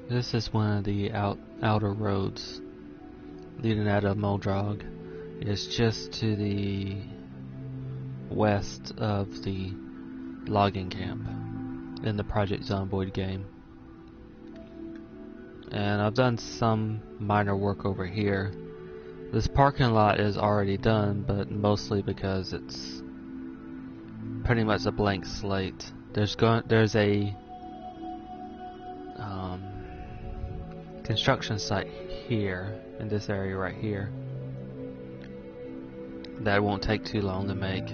This is one of the outer roads leading out of Muldraugh. It's just to the west of the logging camp in the Project Zomboid game. And I've done some minor work over here. This parking lot is already done, but mostly because it's pretty much a blank slate. There's a construction site here in this area right here that won't take too long to make.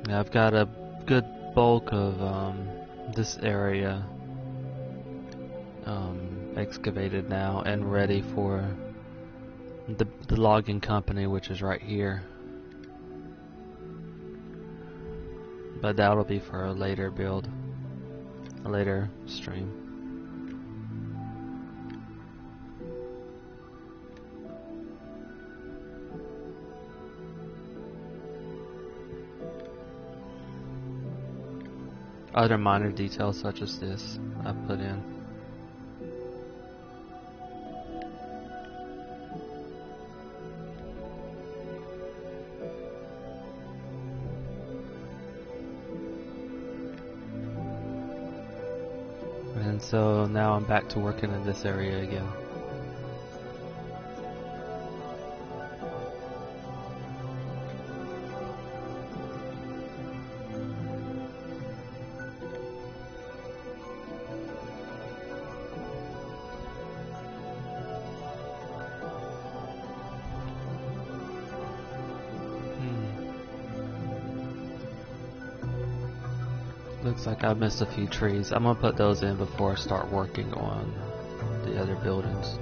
Now I've got a good bulk of this area excavated now and ready for the logging company, which is right here. But that'll be for a later build, a later stream. Other minor details such as this I've put in. And so now I'm back to working in this area again. Looks like I missed a few trees. I'm gonna put those in before I start working on the other buildings.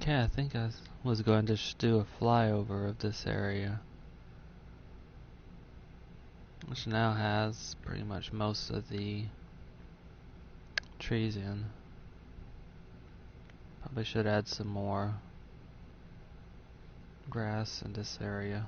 Okay, I think I was going to do a flyover of this area, which now has pretty much most of the trees in. Probably should add some more grass in this area.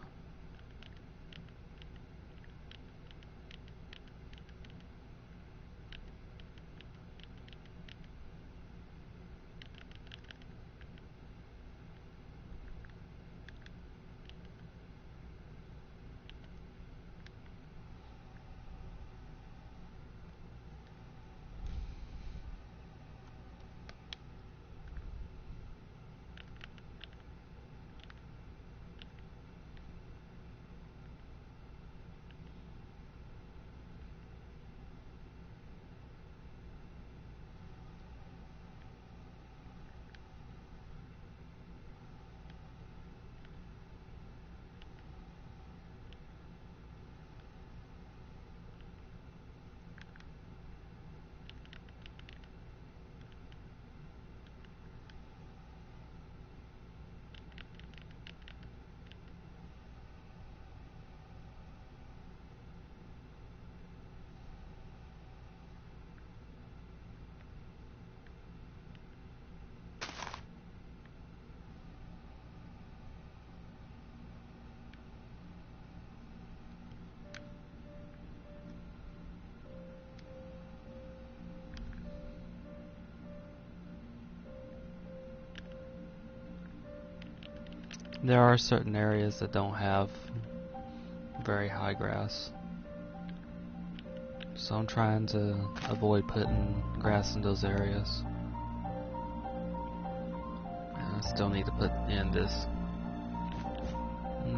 There are certain areas that don't have very high grass, so I'm trying to avoid putting grass in those areas. And I still need to put in this.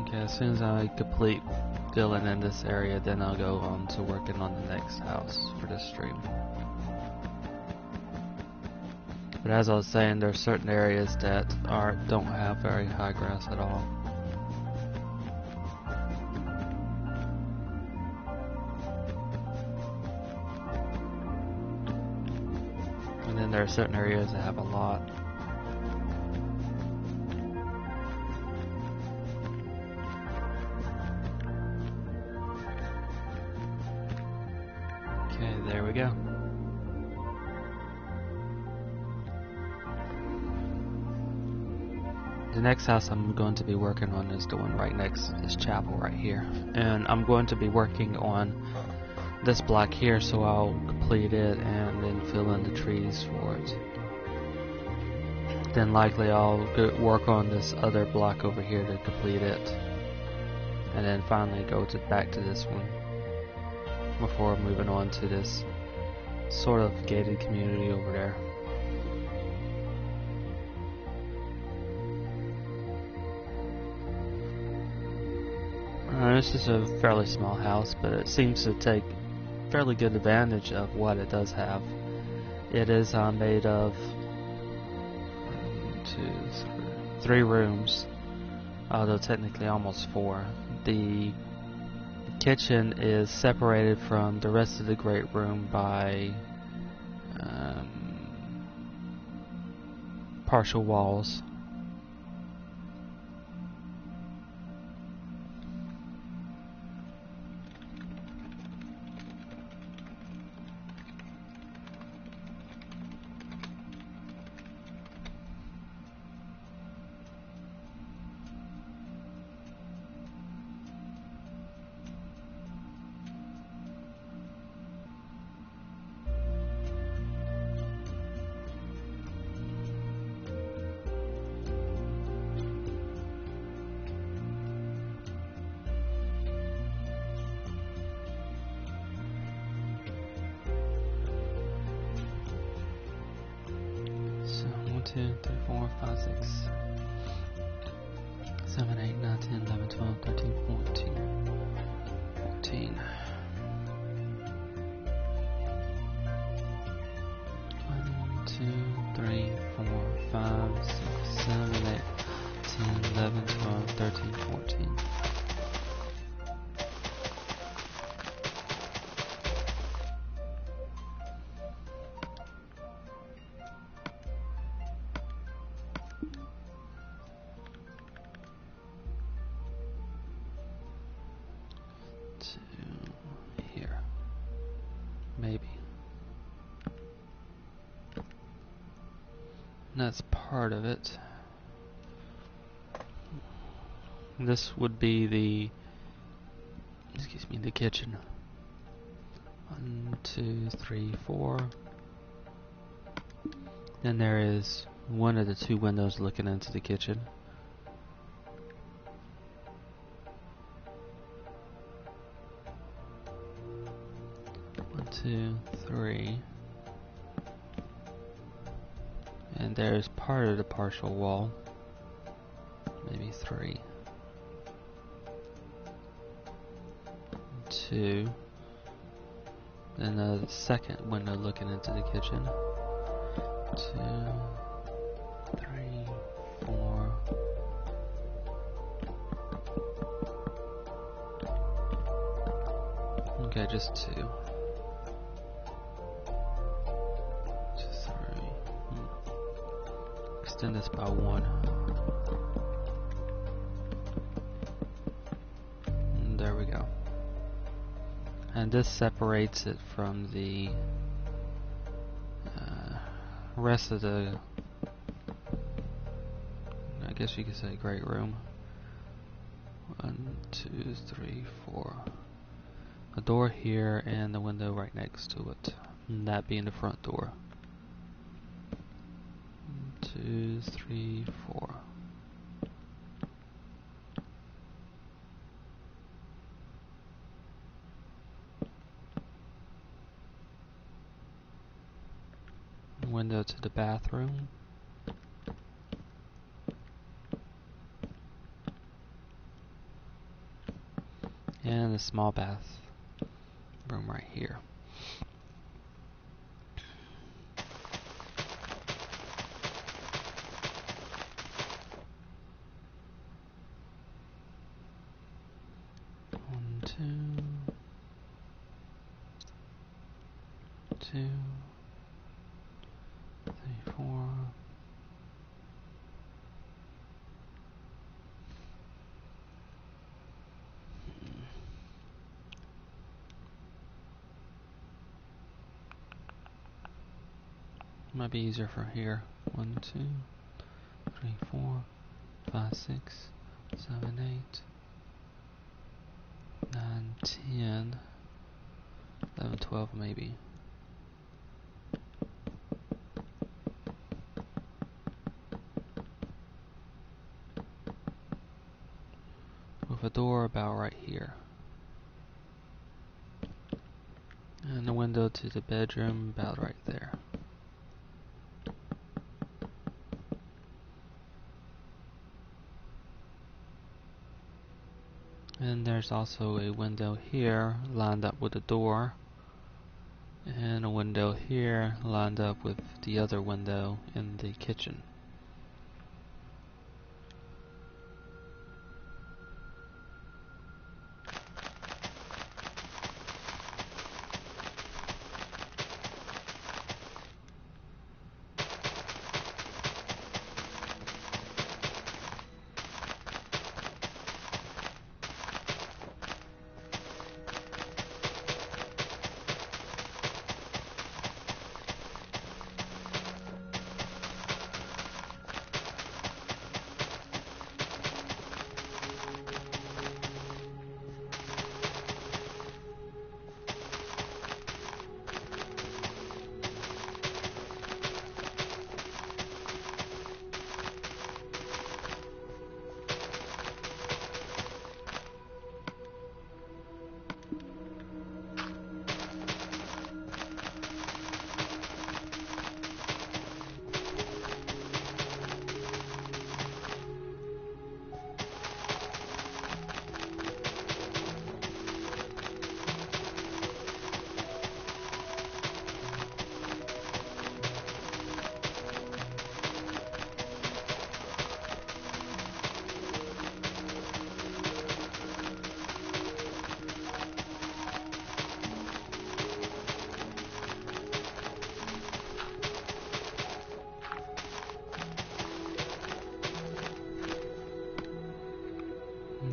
Okay, as soon as I complete filling in this area, then I'll go on to working on the next house for this stream. But as I was saying, there are certain areas that don't have very high grass at all. And then there are certain areas that have a lot. Okay, there we go. The next house I'm going to be working on is the one right next to this chapel right here. And I'm going to be working on this block here, so I'll complete it and then fill in the trees for it. Then likely I'll work on this other block over here to complete it. And then finally go back to this one before moving on to this sort of gated community over there. This is a fairly small house, but it seems to take fairly good advantage of what it does have. It is made of 3 rooms, although technically almost 4. The kitchen is separated from the rest of the great room by partial walls. So 1, 2, 3, 4, 5, 6, 7, 8, 9, 10, 11, 12, 13, 14. 1, 2, 3, 4, 5, 6, 7, 8, 10, 11, 12, 13, 14. Here. Maybe. And that's part of it. This would be the kitchen. 1, 2, 3, 4. Then there is one of the 2 windows looking into the kitchen. 1, 2, 3. And there's part of the partial wall. Maybe 3. 2. Then the second window looking into the kitchen. 2, 3, 4. Okay, just 2. Just 3. Extend this by 1. And there we go. And this separates it from the rest of the, I guess you could say, great room. 1, 2, 3, 4. A door here and the window right next to it. And that being the front door. 1, 2, 3, 4. window to the bathroom. And a small bath room right here. One, two, 2, 3, 4. Might be easier for here. 1, 2, 3, 4, 5, 6, 7, 8, 9, 10, 11, 12 maybe. With a door about right here. And the window to the bedroom about right there. And there's also a window here lined up with a door. And a window here lined up with the other window in the kitchen.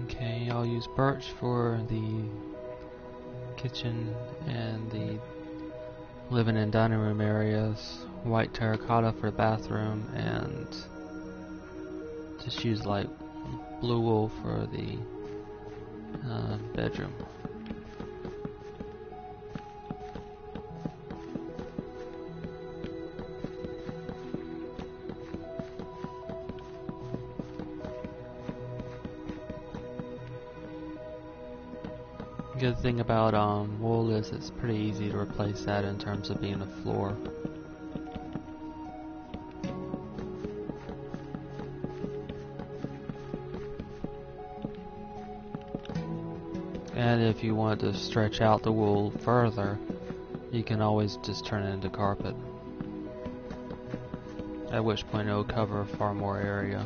Okay, I'll use birch for the kitchen and the living and dining room areas, white terracotta for the bathroom, and just use light blue wool for the bedroom. Good thing about wool is it's pretty easy to replace that in terms of being a floor. And if you want to stretch out the wool further, you can always just turn it into carpet. At which point it will cover far more area.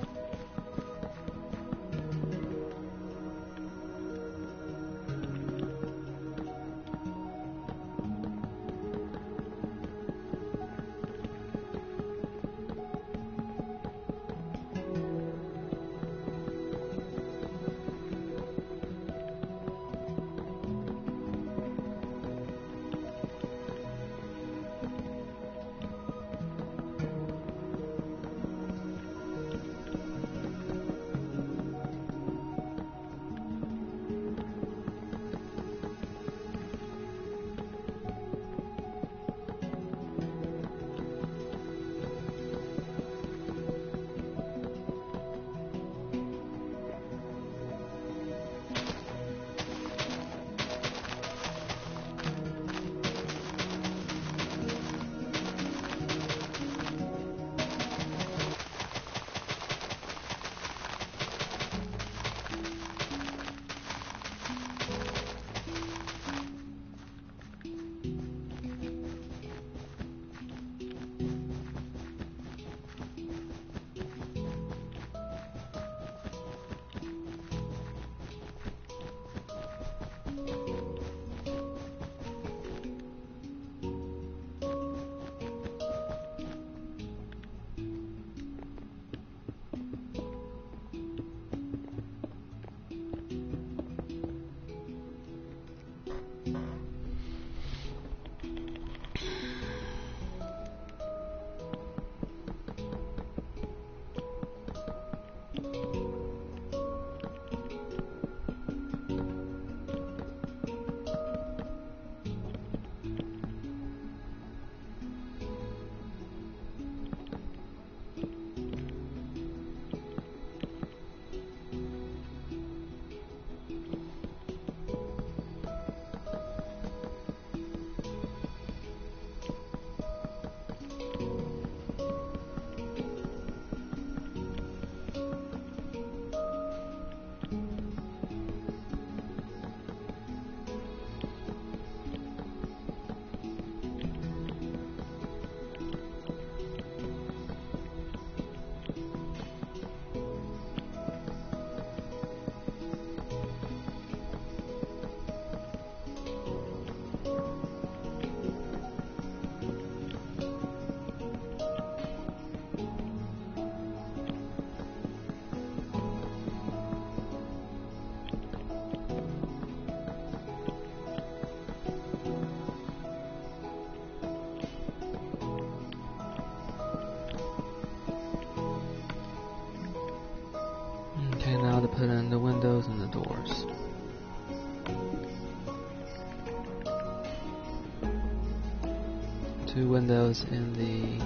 2 windows in the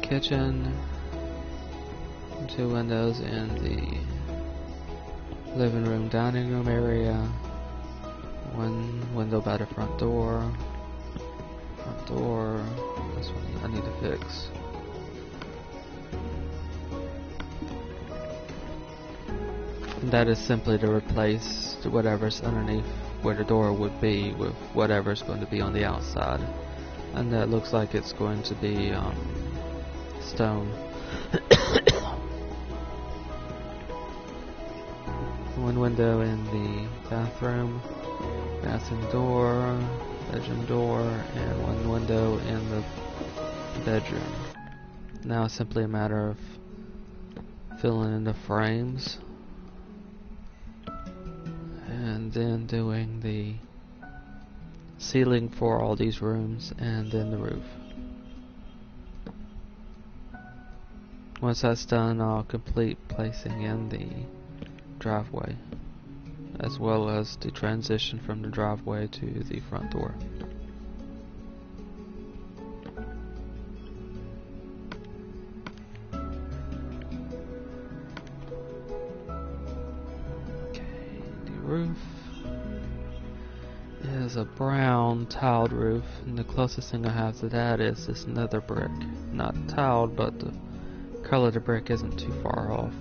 kitchen, 2 windows in the living room, dining room area, 1 window by the front door. Front door, this one I need to fix. And that is simply to replace whatever's underneath where the door would be with whatever's going to be on the outside. And that looks like it's going to be stone. 1 window in the bathroom, bathroom door, bedroom door, and 1 window in the bedroom. Now it's simply a matter of filling in the frames and then doing the ceiling for all these rooms and then the roof. Once that's done, I'll complete placing in the driveway, as well as the transition from the driveway to the front door. Okay, the roof is a brown tiled roof, and the closest thing I have to that is this nether brick. Not tiled, but the color of the brick isn't too far off.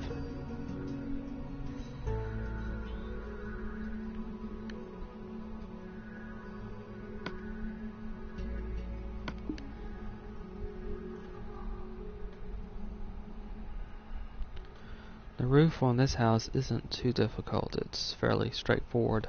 The roof on this house isn't too difficult, it's fairly straightforward.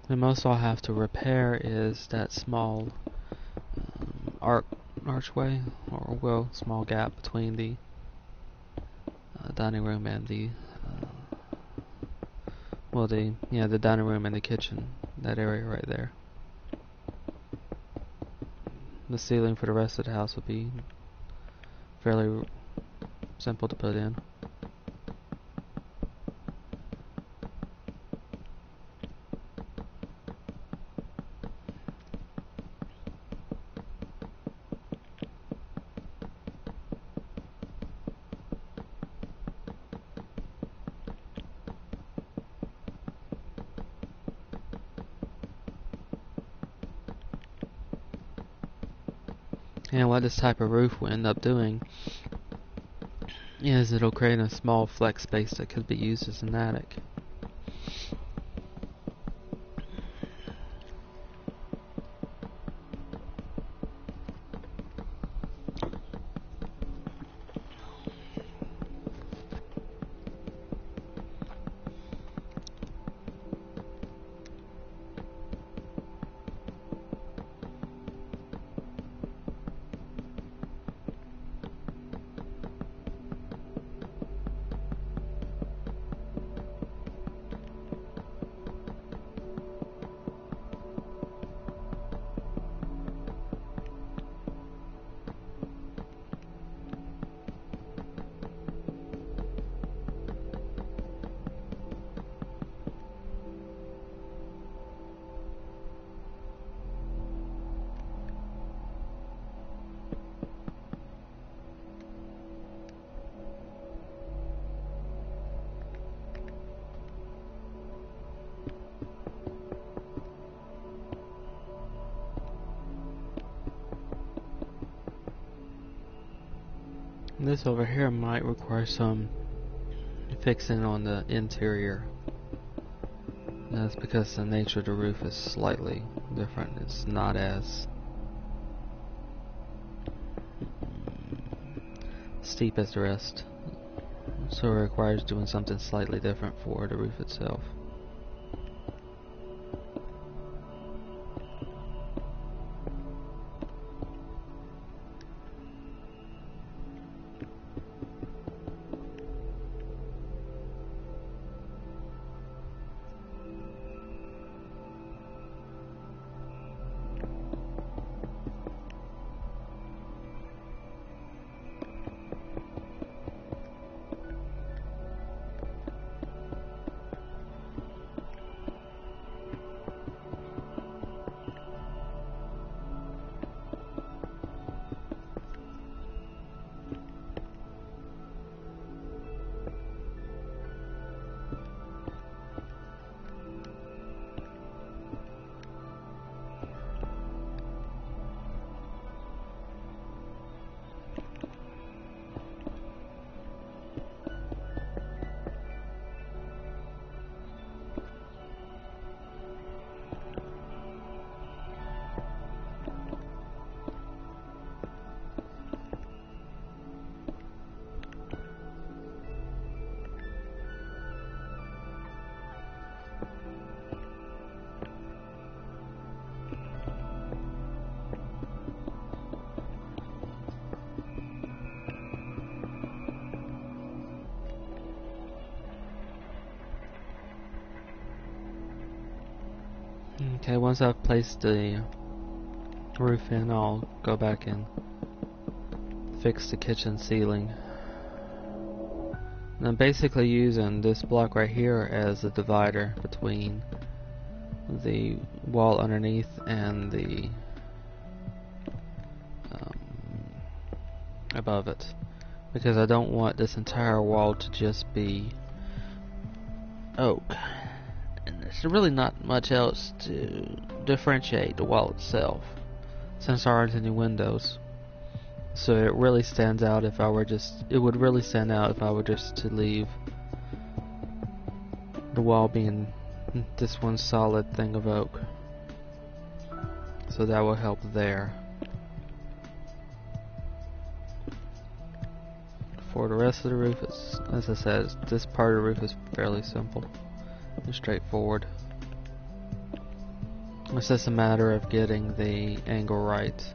The most I'll have to repair is that small archway, or well, small gap between the dining room and the the dining room and the kitchen. That area right there. The ceiling for the rest of the house would be fairly simple to put in. And what this type of roof will end up doing is it'll create a small flex space that could be used as an attic. This over here might require some fixing on the interior. That's because the nature of the roof is slightly different. It's not as steep as the rest, so it requires doing something slightly different for the roof itself. Okay, once I've placed the roof in, I'll go back and fix the kitchen ceiling. And I'm basically using this block right here as a divider between the wall underneath and the above it, because I don't want this entire wall to just be oak, and there's really not much else to differentiate the wall itself since there aren't any windows. So it really stands out if I were just, it would really stand out if I were just to leave the wall being this one solid thing of oak. So that will help there. For the rest of the roof, it's, as I said, this part of the roof is fairly simple and straightforward. It's just a matter of getting the angle right.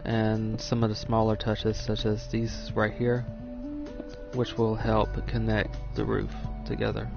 And some of the smaller touches, such as these right here, which will help connect the roof together.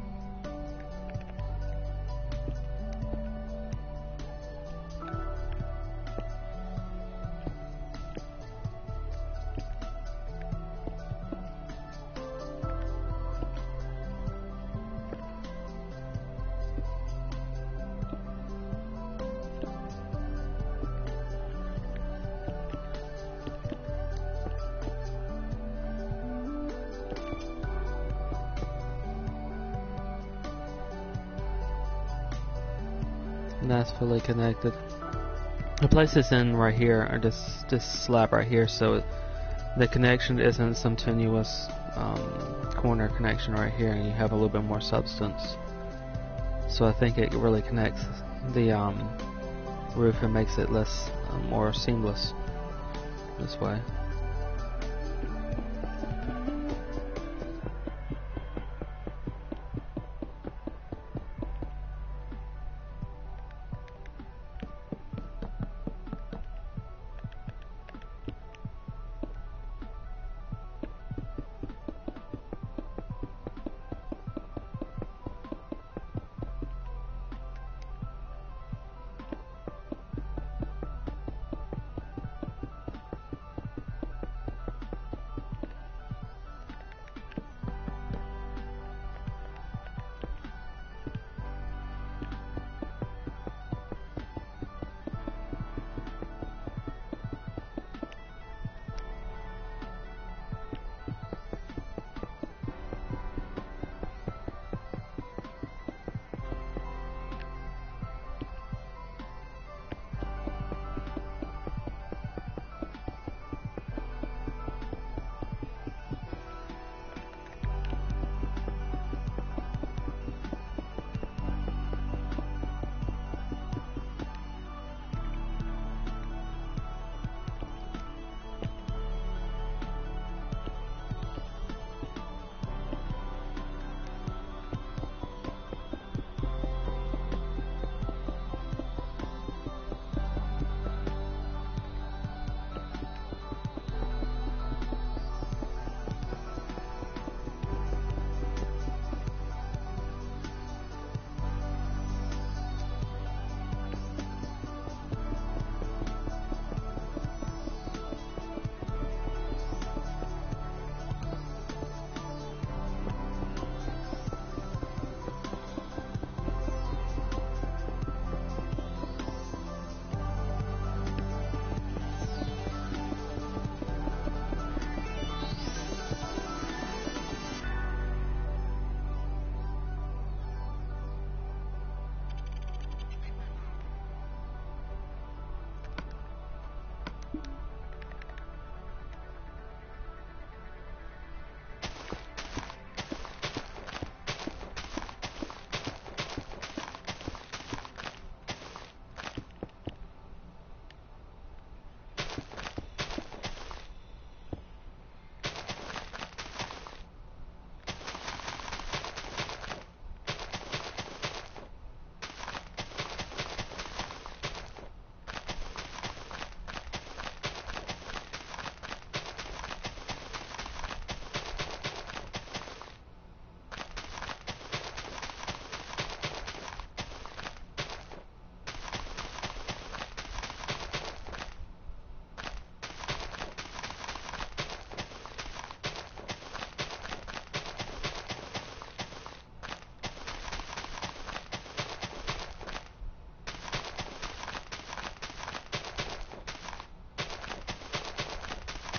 And that's fully connected. I place this in right here, or this slab right here, so the connection isn't some tenuous corner connection right here, and you have a little bit more substance. So I think it really connects the roof and makes it less more seamless this way.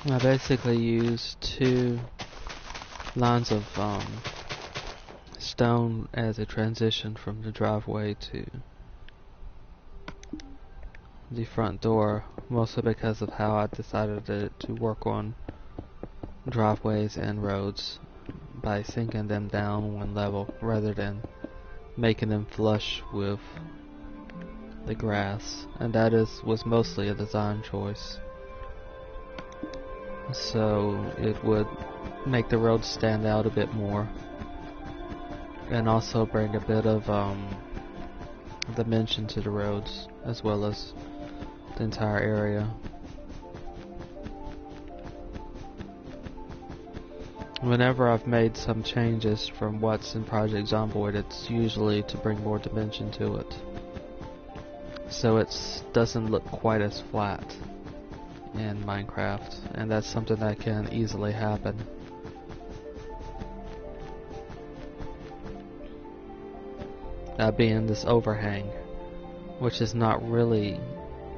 I basically used 2 lines of stone as a transition from the driveway to the front door, mostly because of how I decided to work on driveways and roads by sinking them down one level rather than making them flush with the grass, and that was mostly a design choice. So it would make the roads stand out a bit more, and also bring a bit of dimension to the roads, as well as the entire area. Whenever I've made some changes from what's in Project Zomboid, it's usually to bring more dimension to it, so it doesn't look quite as flat in Minecraft, and that's something that can easily happen. That being this overhang, which is not really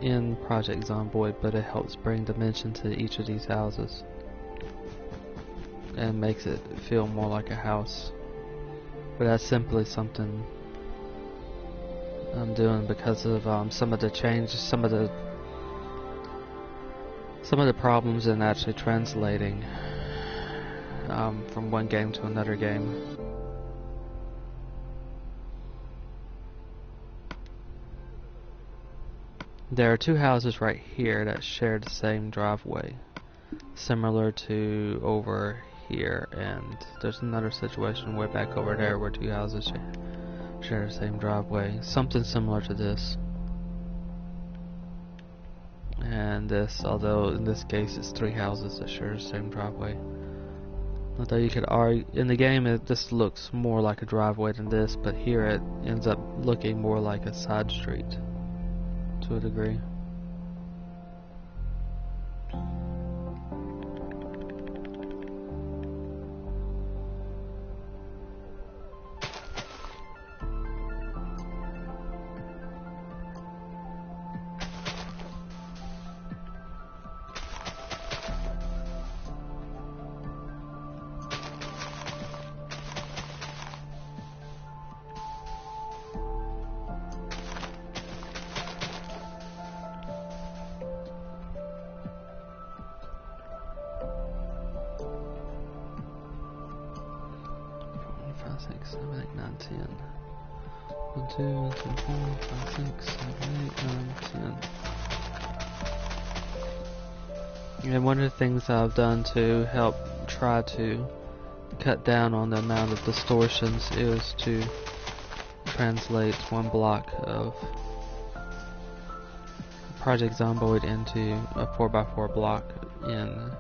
in Project Zomboid, but it helps bring dimension to each of these houses and makes it feel more like a house. But that's simply something I'm doing because of some of the changes, some of the problems in actually translating from one game to another game. There are 2 houses right here that share the same driveway, similar to over here, and there's another situation way back over there where 2 houses share the same driveway, something similar to this. And this, although in this case it's 3 houses that share the same driveway. Although you could argue, in the game this looks more like a driveway than this, but here it ends up looking more like a side street to a degree. Six, 7, 8, 9, 10. 1, 2, 1, 2, 4, 5, 6, 7, 8, 9, 10. And one of the things I've done to help try to cut down on the amount of distortions is to translate 1 block of Project Zomboid into a 4x4 block in,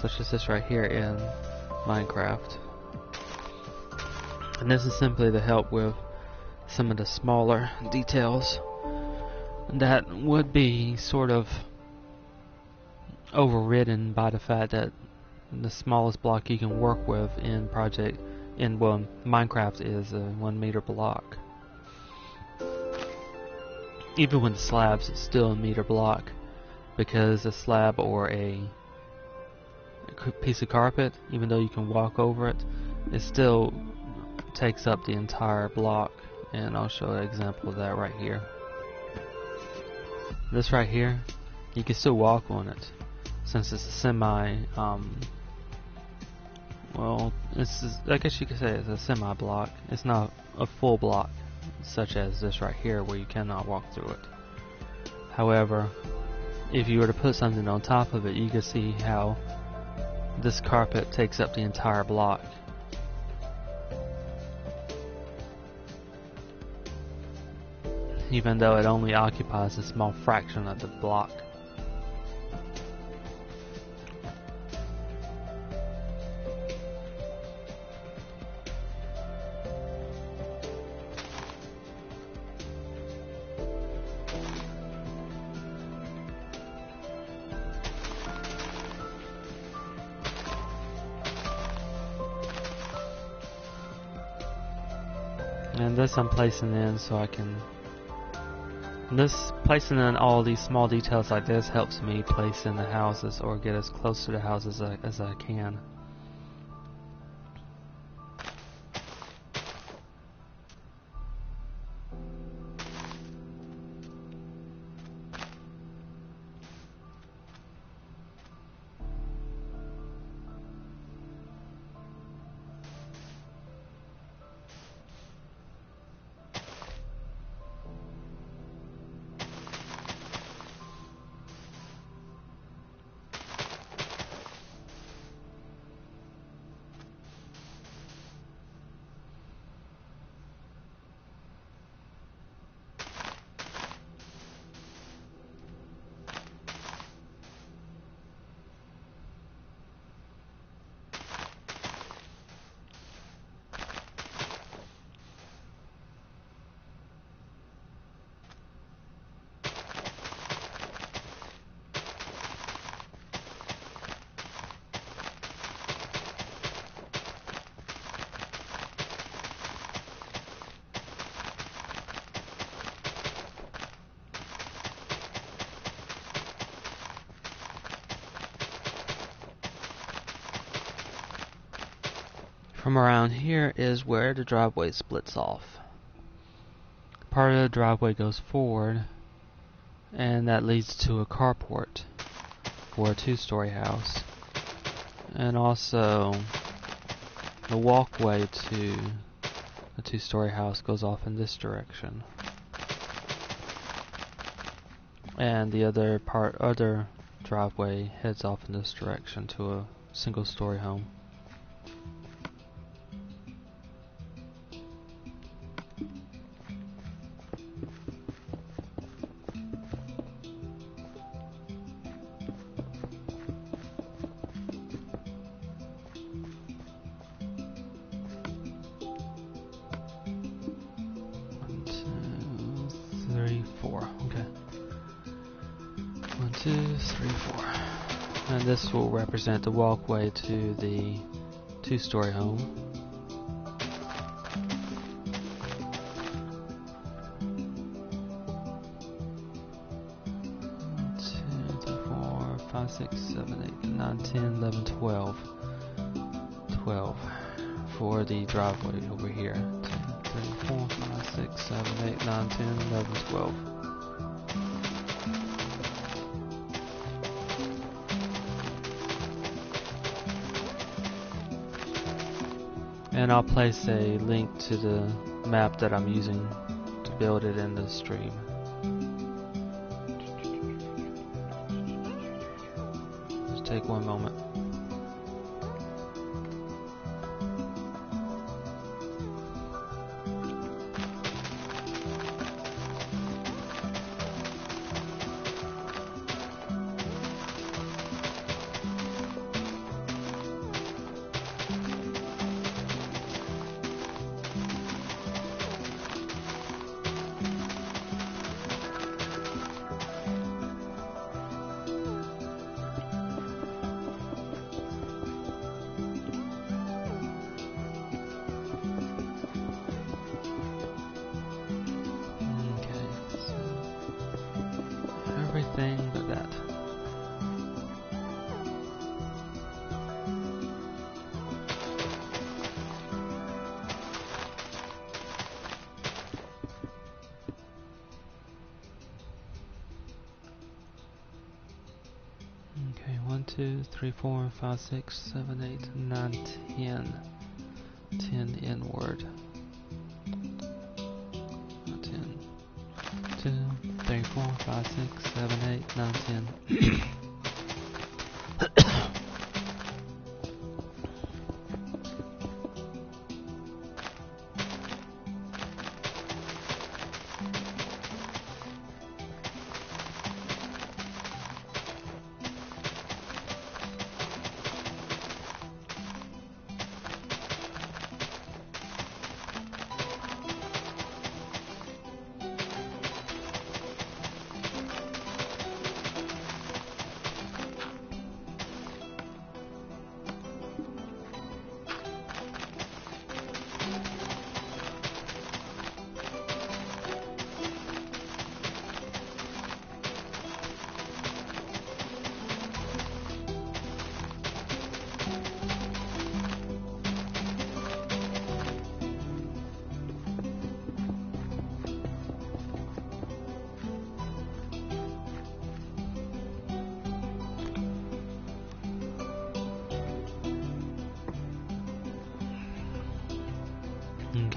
such as this right here, in Minecraft. And this is simply to help with some of the smaller details that would be sort of overridden by the fact that the smallest block you can work with in Minecraft is a 1 meter block. Even with the slabs, it's still a meter block, because a slab or a piece of carpet, even though you can walk over it, it still takes up the entire block. And I'll show an example of that right here. This right here, you can still walk on it, since it's a semi, well, I guess you could say it's a semi block. It's not a full block, such as this right here, where you cannot walk through it. However, if you were to put something on top of it, you can see how this carpet takes up the entire block. Even though it only occupies a small fraction of the block. And this I'm placing in so I can This placing in all these small details like this helps me place in the houses or get as close to the houses as I can. From around here is where the driveway splits off. Part of the driveway goes forward, and that leads to a carport for a two-story house. And also, the walkway to the two-story house goes off in this direction. And the other driveway heads off in this direction to a single-story home. And this will represent the walkway to the two-story home. 1, 2, 3, 4, 5, 6, 7, 8, 9, 10, 11, 12. 12 for the driveway over here. 2, 3, 4, 5, 6, 7, 8, 9, 10, 11, 12. And I'll place a link to the map that I'm using to build it in the stream. Just take one moment. Everything but that. Okay, 1, 2, 3, 4, 5, 6, 7, 8, 9, 10. 10 inward. 10. 2, 3, 4, 5, 6, 7, 8, 9, 10.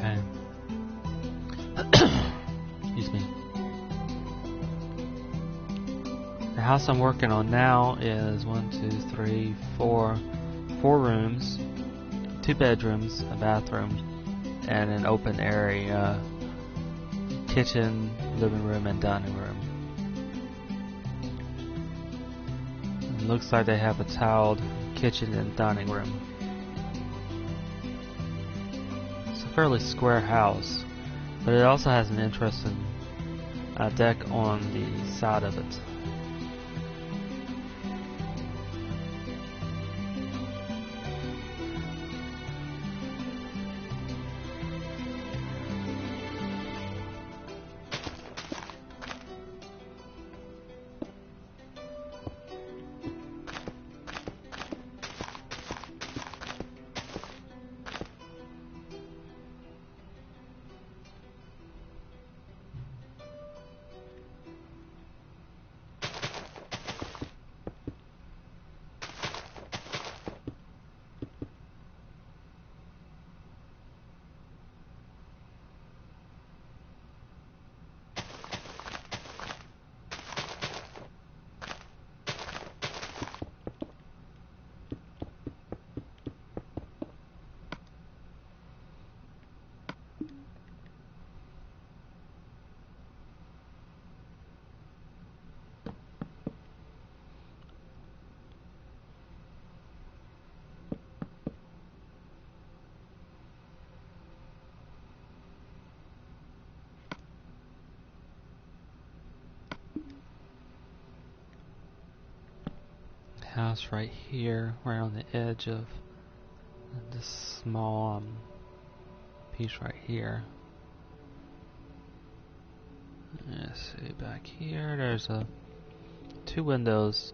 Okay. Excuse me. The house I'm working on now is 4 rooms, 2 bedrooms, a bathroom, and an open area, kitchen, living room, and dining room. It looks like they have a tiled kitchen and dining room. It's a fairly square house, but it also has an interesting deck on the side of it. House right here, right on the edge of this small piece right here. Let's see, back here there's 2 windows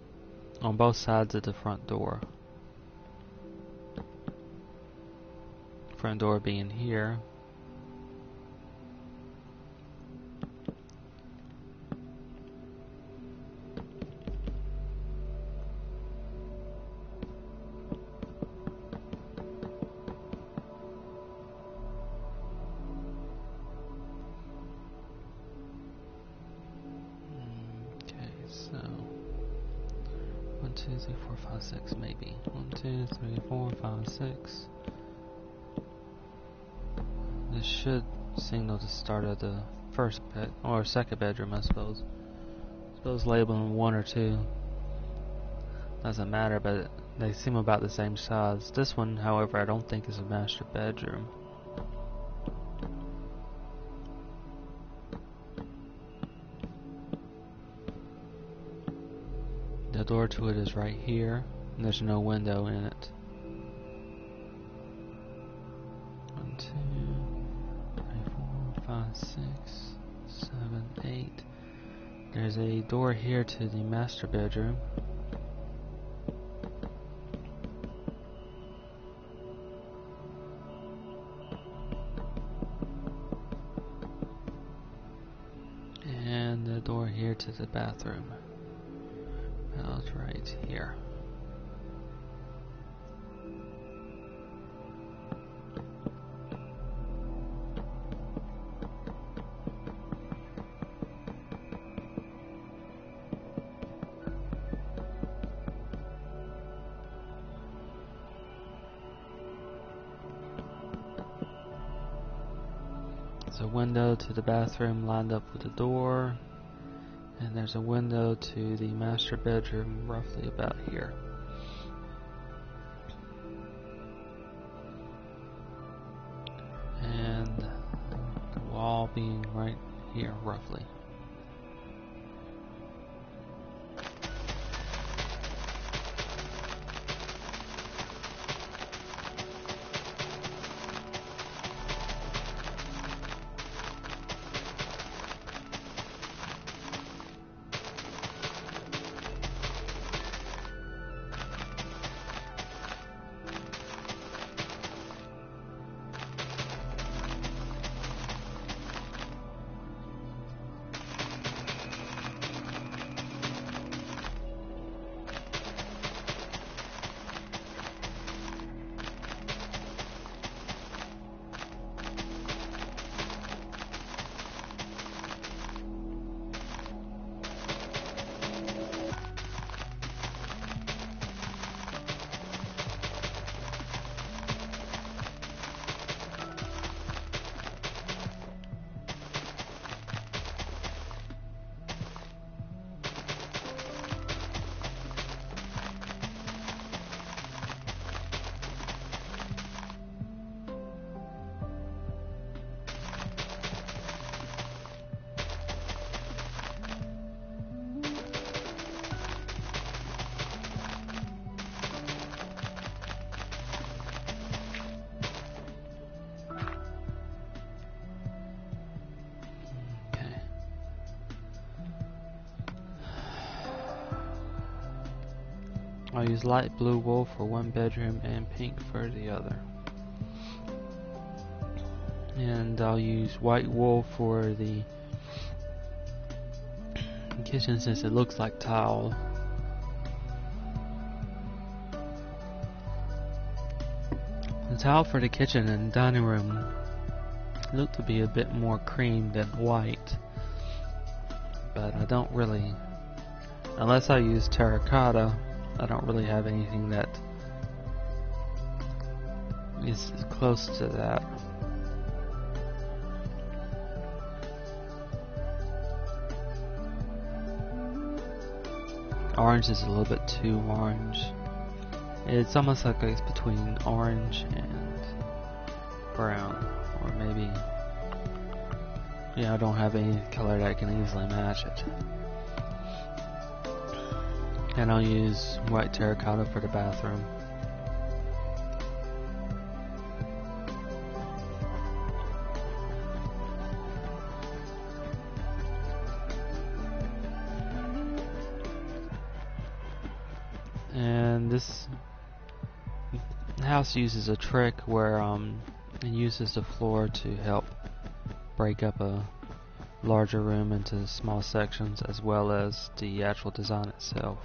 on both sides of the front door. Front door being here. So 1, 2, 3, 4, 5, 6 maybe. 1, 2, 3, 4, 5, 6. This should signal the start of the first bed or second bedroom, I suppose. Labeling 1 or 2 doesn't matter, but they seem about the same size. This one, however, I don't think is a master bedroom. The door to it is right here, and there's no window in it. 1, 2, 3, 4, 5, 6, 7, 8. There's a door here to the master bedroom. And the door here to the bathroom. About right here. There's a window to the bathroom lined up with the door. And there's a window to the master bedroom roughly about here. And the wall being right here roughly. I'll use light blue wool for one bedroom and pink for the other. And I'll use white wool for the kitchen since it looks like tile. The tile for the kitchen and dining room look to be a bit more cream than white, but I don't really, unless I use terracotta, I don't really have anything that is close to that. Orange is a little bit too orange. It's almost like it's between orange and brown, or maybe, yeah, I don't have any color that can easily match it. And I'll use white terracotta for the bathroom. And this house uses a trick where it uses the floor to help break up a larger room into small sections, as well as the actual design itself.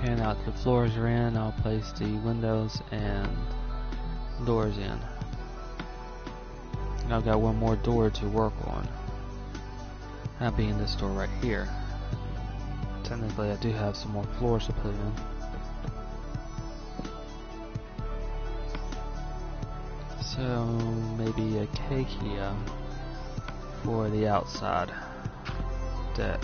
Okay, now that the floors are in, I'll place the windows and doors in. And I've got one more door to work on. That being this door right here. Technically, I do have some more floors to put in. So maybe a cake here for the outside deck.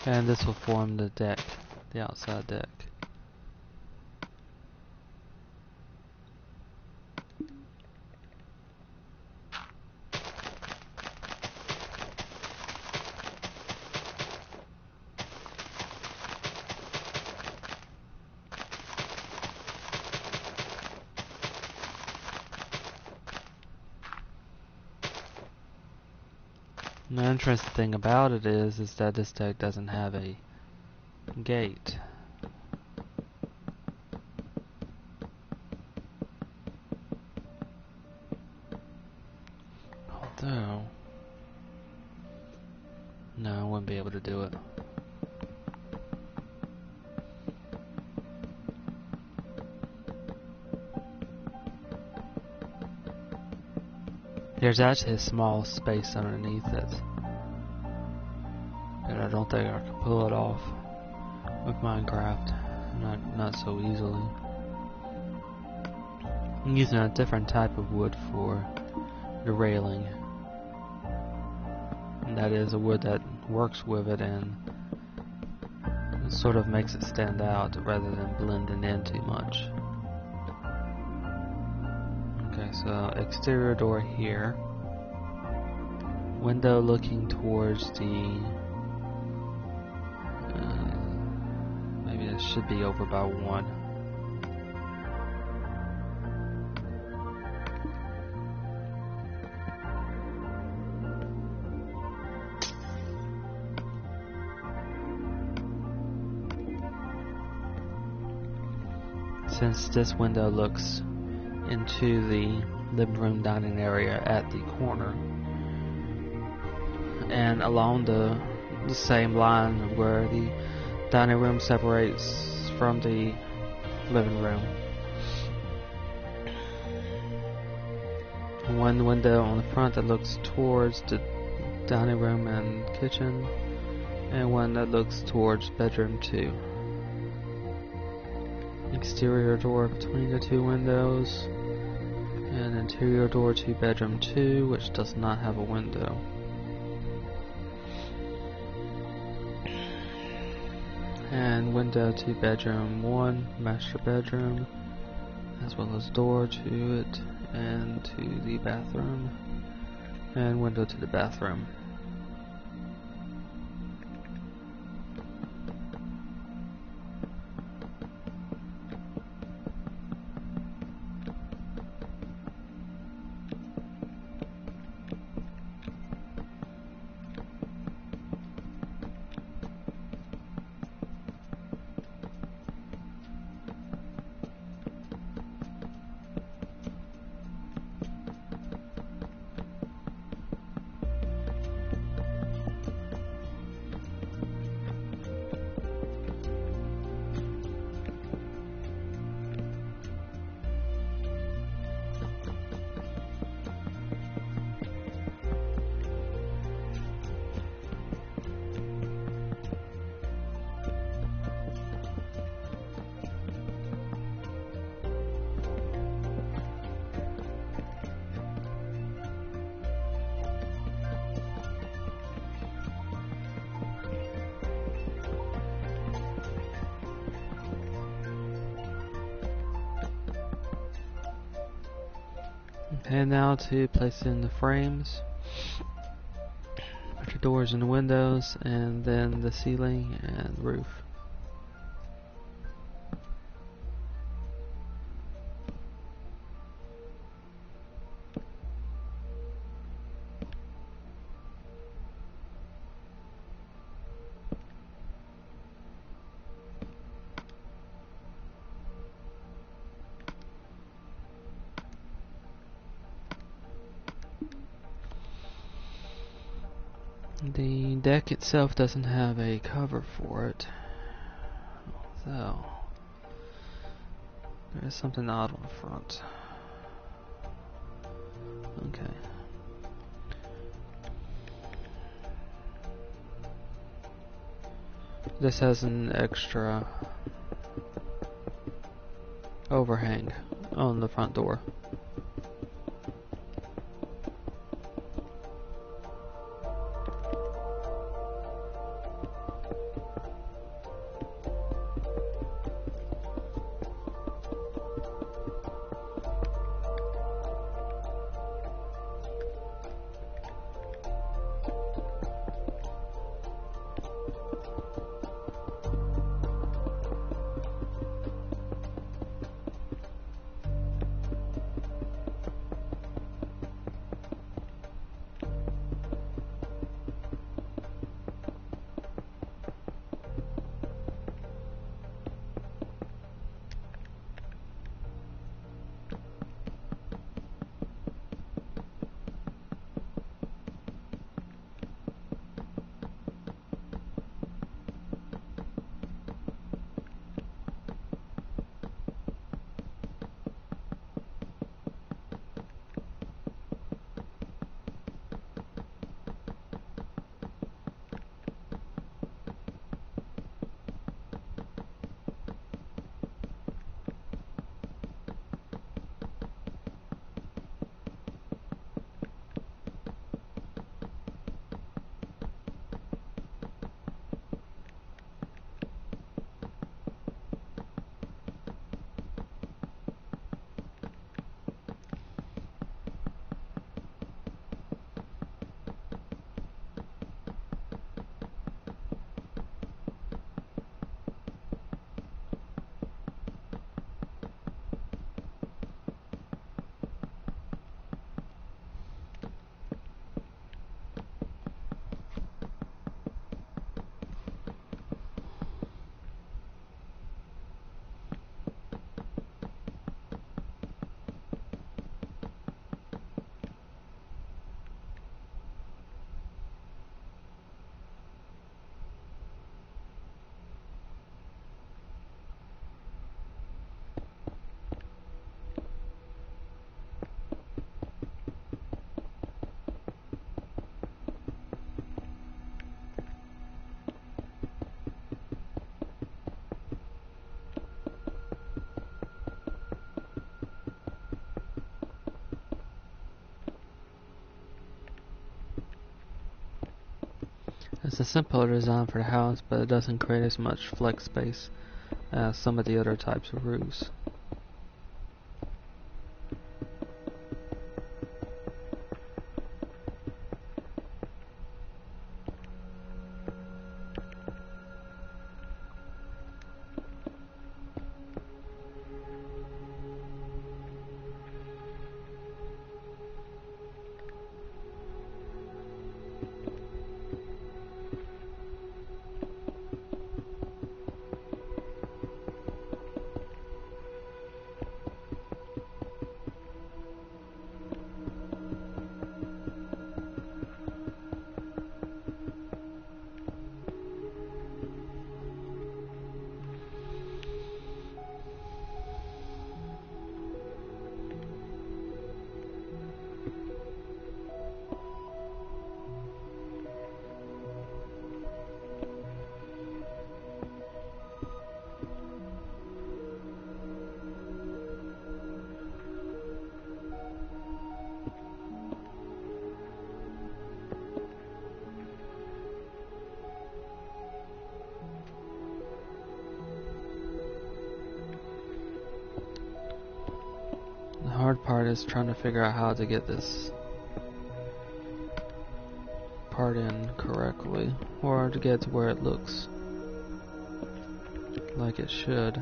And this will form the deck, the outside deck. The interesting thing about it is that this deck doesn't have a gate. Although, no, I wouldn't be able to do it. There's actually a small space underneath it, but I don't think I can pull it off with Minecraft. Not so easily. I'm using a different type of wood for the railing. And that is a wood that works with it and sort of makes it stand out rather than blending in too much. Okay, so exterior door here. Window looking towards the... maybe this should be over by 1. Since this window looks into the living room dining area at the corner, and along the same line where the dining room separates from the living room. One window on the front that looks towards the dining room and kitchen, and one that looks towards bedroom 2. Exterior door between the 2 windows, and interior door to bedroom 2, which does not have a window. And window to bedroom 1, master bedroom, as well as door to it and to the bathroom, and window to the bathroom. And now to place in the frames, put your doors and the windows, and then the ceiling and roof. The deck itself doesn't have a cover for it, so there is something odd on the front. Okay. This has an extra overhang on the front door. a simpler design for the house, but it doesn't create as much flex space as some of the other types of roofs. The hard part is trying to figure out how to get this part in correctly, or to get to where it looks like it should.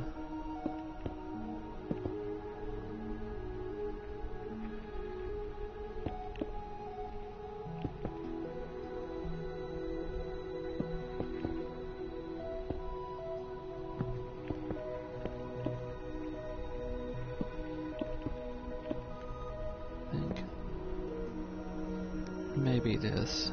Maybe this.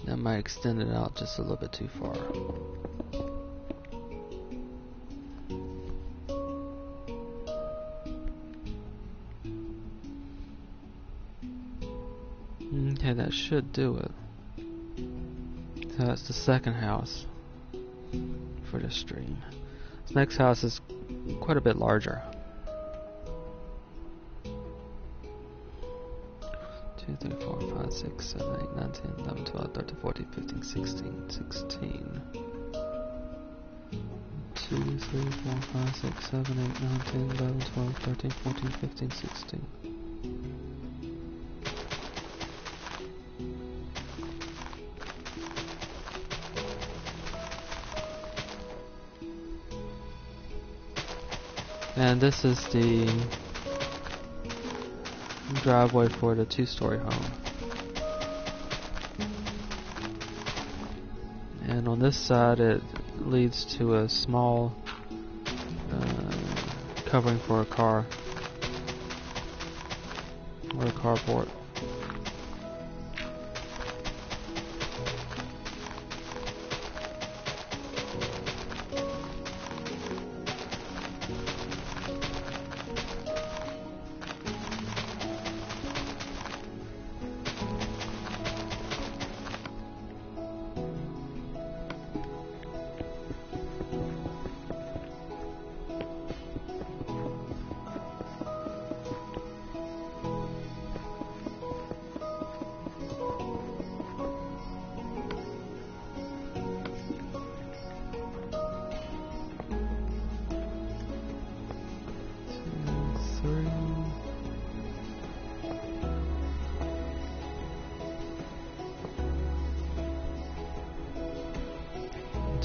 That might extend it out just a little bit too far. Okay, that should do it. So that's the second house for the stream. This next house is quite a bit larger. 2, 3, 4, 5, 6, 7, 8, 9, 10, 11, 12, 13, 14, 15, 16, 16. 2, 3, 4, 5, 6, 7, 8, 9, 10, 11, 12, 13, 14, 15, 16. And this is the driveway for the two-story home. And on this side it leads to a small covering for a car, or a carport.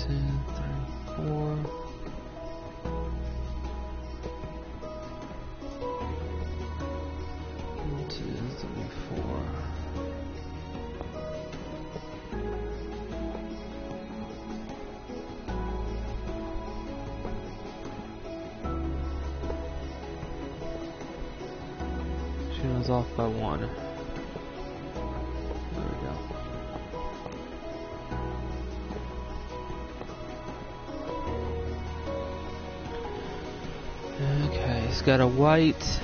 4. 1, 2, 3, 4. She was off by 1. There we go. Okay, it's got a white,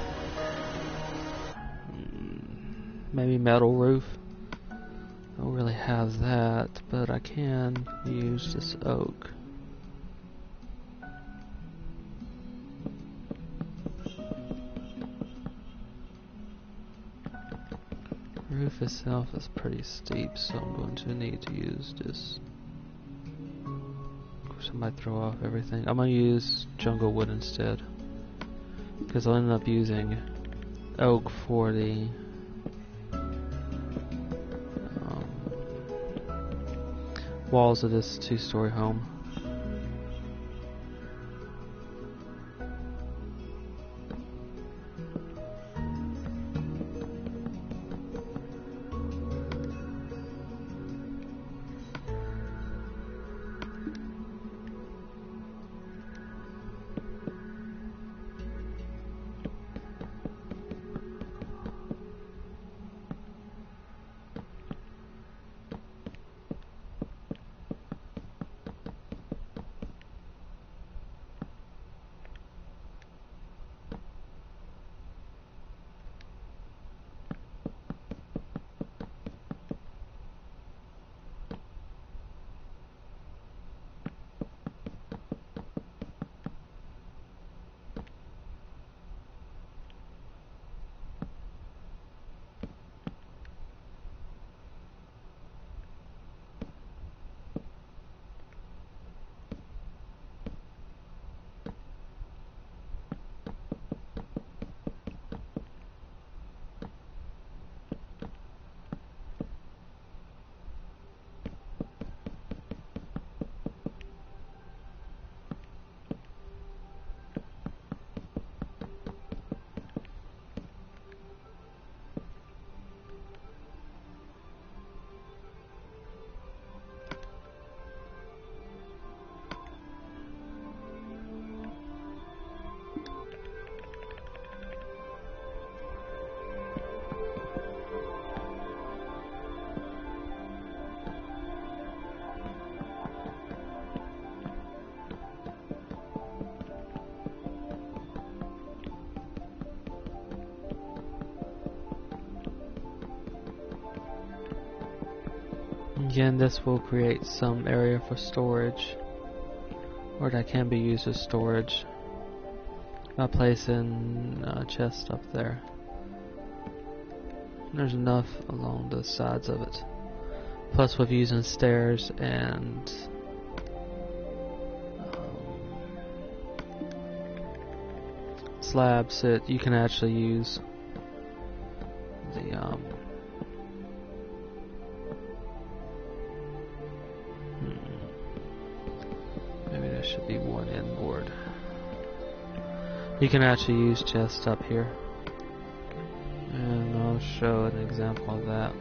maybe metal roof. I don't really have that, but I can use this oak. Roof itself is pretty steep, so I'm going to need to use this. Of course, I might throw off everything. I'm going to use jungle wood instead, because I'll end up using oak for the walls of this 2-story home. Again, this will create some area for storage, or that can be used as storage by placing a chest up there. There's enough along the sides of it. Plus, with using stairs and slabs, you can actually use the maybe there should be one inboard. You can actually use chests up here, and I'll show an example of that.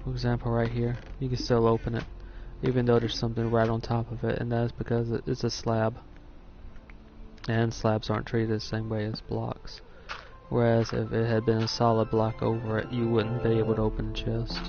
For example, right here, you can still open it even though there's something right on top of it, and that's because it's a slab, and slabs aren't treated the same way as blocks. Whereas if it had been a solid block over it, you wouldn't be able to open a chest.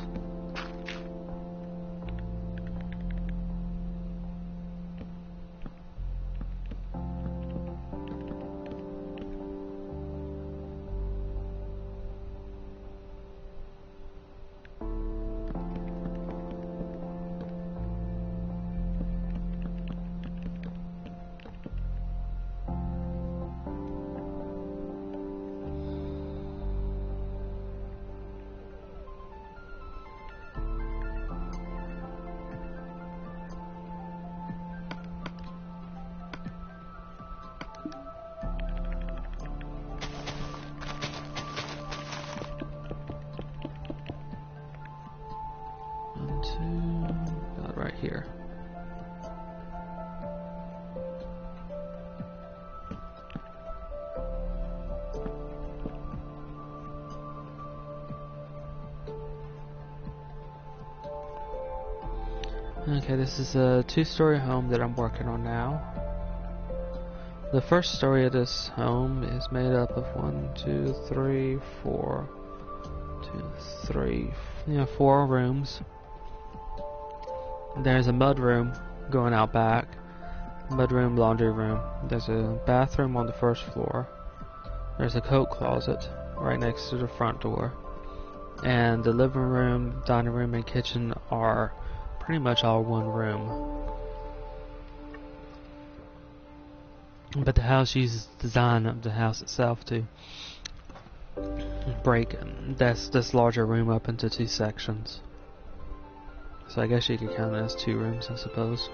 to about right here. Okay, this is a two-story home that I'm working on now. The first story of this home is made up of 4 rooms. There's a mud room going out back, mud room, laundry room. There's a bathroom on the first floor. There's a coat closet right next to the front door. And the living room, dining room, and kitchen are pretty much all one room. But the house uses the design of the house itself to break this larger room up into 2 sections. So I guess you could count it as 2 rooms, I suppose.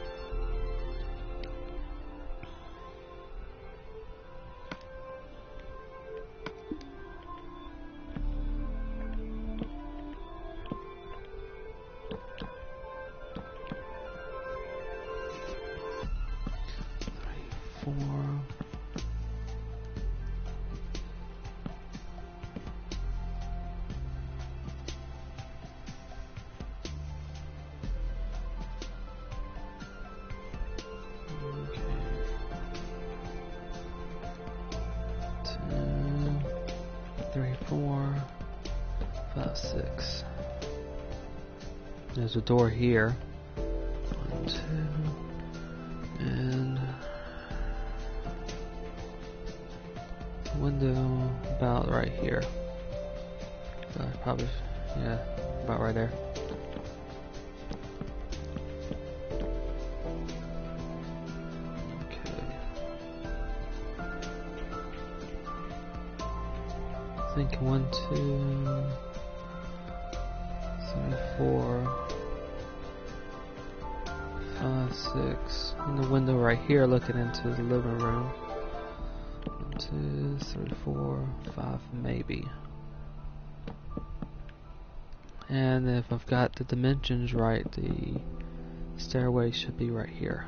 There's a door here. 1, 2, and a window about right here. Probably, yeah, about right there. Okay. I think 1, 2, 3, 4, 5, 6. And the window right here looking into the living room. 1, 2, 3, 4, 5, maybe. And if I've got the dimensions right, the stairway should be right here.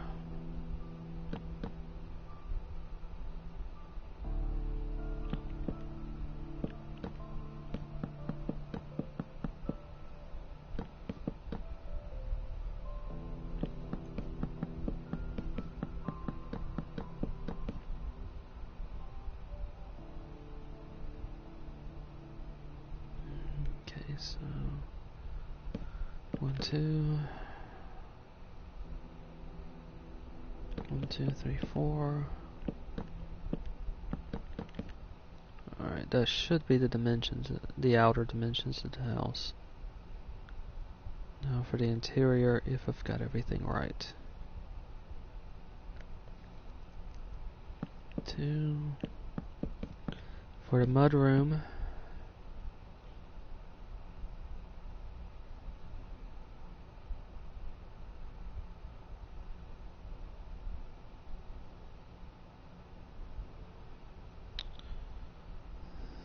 So 1, 2, 1, 2, 3, 4. Alright, that should be the dimensions, the outer dimensions of the house. Now for the interior, if I've got everything right. 2. For the mud room.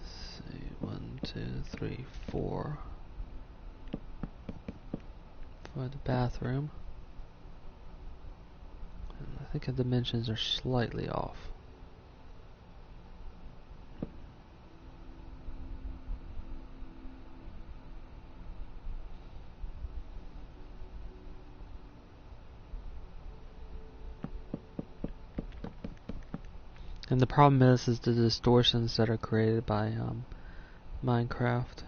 See, 1, 2, 3, 4. For the bathroom. And I think the dimensions are slightly off. And the problem is the distortions that are created by Minecraft.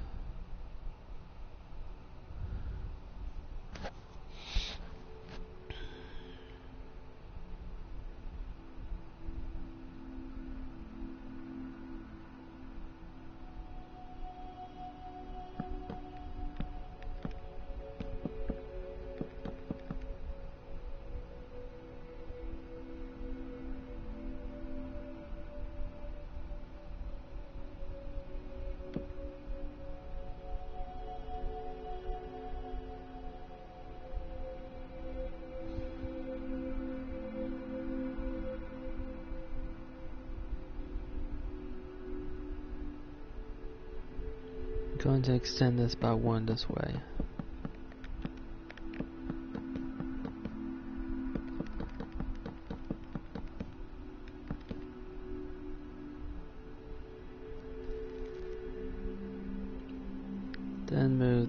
I'm going to extend this by 1 this way.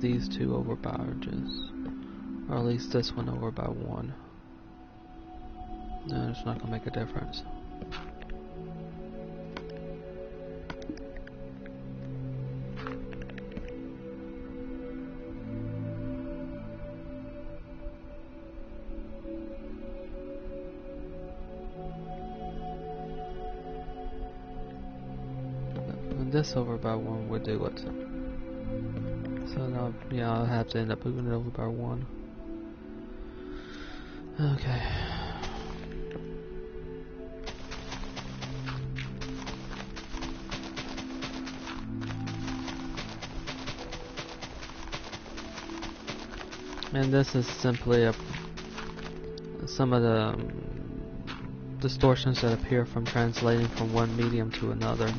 move these two over by just, or at least this one over by 1. No, it's not going to make a difference. This over by 1 would do it. So now, yeah, I'll have to end up moving it over by 1. Okay. And this is simply some of the distortions that appear from translating from one medium to another.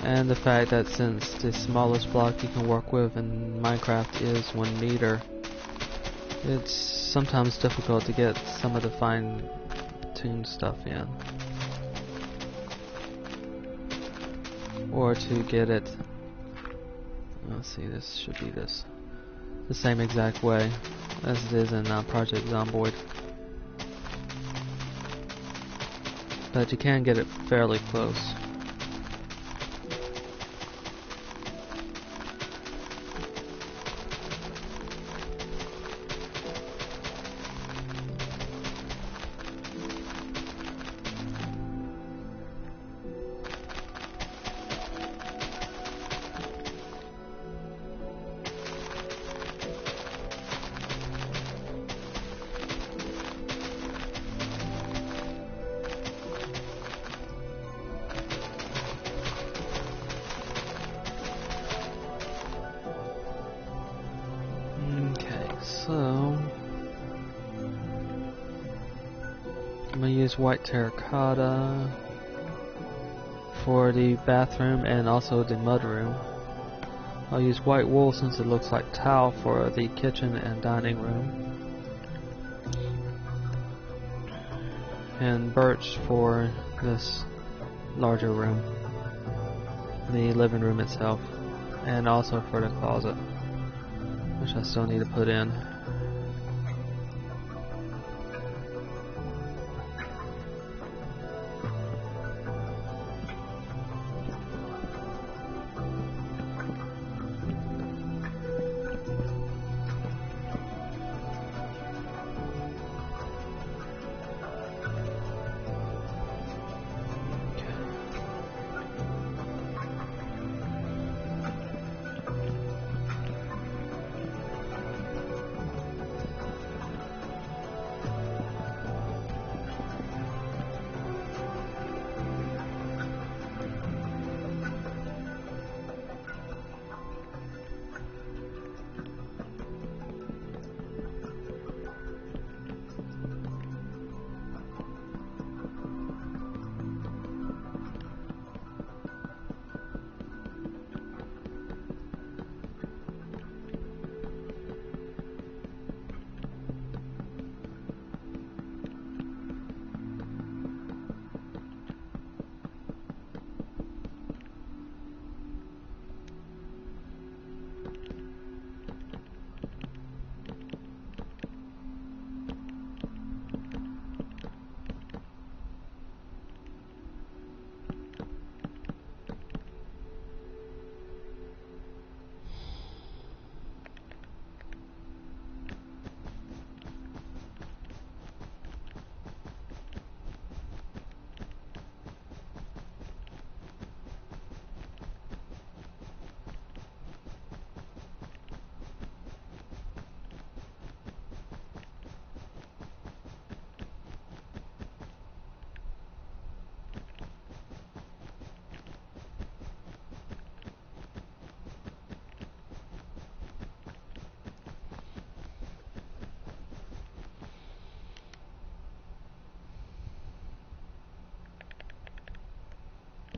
And the fact that since the smallest block you can work with in Minecraft is 1 meter, it's sometimes difficult to get some of the fine-tuned stuff in. Or to get it, let's see, this should be the same exact way as it is in Project Zomboid. But you can get it fairly close. So, I'm going to use white terracotta for the bathroom and also the mudroom. I'll use white wool since it looks like tile for the kitchen and dining room. And birch for this larger room, the living room itself, and also for the closet, which I still need to put in.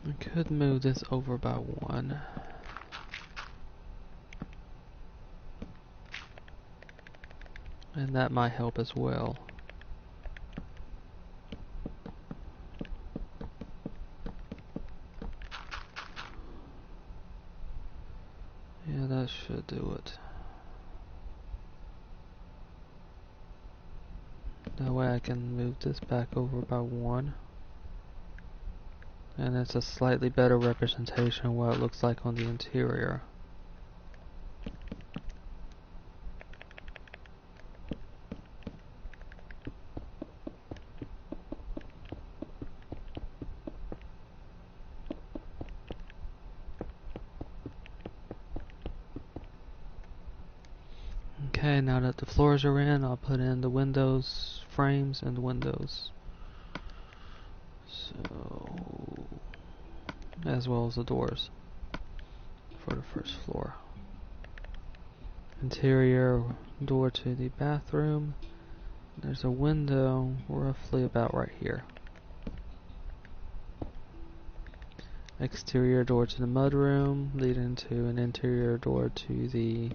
I could move this over by 1. And that might help as well. That should do it. That way I can move this back over by 1. And it's a slightly better representation of what it looks like on the interior. Okay, now that the floors are in, I'll put in the windows, frames, and the windows. So, as well as the doors for the first floor. Interior door to the bathroom. There's a window roughly about right here. Exterior door to the mudroom, leading to an interior door to the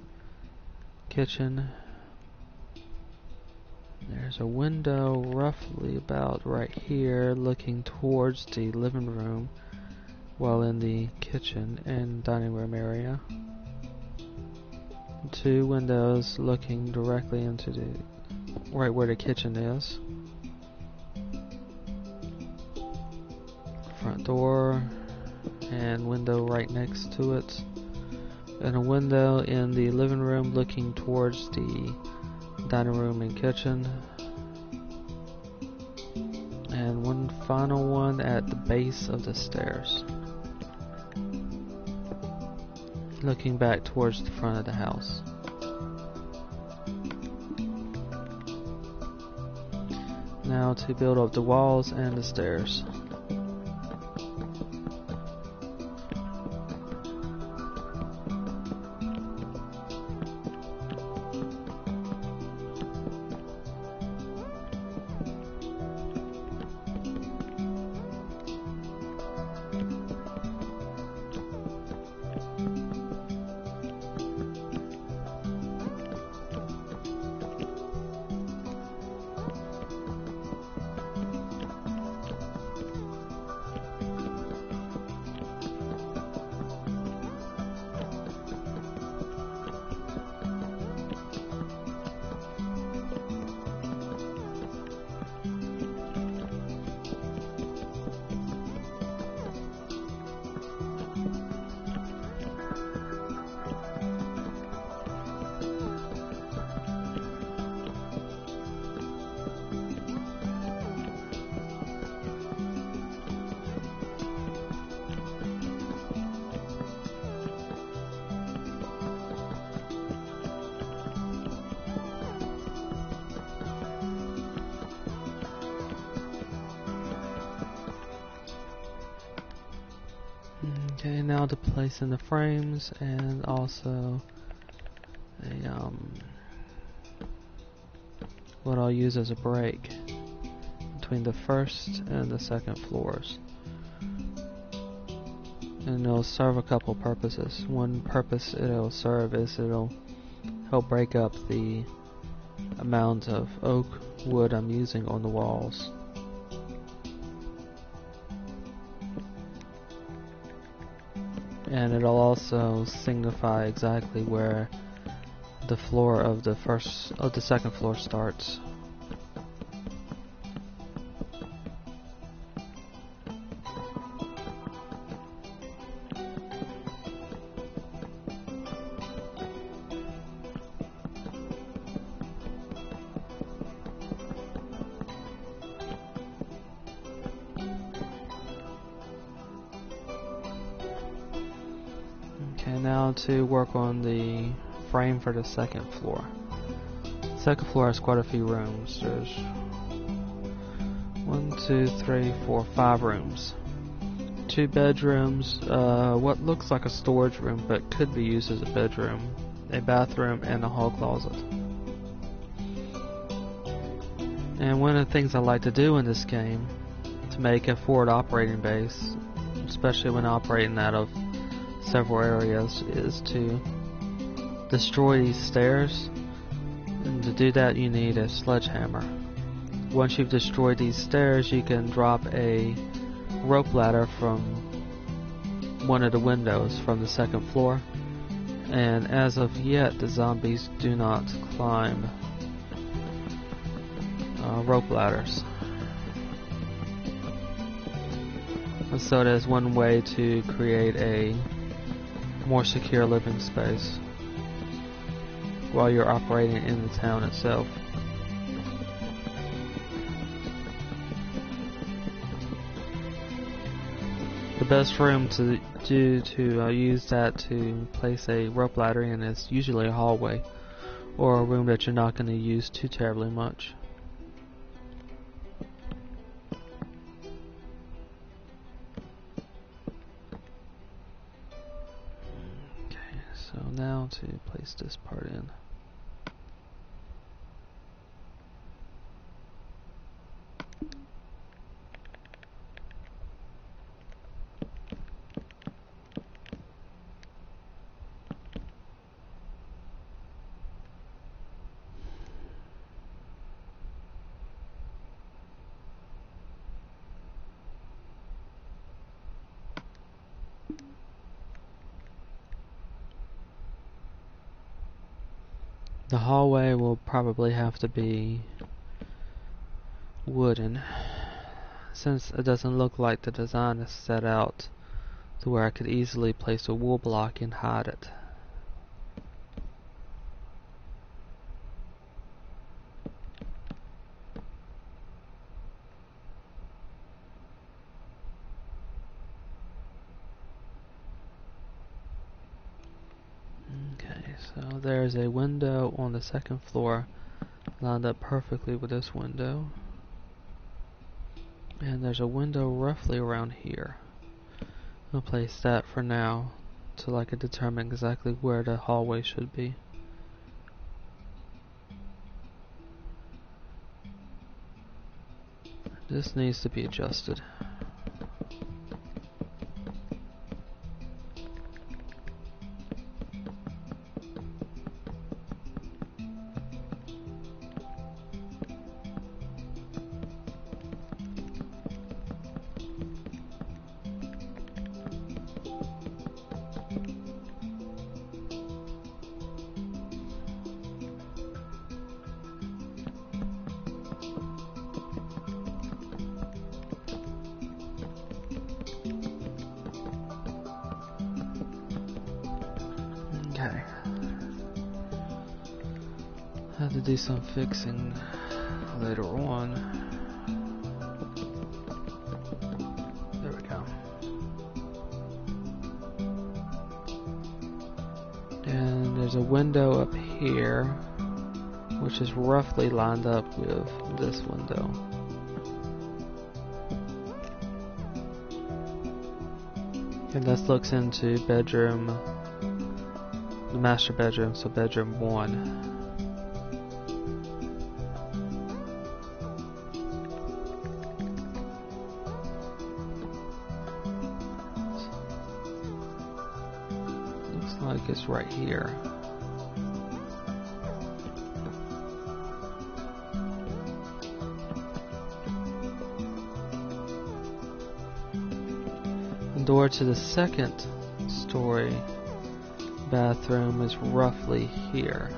kitchen. There's a window roughly about right here looking towards the living room while in the kitchen and dining room area. 2 windows looking directly into the right where the kitchen is. Front door and window right next to it. And a window in the living room looking towards the dining room and kitchen. And one final one at the base of the stairs, looking back towards the front of the house. Now to build up the walls and the stairs. Okay, now to place in the frames and also a what I'll use as a break between the first and the second floors. And it'll serve a couple purposes. One purpose it'll serve is it'll help break up the amount of oak wood I'm using on the walls. And it'll also signify exactly where the floor of the second floor starts. Okay, now to work on the frame for the second floor. Second floor has quite a few rooms. There's 1, 2, 3, 4, 5 rooms. 2 bedrooms, what looks like a storage room but could be used as a bedroom, a bathroom, and a hall closet. And one of the things I like to do in this game to make a forward operating base, especially when operating out of several areas, is to destroy these stairs. And to do that you need a sledgehammer. Once you've destroyed these stairs, you can drop a rope ladder from one of the windows from the second floor, And as of yet, the zombies do not climb rope ladders. And so that is one way to create a more secure living space while you're operating in the town itself. The best room to use that to place a rope ladder in is usually a hallway, or a room that you're not going to use too terribly much. Okay, so now to place this part in. The hallway will probably have to be wooden, since it doesn't look like the design is set out to where I could easily place a wool block and hide it. Okay, so there's a window on the second floor lined up perfectly with this window. And there's a window roughly around here. I'll place that for now till I can determine exactly where the hallway should be. This needs to be adjusted. Okay. I have to do some fixing later on. There we go. And there's a window up here, which is roughly lined up with this window. And this looks into bedroom, the master bedroom, so bedroom 1. Looks like it's right here. The door to the second story bathroom is roughly here.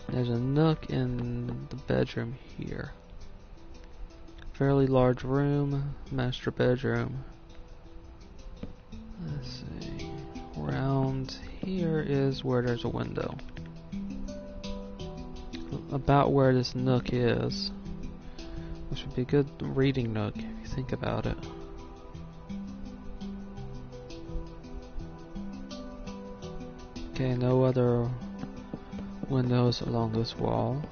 There's a nook in the bedroom here. Fairly large room, master bedroom. Let's see. Around here is where there's a window. About where this nook is, which would be a good reading nook if you think about it. Okay, no other windows along this wall.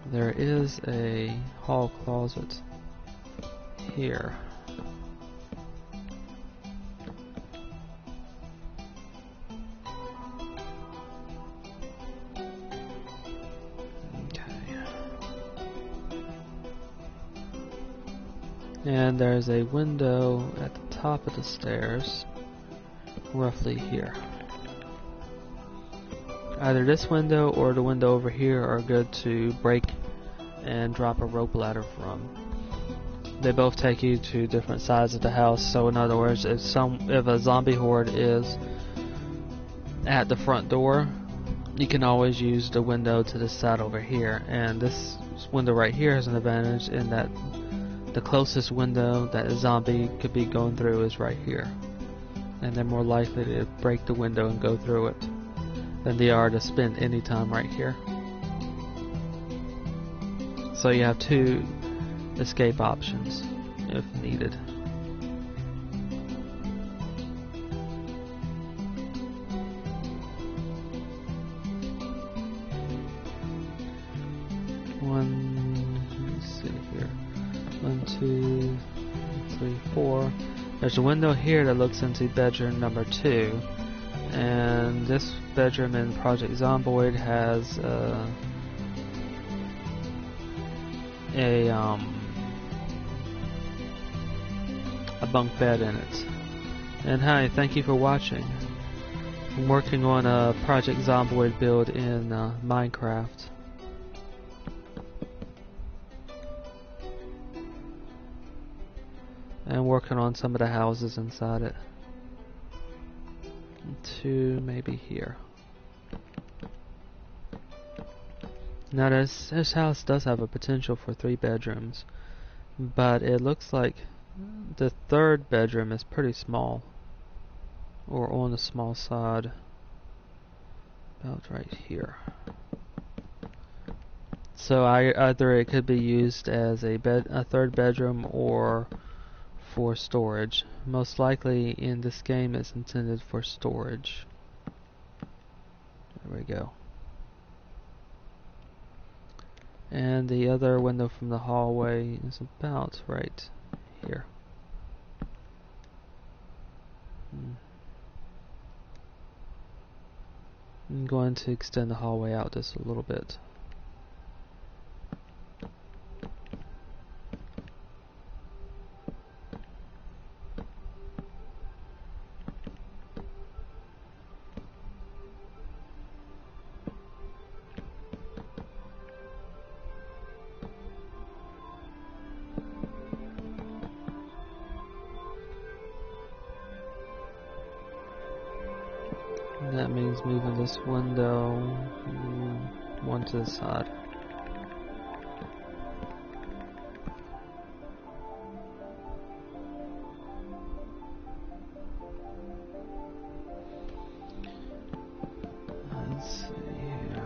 There is a hall closet here. And there's a window at the top of the stairs, roughly here. Either this window or the window over here are good to break and drop a rope ladder from. They both take you to different sides of the house, so in other words, if a zombie horde is at the front door, you can always use the window to the side over here. And this window right here has an advantage in that the closest window that a zombie could be going through is right here. And they're more likely to break the window and go through it than they are to spend any time right here. So you have two escape options if needed. Let's see here. 1, 2, 3, 4. There's a window here that looks into bedroom number 2. And this bedroom in Project Zomboid has a bunk bed in it. And hi, thank you for watching. I'm working on a Project Zomboid build in Minecraft. And working on some of the houses inside it. 2 maybe here. Now this house does have a potential for 3 bedrooms, but it looks like the 3rd bedroom is pretty small, or on the small side, about right here. So either it could be used as a 3rd bedroom or for storage. Most likely in this game it's intended for storage. There we go. And the other window from the hallway is about right here. I'm going to extend the hallway out just a little bit. And that means moving this window one to the side. Let's see here.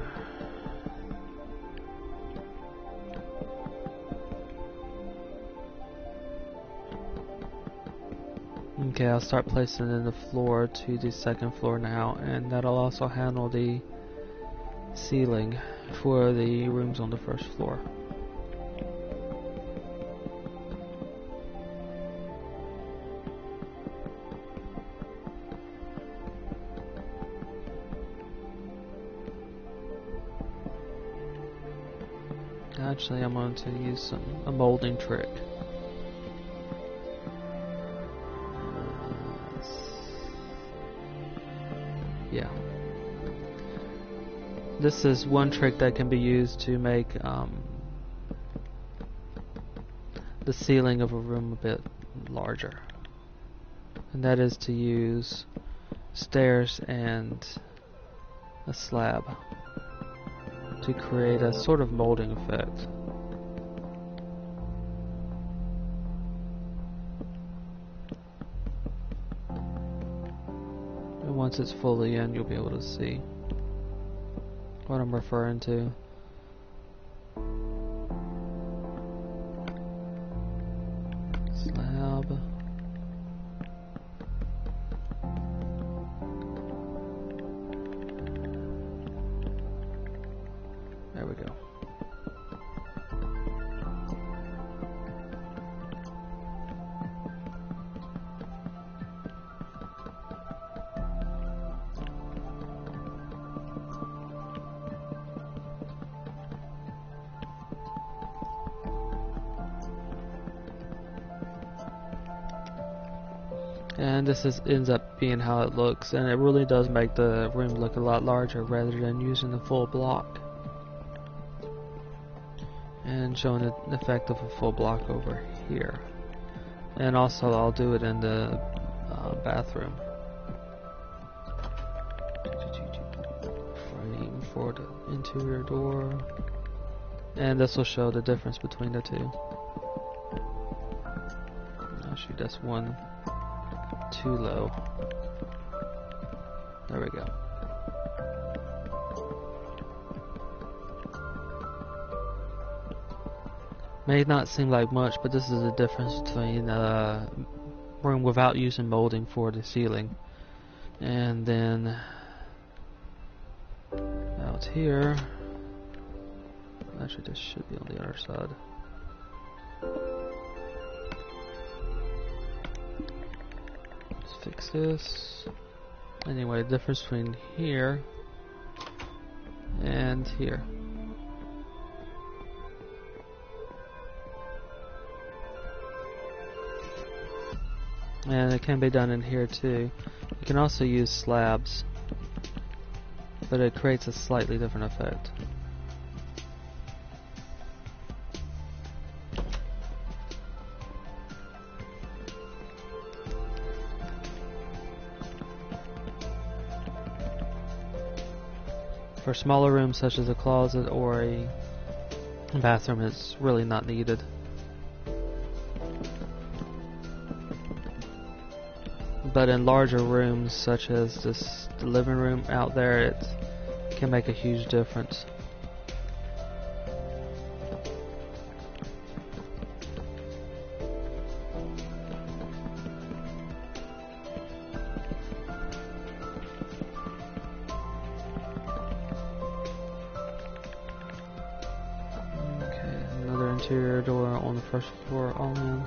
Okay, I'll start placing in the floor to the 2nd floor now, and that'll also handle the ceiling for the rooms on the 1st floor. Actually, I'm going to use a molding trick. Yeah. This is one trick that can be used to make the ceiling of a room a bit larger. And that is to use stairs and a slab to create a sort of molding effect. And once it's fully in, you'll be able to see what I'm referring to. Slab. There we go. And this ends up being how it looks, and it really does make the room look a lot larger rather than using the full block. And showing the effect of a full block over here. And also I'll do it in the bathroom. Frame for the interior door. And this will show the difference between the two. Actually, that's one too low. There we go. May not seem like much, but this is the difference between a room without using molding for the ceiling. And then out here, actually this should be on the other side. Let's fix this. Anyway, the difference between here and here. And it can be done in here too. You can also use slabs, but it creates a slightly different effect. For smaller rooms such as a closet or a bathroom, it's really not needed. But in larger rooms such as the living room out there, it can make a huge difference. Okay, another interior door on the first floor only.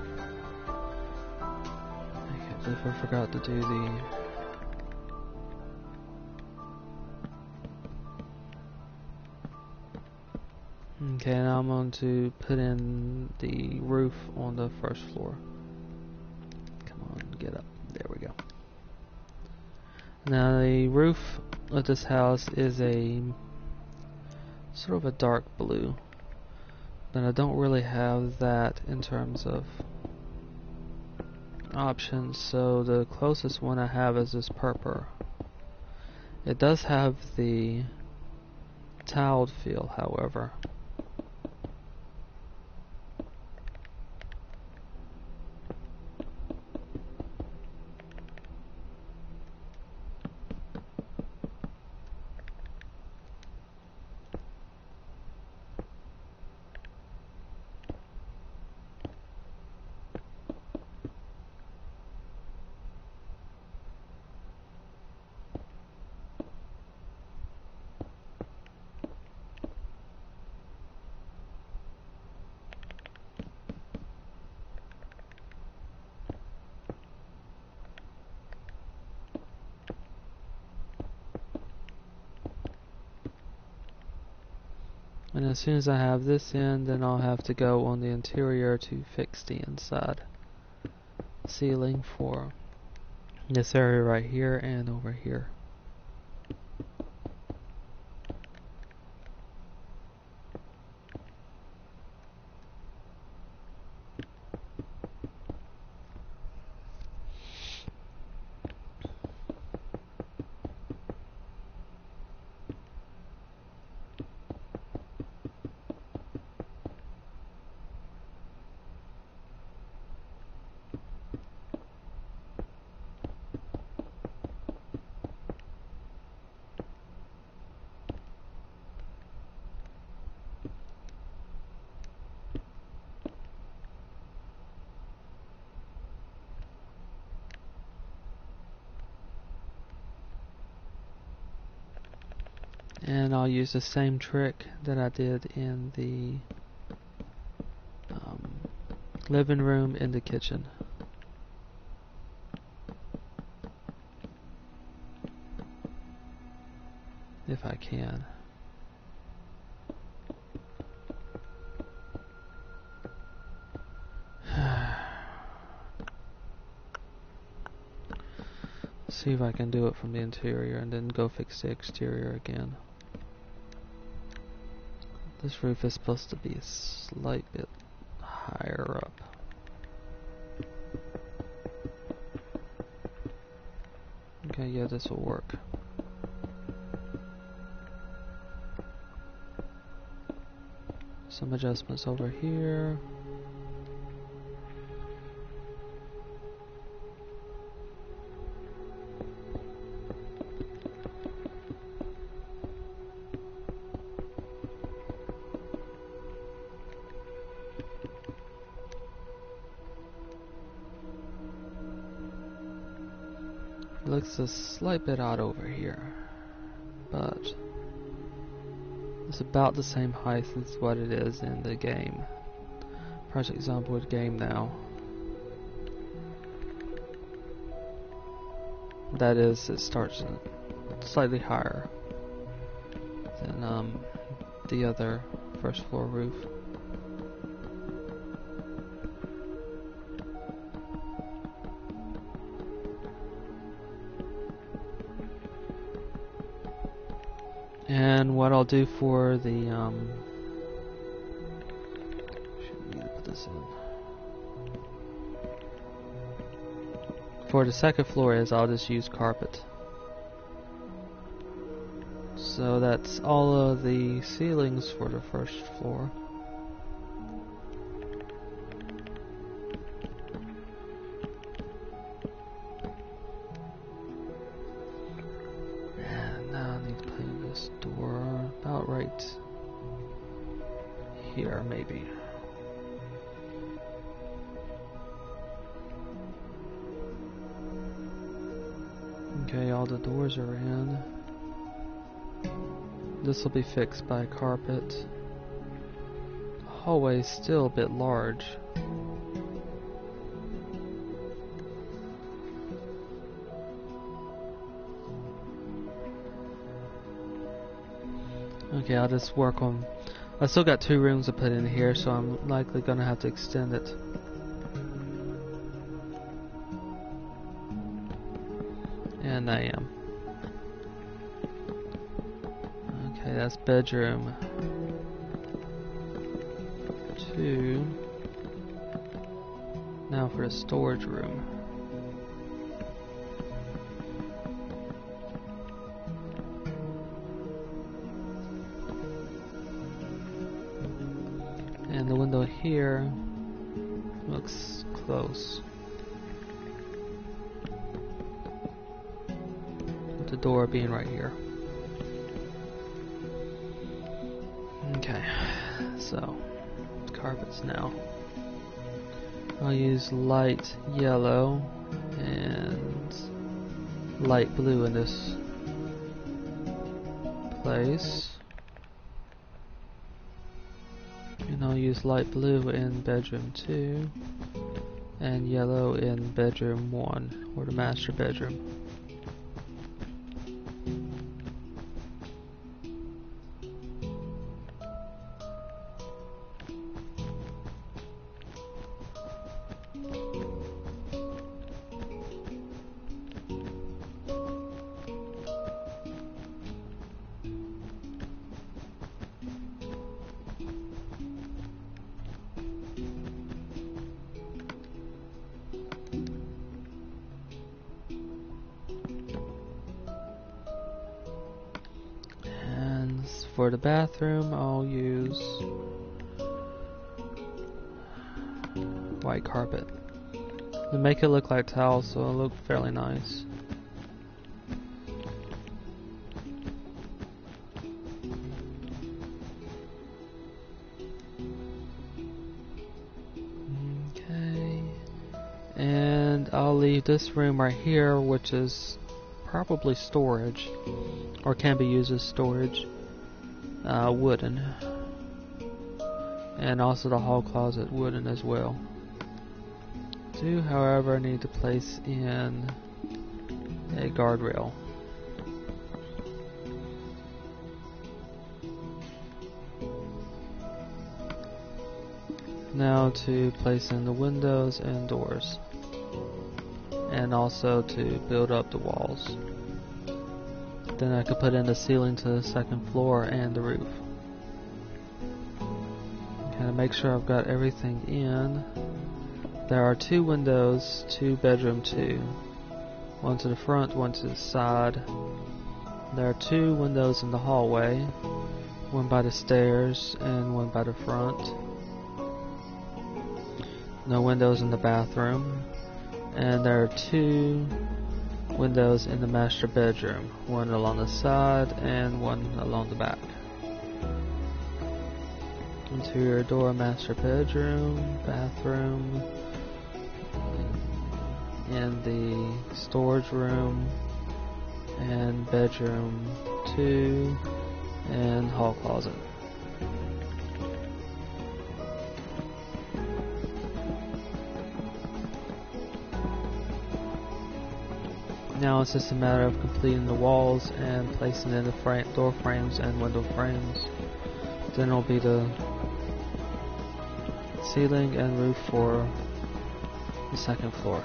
If I forgot to do the okay, now I'm going to put in the roof on the first floor. Come on, get up. There we go. Now the roof of this house is a sort of a dark blue, but I don't really have that in terms of options, so the closest one I have is this purple. It does have the tiled feel, however. And as soon as I have this in, then I'll have to go on the interior to fix the inside ceiling for this area right here and over here. And I'll use the same trick that I did in the living room and the kitchen. If I can. see if I can do it from the interior and then go fix the exterior again. This roof is supposed to be a slight bit higher up. Okay, yeah, this will work. Some adjustments over here. Looks a slight bit odd over here, but it's about the same height as what it is in the game. Project Zomboid game now. That is, it starts slightly higher than the other first floor roof. And what I'll do for the should need to put this in. For the second floor is I'll just use carpet. So that's all of the ceilings for the first floor. Door about right here, maybe. Okay, all the doors are in. This will be fixed by carpet. The hallway is still a bit large. Okay, I'll just work on... I still got 2 rooms to put in here, so I'm likely gonna have to extend it. And I am. Okay, that's bedroom 2. Now for the storage room. And the window here looks close. With the door being right here. Okay, so carpets now. I'll use light yellow and light blue in this place. And I'll use light blue in bedroom 2 and yellow in bedroom 1, or the master bedroom. For the bathroom, I'll use white carpet to make it look like tile, so it'll look fairly nice. Okay, and I'll leave this room right here, which is probably storage, or can be used as storage. Wooden, and also the hall closet wooden as well. Do, however, need to place in a guardrail. Now to place in the windows and doors and also to build up the walls. Then I could put in the ceiling to the second floor and the roof. Kind of make sure I've got everything in. There are 2 windows to bedroom 2. One to the front, one to the side. There are 2 windows in the hallway. One by the stairs and one by the front. No windows in the bathroom. And there are 2 windows in the master bedroom. One along the side and one along the back. Interior door, master bedroom, bathroom, and the storage room, and bedroom 2, and hall closet. Now it's just a matter of completing the walls and placing in the door frames and window frames. Then it'll be the ceiling and roof for the second floor.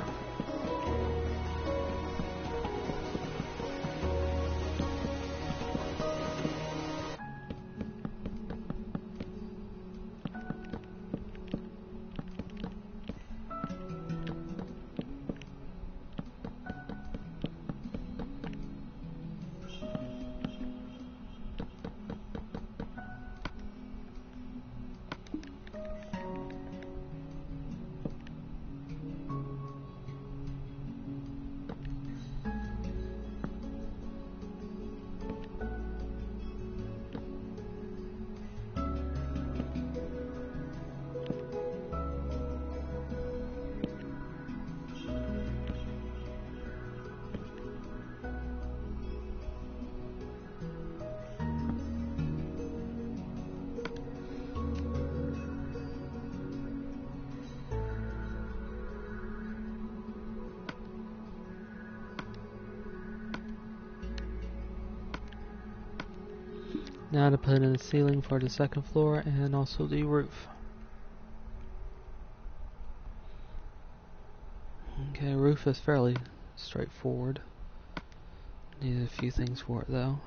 Now to put in the ceiling for the second floor and also the roof. Okay, roof is fairly straightforward. Need a few things for it though.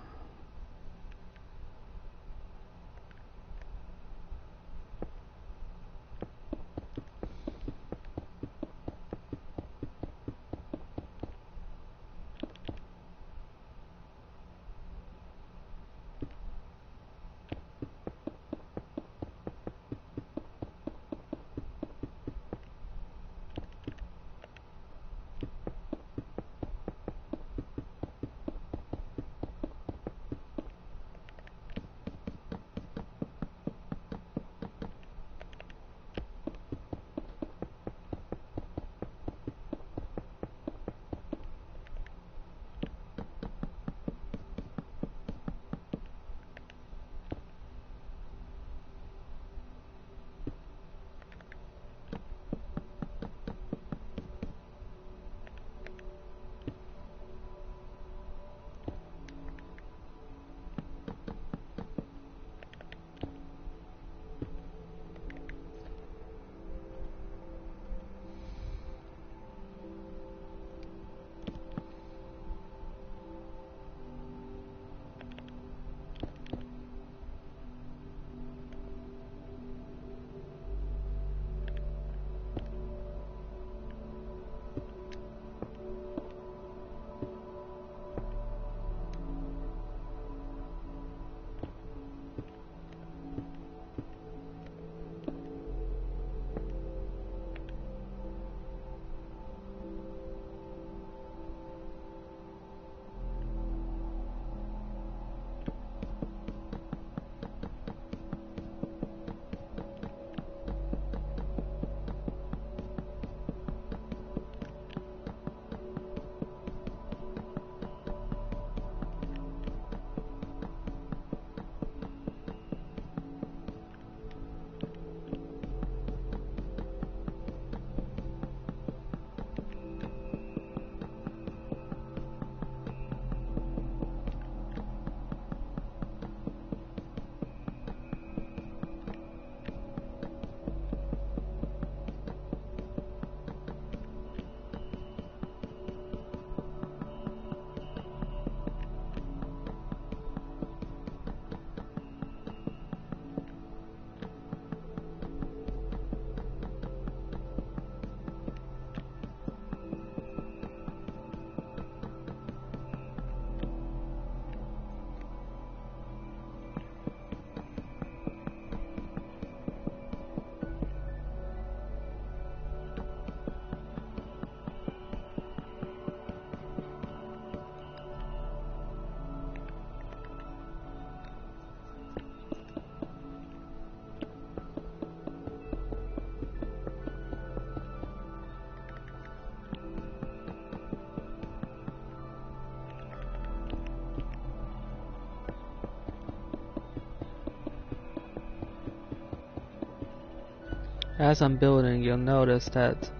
As I'm building, you'll notice that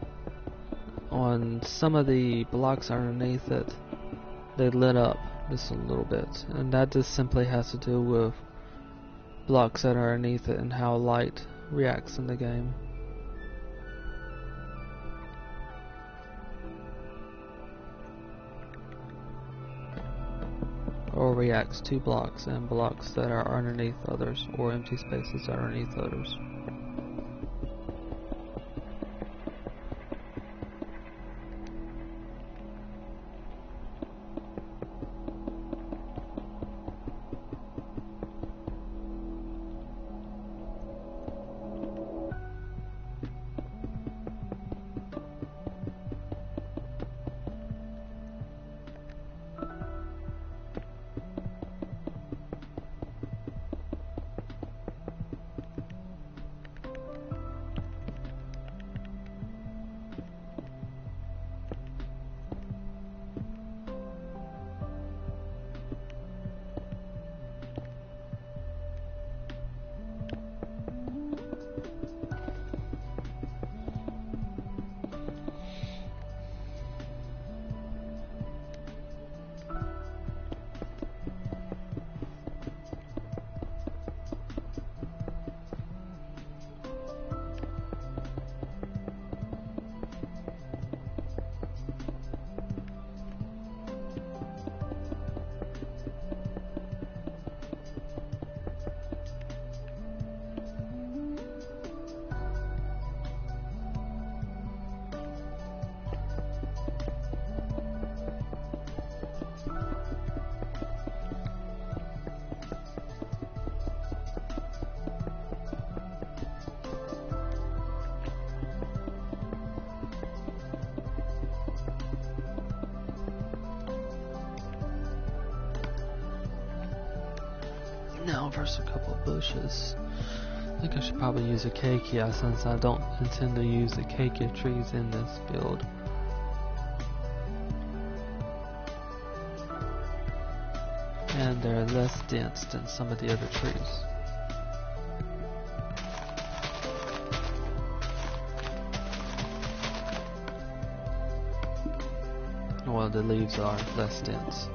on some of the blocks underneath it, they lit up just a little bit, and that just simply has to do with blocks that are underneath it and how light reacts in the game. Or reacts to blocks and blocks that are underneath others, or empty spaces that are underneath others. Now versus a couple of bushes. I think I should probably use a Acacia since I don't intend to use Acacia trees in this build. And they're less dense than some of the other trees. Well, the leaves are less dense.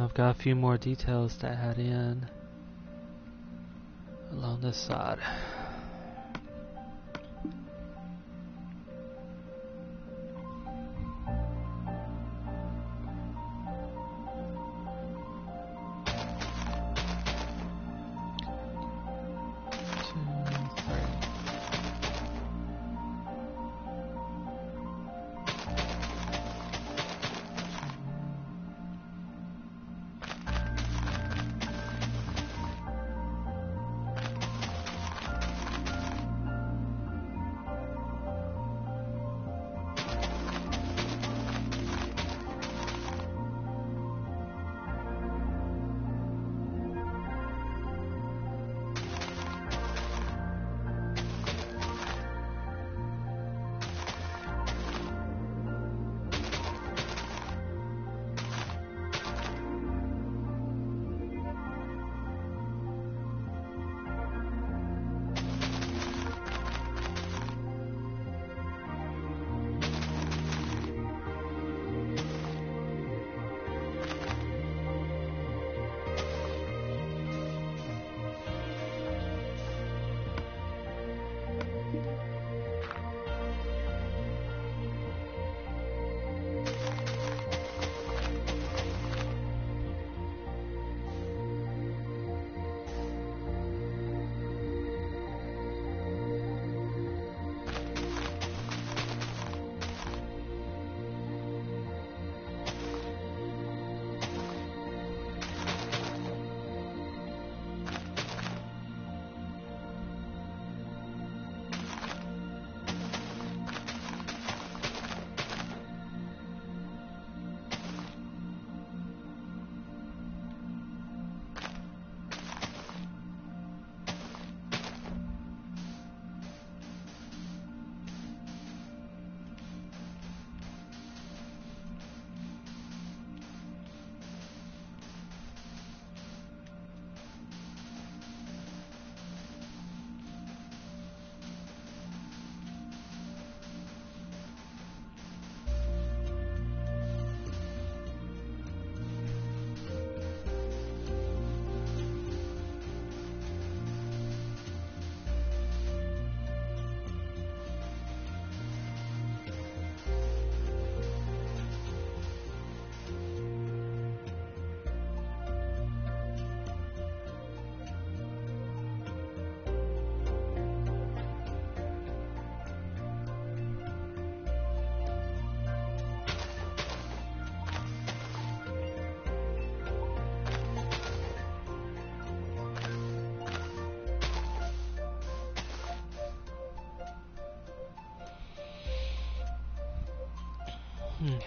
I've got a few more details to add in along this side.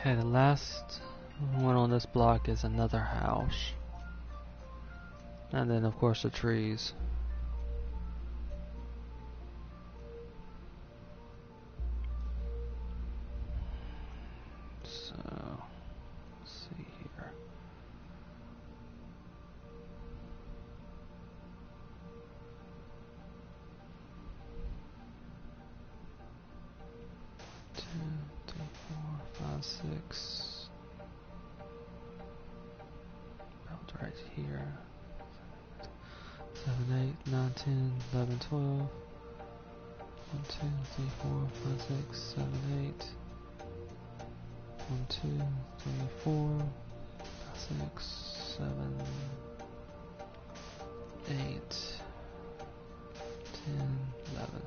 Okay, the last one on this block is another house. And then of course the trees. So, let's see here. Six. About right here. 7, 8, 9, 10, 11, 12. 1, 2, 3, 4, 5, 6, 7, 8. 1, 2, 3, 4, 5, 6, 7, 8, 10, 11.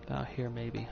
About here maybe.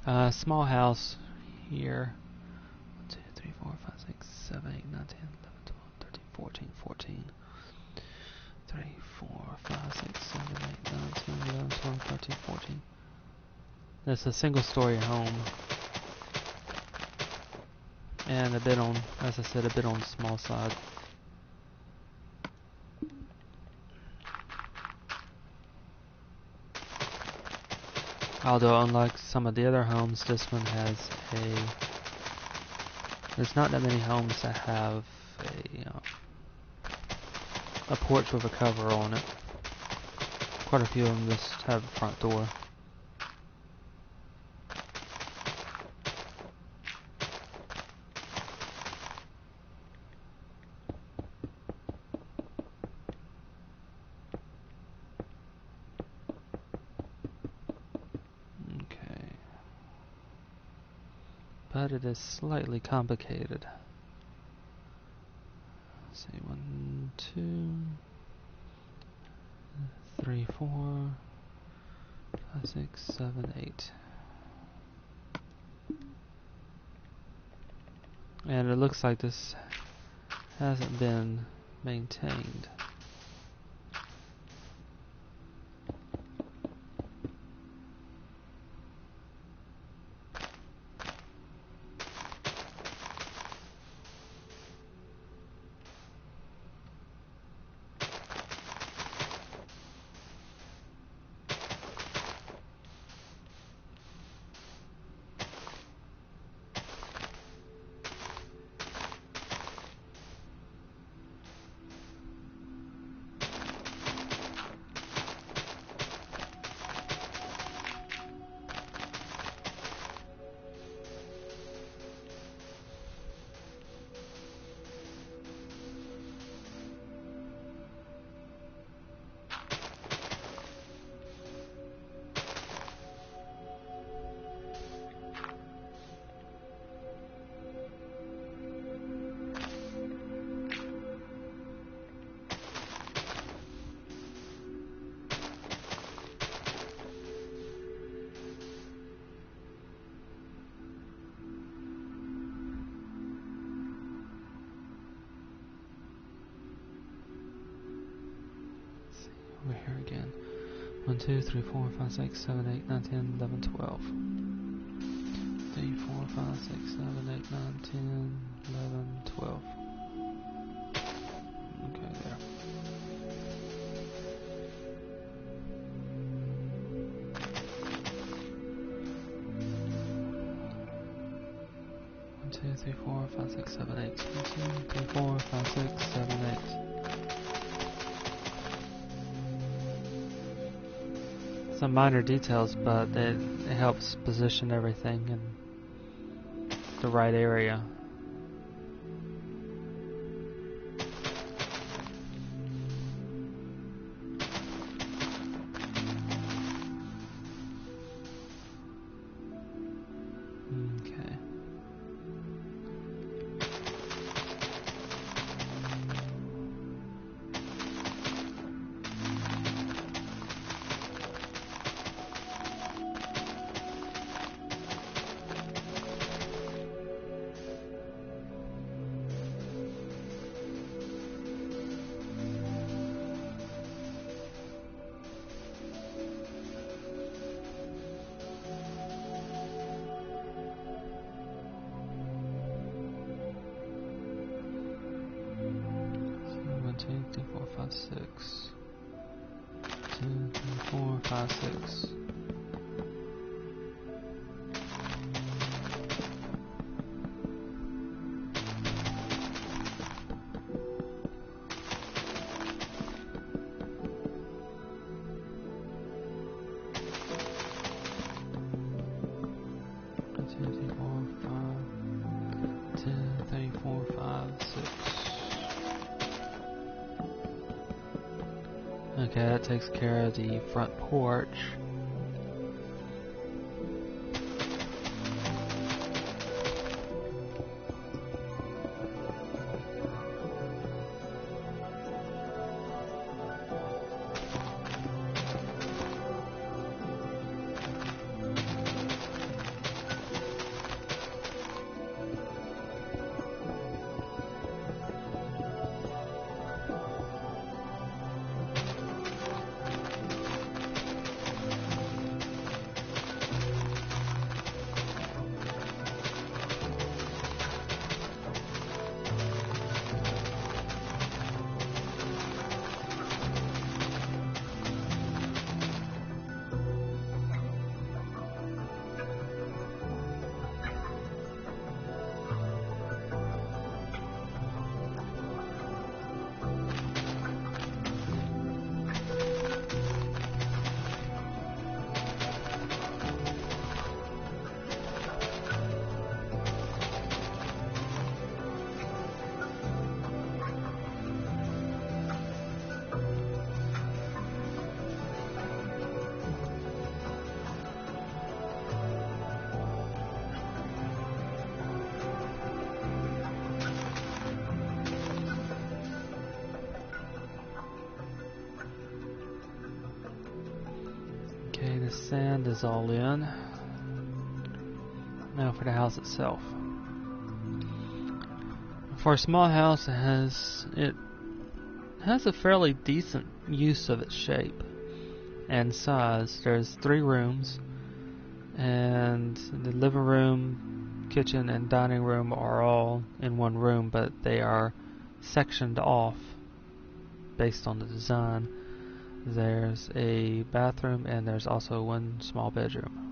Small house here. 1, 2, 3, 4, 5, 6, 7, 8, 9, 10, 11, 12, 13, 14, 14. 3, 4, 5, 6, 7, 8, 9, 10, 11, 12, 13, 14. It's a single-story home. And a bit on, as I said, a bit on the small side. Although unlike some of the other homes, this one has there's not that many homes that have a porch with a cover on it. Quite a few of them just have a front door. But it is slightly complicated. Let's see, 1, 2, 3, 4, 5, 6, 7, 8. And it looks like this hasn't been maintained. Over here again. 1, 2, 3, 4, 5, 6, 7, 8, 9, 10, 11, 12. 3, 4, 5, 6, 7, 8, 9, 10, 11, 12. Okay, there. 1, 2, 3, 4, 5, 6, 7, 8. 1, 2, 3, 4, 5, 6, 7, 8. Some minor details, but it helps position everything in the right area. Okay. Six. 2, 3, 4, 5, 6. Okay, that takes care of the front porch. the sand is all in. Now for the house itself. For a small house, it has a fairly decent use of its shape and size. There's 3 rooms, and the living room, kitchen, and dining room are all in one room, but they are sectioned off based on the design. There's a bathroom, and there's also one small bedroom.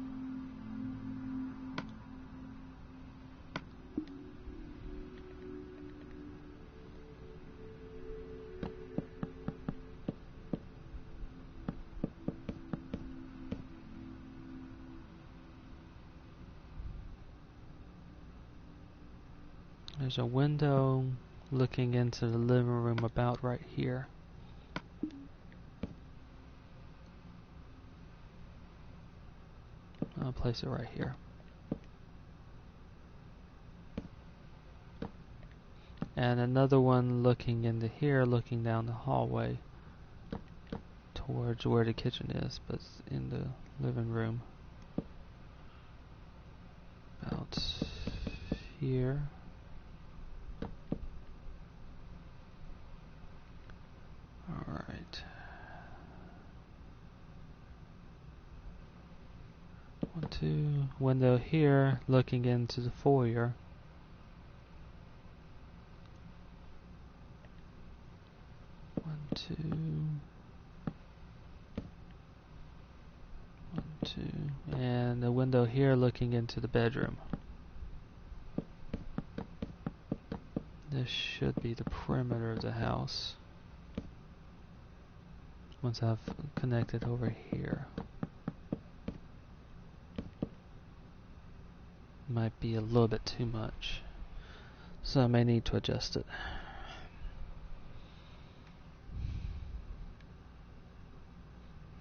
There's a window looking into the living room about right here. I'll place it right here. And another one looking into here, looking down the hallway towards where the kitchen is, but it's in the living room. About here. Alright. 1, 2, window here, looking into the foyer. 1, 2. 1, 2. And the window here looking into the bedroom. This should be the perimeter of the house. Once I've connected over here. Might be a little bit too much, so I may need to adjust it.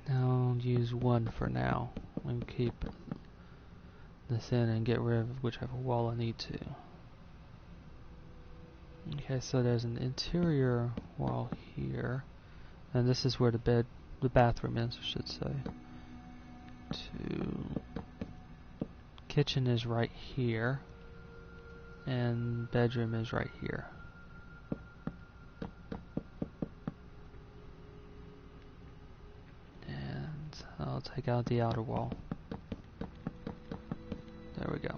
Now I'll use 1 for now and keep this in and get rid of whichever wall I need to. Okay, so there's an interior wall here, and this is where the bathroom is, I should say. 2. Kitchen is right here, and bedroom is right here. And I'll take out the outer wall. There we go.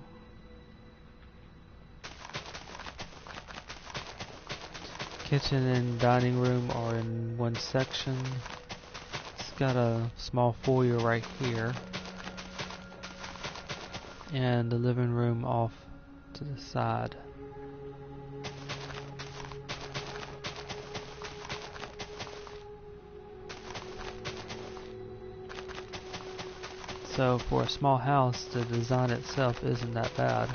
Kitchen and dining room are in one section. It's got a small foyer right here, and the living room off to the side. So for a small house, the design itself isn't that bad.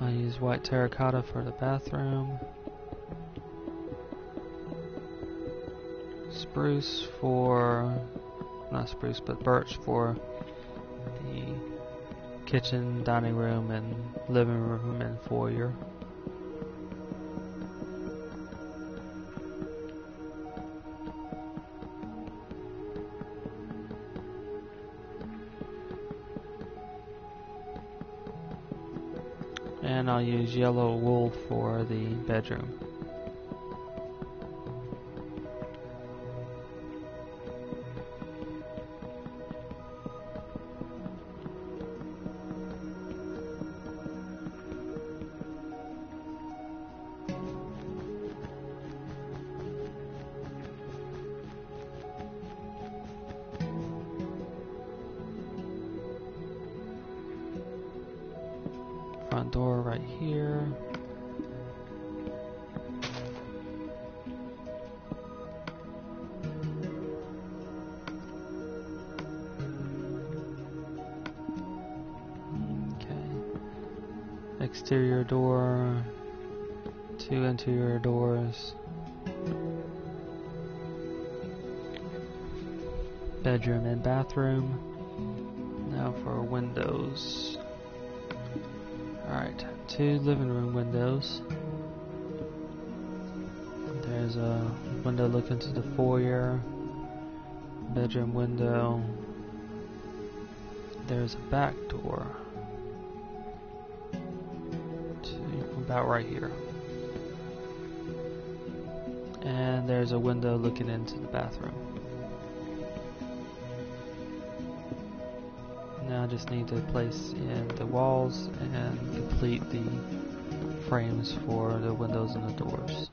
I use white terracotta for the bathroom. Spruce for, not spruce, but birch for the kitchen, dining room, and living room and foyer. And I'll use yellow wool for the bedroom. Front door right here. exterior door, 2 interior doors, bedroom and bathroom. Now for windows. Alright, 2 living room windows. There's a window looking to the foyer, bedroom window. There's a back door to about right here. And there's a window looking into the bathroom. Now I just need to place in the walls and complete the frames for the windows and the doors.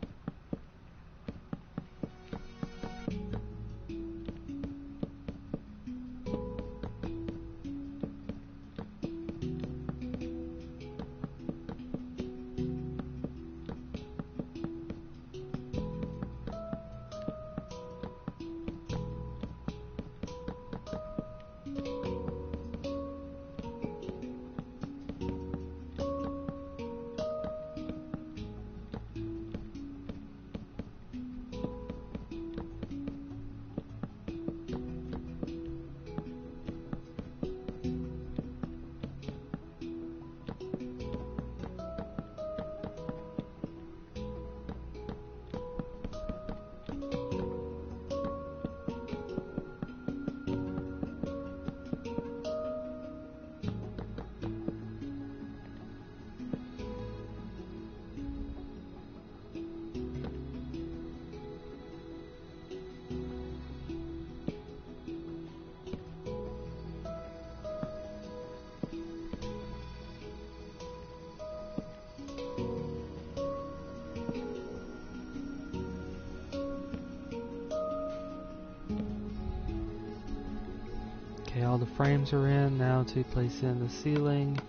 Okay, all the frames are in. Now to place in the ceiling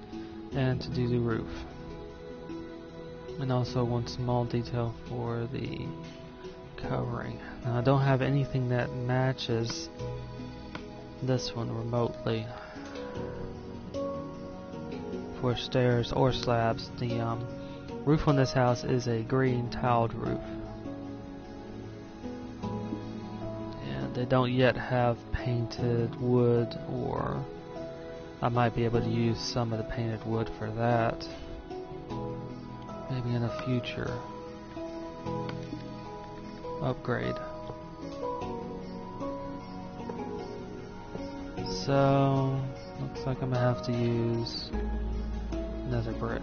and to do the roof. And also one small detail for the covering. Now I don't have anything that matches this one remotely for stairs or slabs. The roof on this house is a green tiled roof. They don't yet have painted wood, or I might be able to use some of the painted wood for that. Maybe in a future upgrade. So, looks like I'm gonna have to use another brick.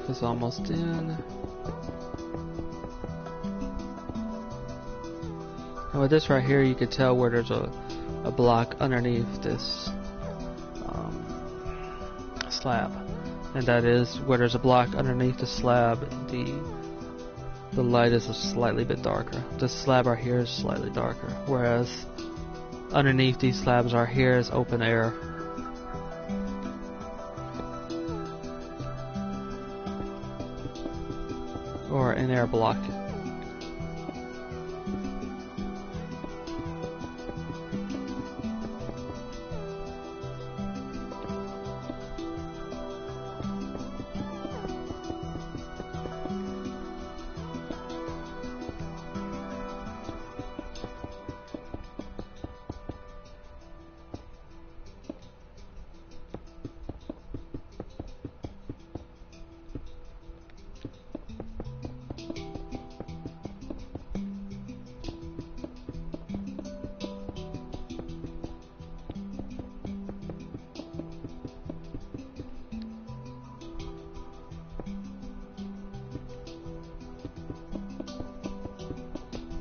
roof is almost in. And with this right here, you can tell where there's a block underneath this slab. And that is where there's a block underneath the slab, the light is a slightly bit darker. This slab right here is slightly darker, whereas underneath these slabs right here is open air. Or an air block.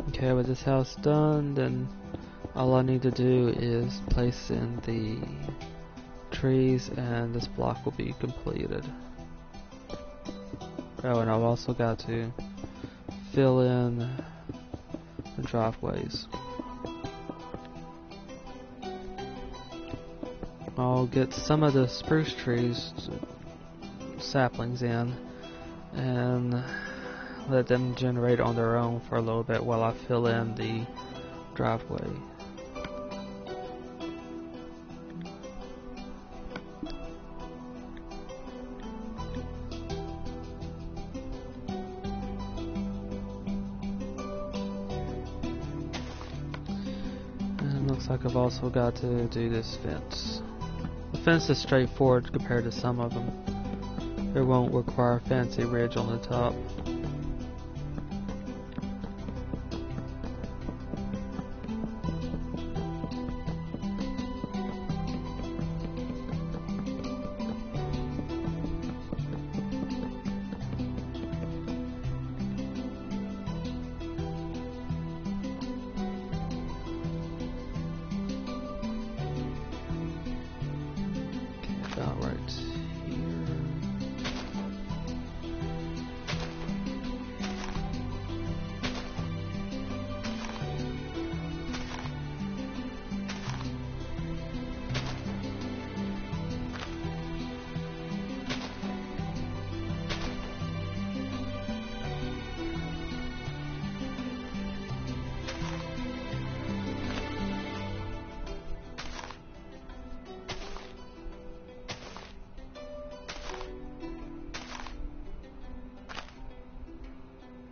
Okay, with this house done, then all I need to do is place in the trees and this block will be completed. Oh, and I've also got to fill in the driveways. I'll get some of the spruce trees, saplings in, and let them generate on their own for a little bit while I fill in the driveway. And it looks like I've also got to do this fence. The fence is straightforward compared to some of them. It won't require a fancy ridge on the top. About right here.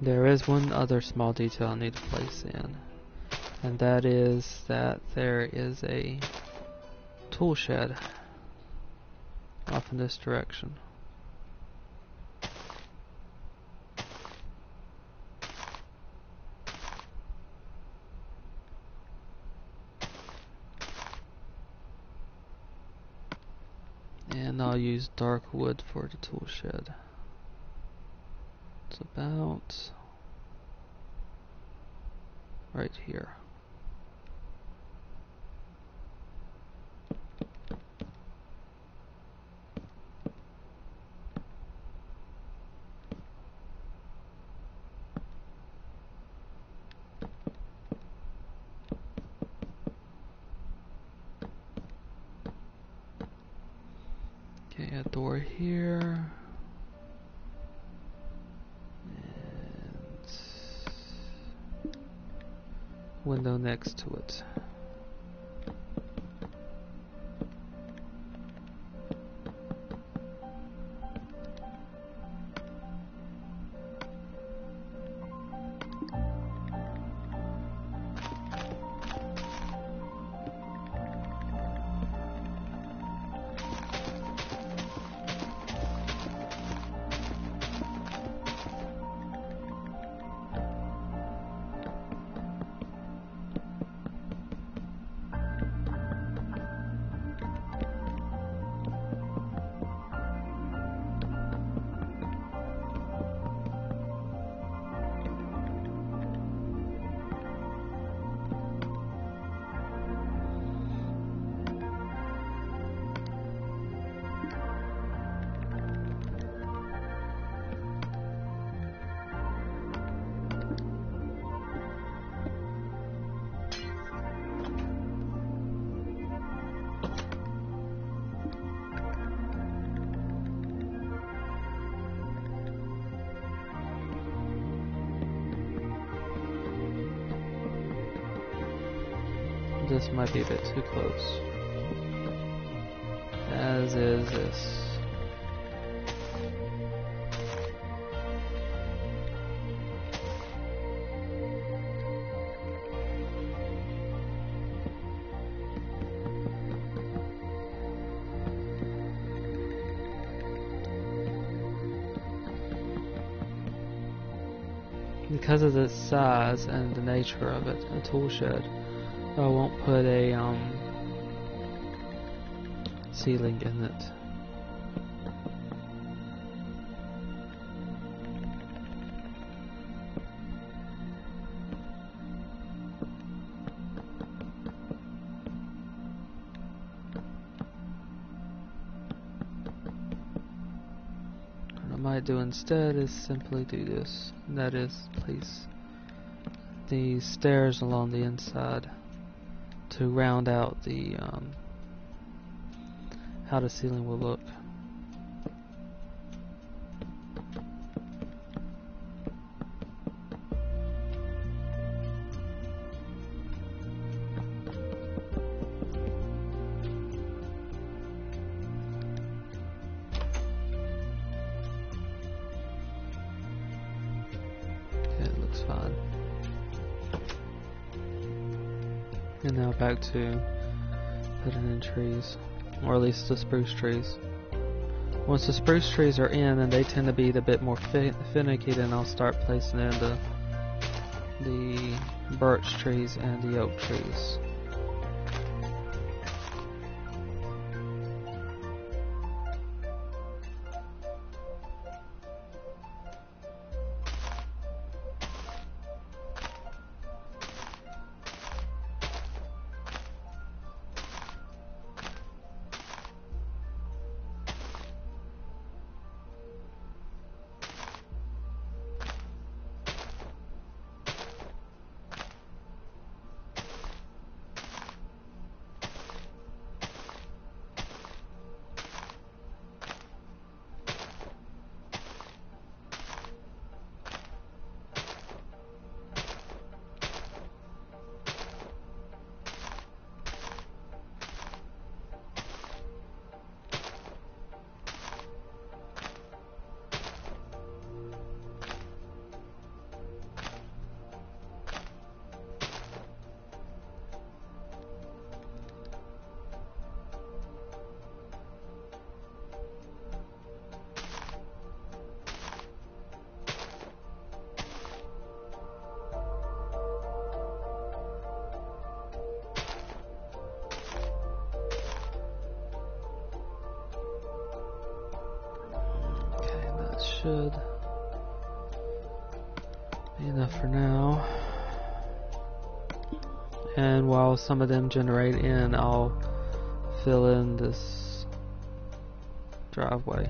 There is one other small detail I need to place in, and that is that there is a tool shed off in this direction. And I'll use dark wood for the tool shed. It's about right here. Okay, a door here. Window next to it. This might be a bit too close. As is this. Because of the size and the nature of it, a tool shed, I won't put a ceiling in it. What I might do instead is simply do this, and that is place the stairs along the inside to round out the how the ceiling will look. Okay, it looks fine. And now back to putting in trees. Or at least the spruce trees. Once the spruce trees are in, and they tend to be a bit more finicky, then I'll start placing in the birch trees and the oak trees. Should be enough for now. And while some of them generate in, I'll fill in this driveway.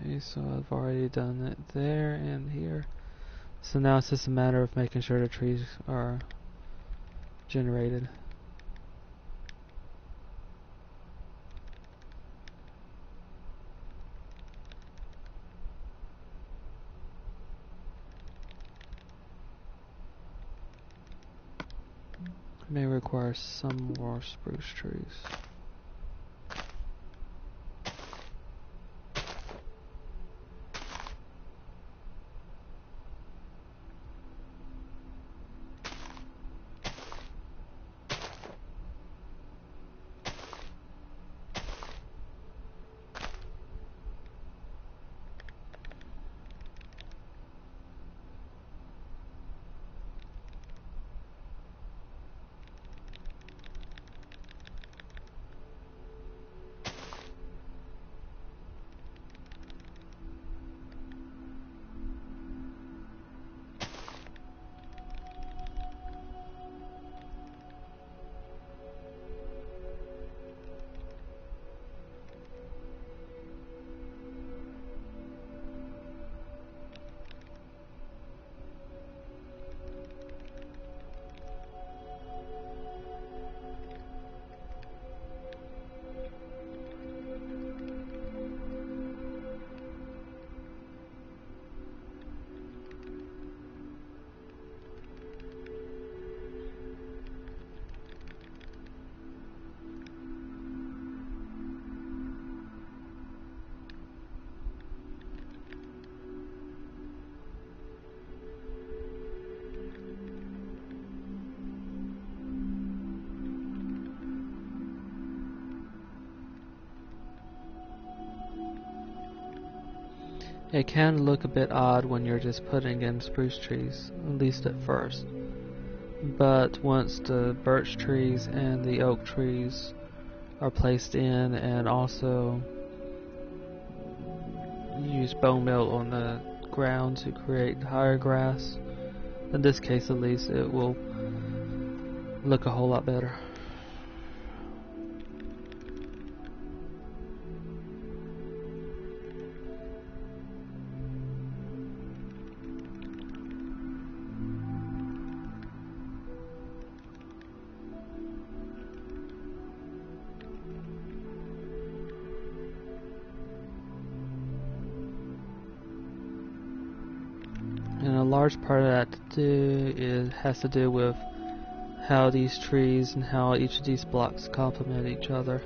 Okay, so I've already done it there and here. So now it's just a matter of making sure the trees are generated. May require some more spruce trees. It can look a bit odd when you're just putting in spruce trees, at least at first. But once the birch trees and the oak trees are placed in, and also use bone meal on the ground to create higher grass, in this case at least, it will look a whole lot better. And a large part of that has to do with how these trees and how each of these blocks complement each other.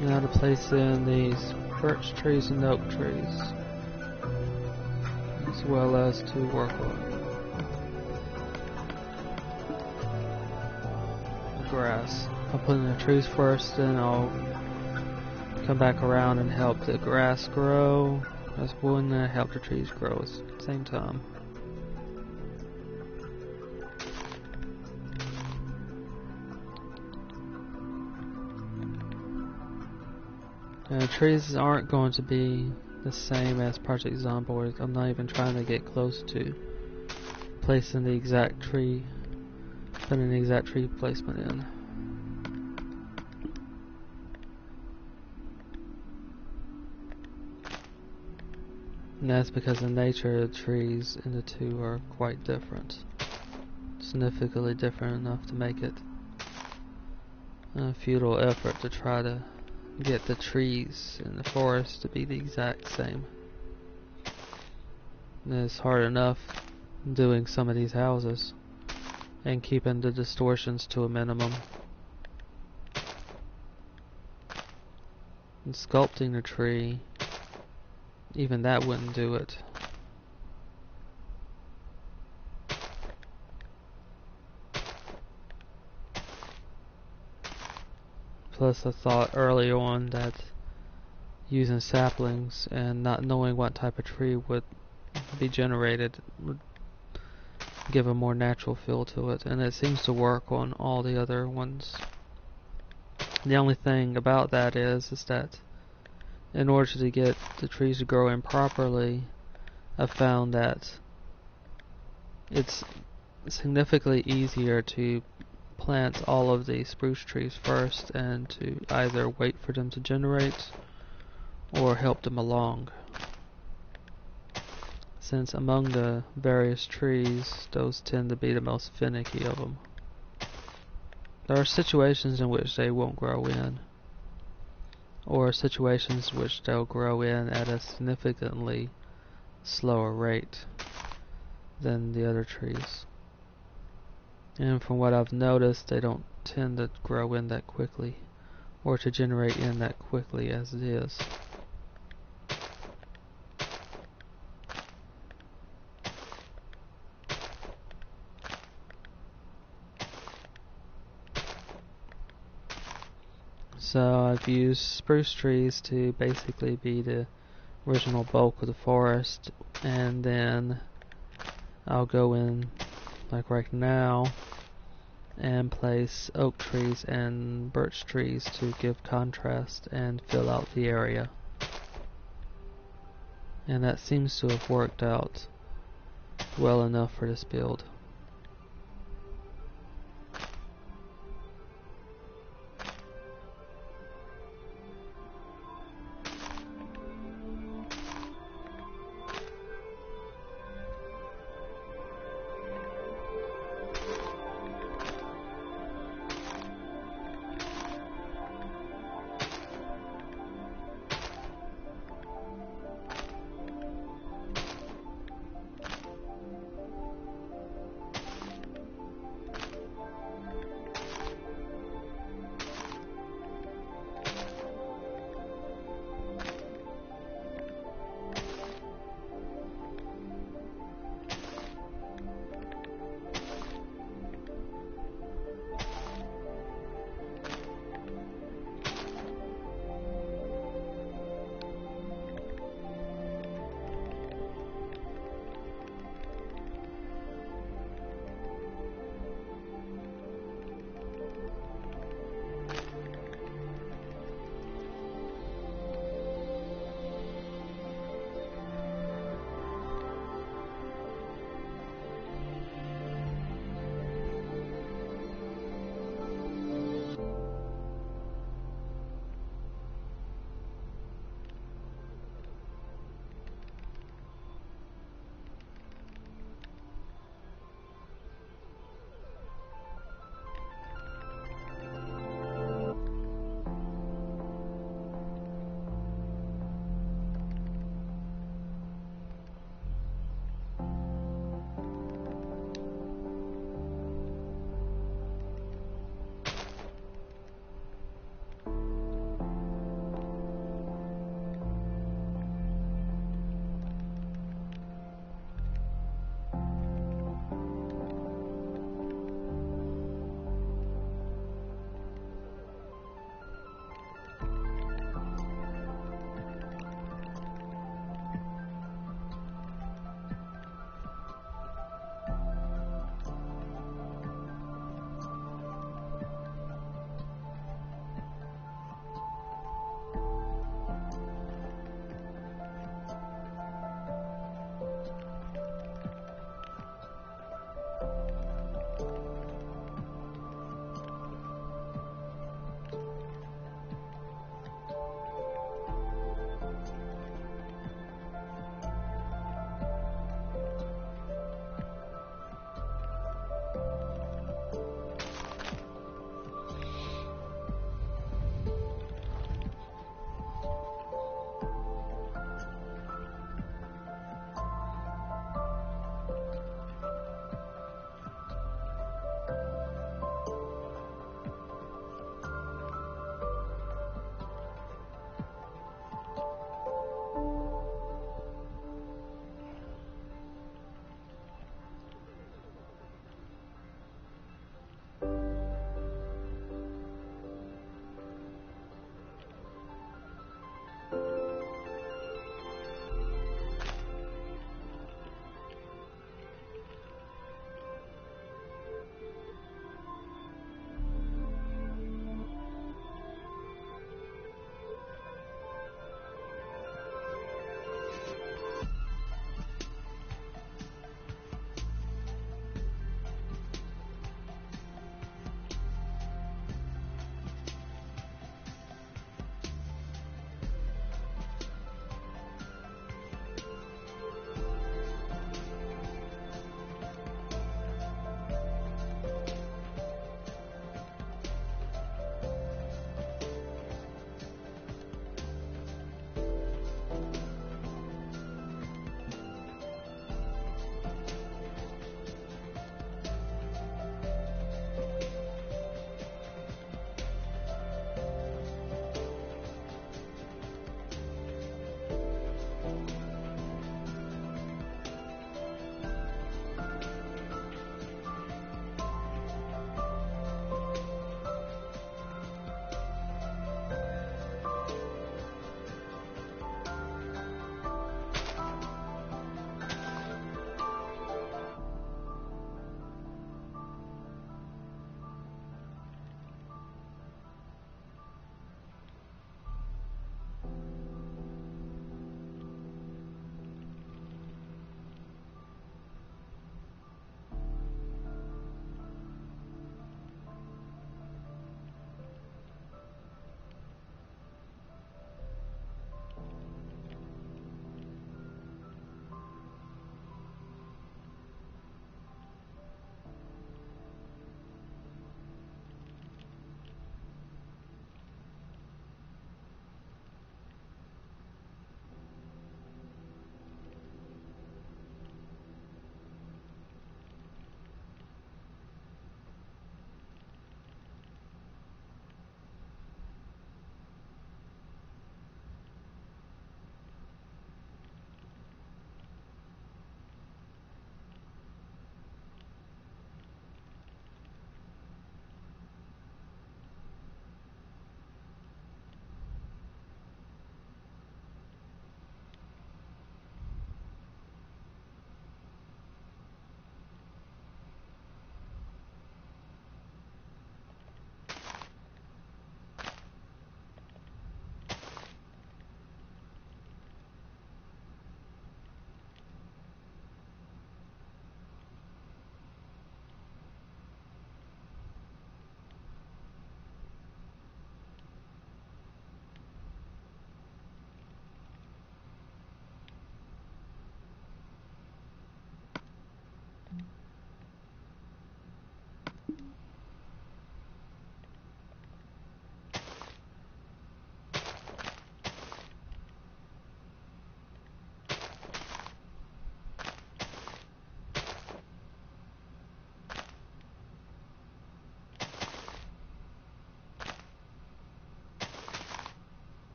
Now to place in these birch trees and oak trees, as well as to work on the grass. I'll put in the trees first, then I'll come back around and help the grass grow. That's one, and help the trees grow at the same time. Trees aren't going to be the same as Project Zomboid. I'm not even trying to get close to placing the exact tree, putting the exact tree placement in. And that's because the nature of the trees in the two are quite different. Significantly different enough to make it a futile effort to try to get the trees in the forest to be the exact same. And it's hard enough doing some of these houses and keeping the distortions to a minimum. And sculpting the tree, even that wouldn't do it. Plus I thought early on that using saplings and not knowing what type of tree would be generated would give a more natural feel to it, and it seems to work on all the other ones. The only thing about that is that in order to get the trees to grow in properly, I've found that it's significantly easier to plant all of the spruce trees first and to either wait for them to generate or help them along. since among the various trees, those tend to be the most finicky of them. There are situations in which they won't grow in, or situations which they'll grow in at a significantly slower rate than the other trees. And from what I've noticed, they don't tend to grow in that quickly, or to generate in that quickly as it is. So I've used spruce trees to basically be the original bulk of the forest, and then I'll go in, like right now, and place oak trees and birch trees to give contrast and fill out the area. And that seems to have worked out well enough for this build.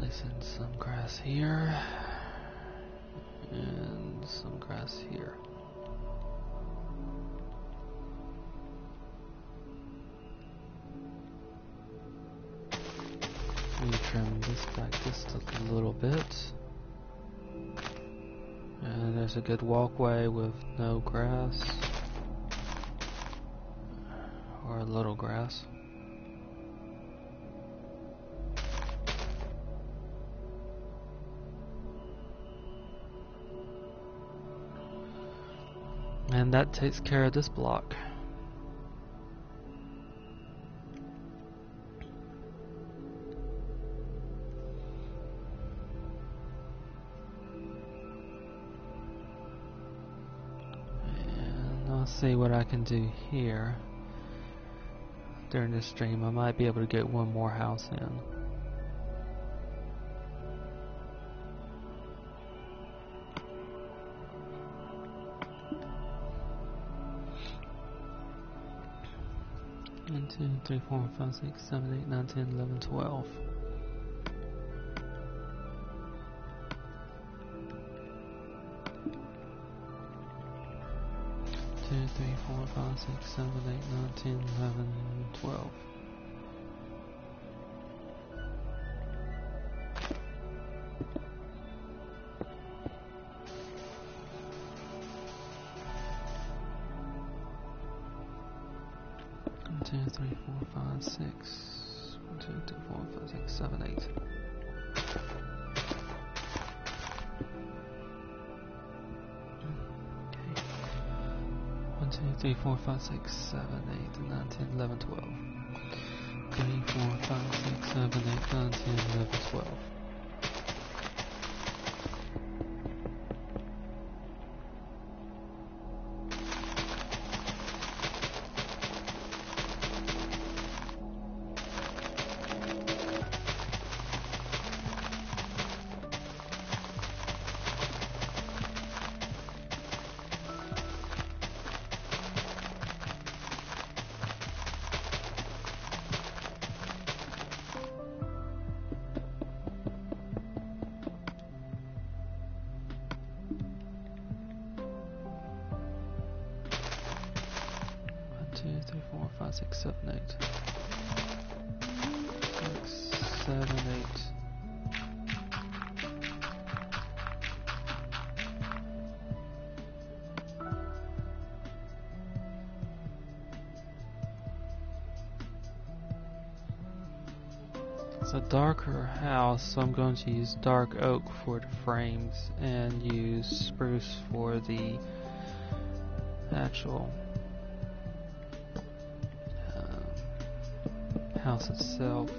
Placing some grass here and some grass here. Let me trim this back just a little bit. And there's a good walkway with no grass. Or a little grass. And that takes care of this block. And I'll see what I can do here. During this stream, I might be able to get one more house in. One, 2, 3, 4, 5, 6, 7, 8, 9, 10, 11, 12. 2, 3, 4, 5, 6, 7, 8, 9, 10, 11, 12. One, 2, 3, 4, 5, 6. 1, 2, 3, 4, 5, 6, 7, 8. Okay. 1, 2, 3, 4, 5, 6, 7, 8, 9, 10, 11, 12. 3, 4, 5, 6, 7, 8, 9, 10, 11, 12. 2, 3, 4, 5, 6, 7, 8. 6, 7, 8. It's a darker house, so I'm going to use dark oak for the frames and use spruce for the actual house itself.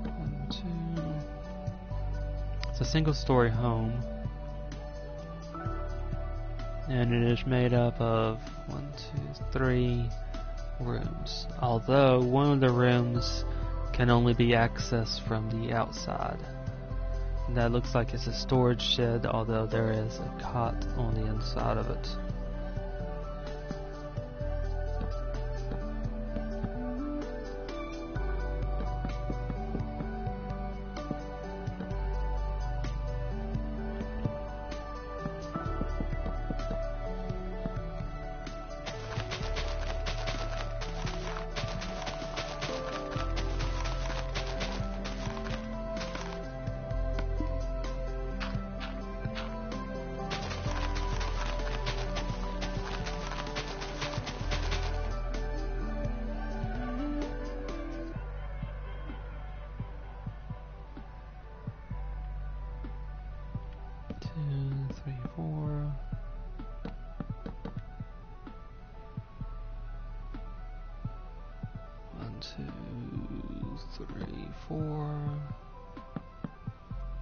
1, 2. It's a single-story home, and it is made up of 1, 2, 3 rooms. Although one of the rooms can only be accessed from the outside. And that looks like it's a storage shed, although there is a cot on the inside of it.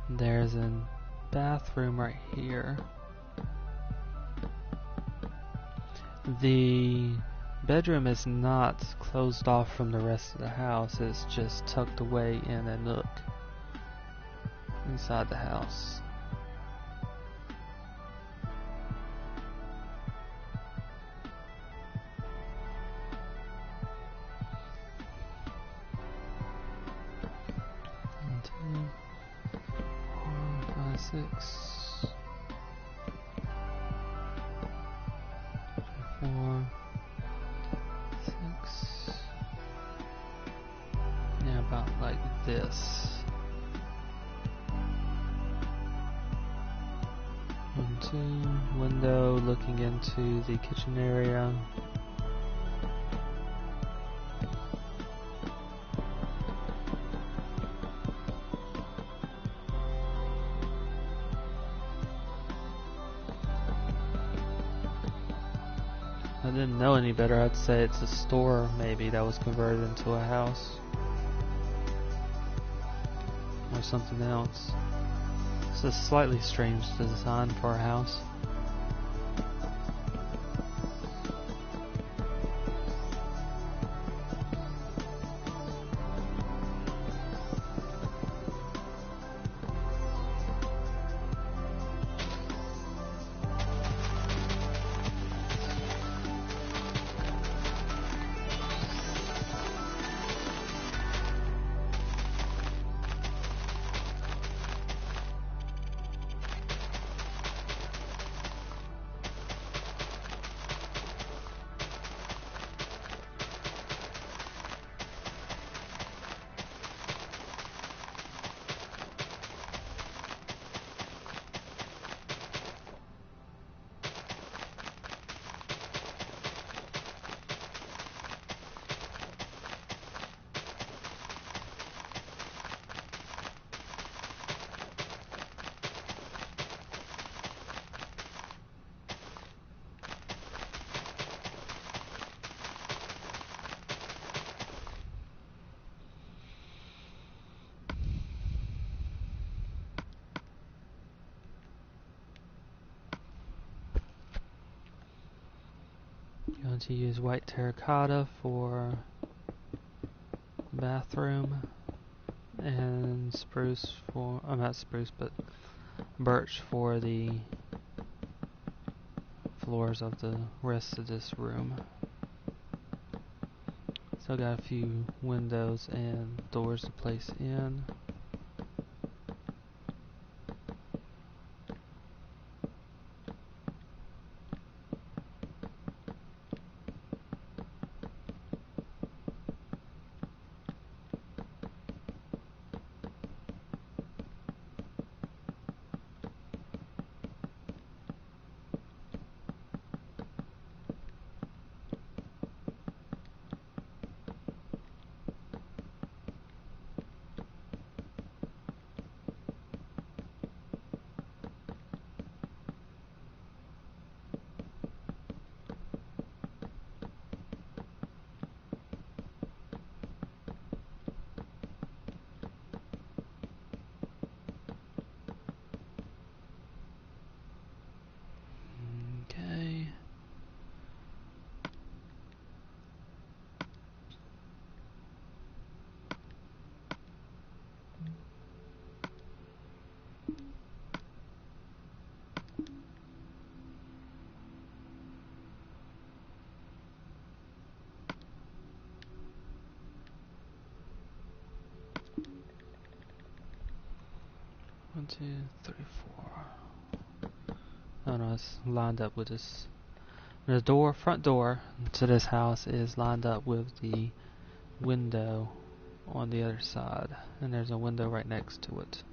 There's a bathroom right here. The bedroom is not closed off from the rest of the house. It's just tucked away in a nook inside the house. 6, 4, 6. Yeah, about like this. 1, 2. Window looking into the kitchen area. If I didn't know any better, I'd say it's a store maybe that was converted into a house. Or something else. It's a slightly strange design for a house. Going to use white terracotta for bathroom and spruce for, not spruce, but birch for the floors of the rest of this room. Still got a few windows and doors to place in. Okay. One, two, three, four. Oh no, it's lined up with this. The door, front door to this house is lined up with the window on the other side, and there's a window right next to it.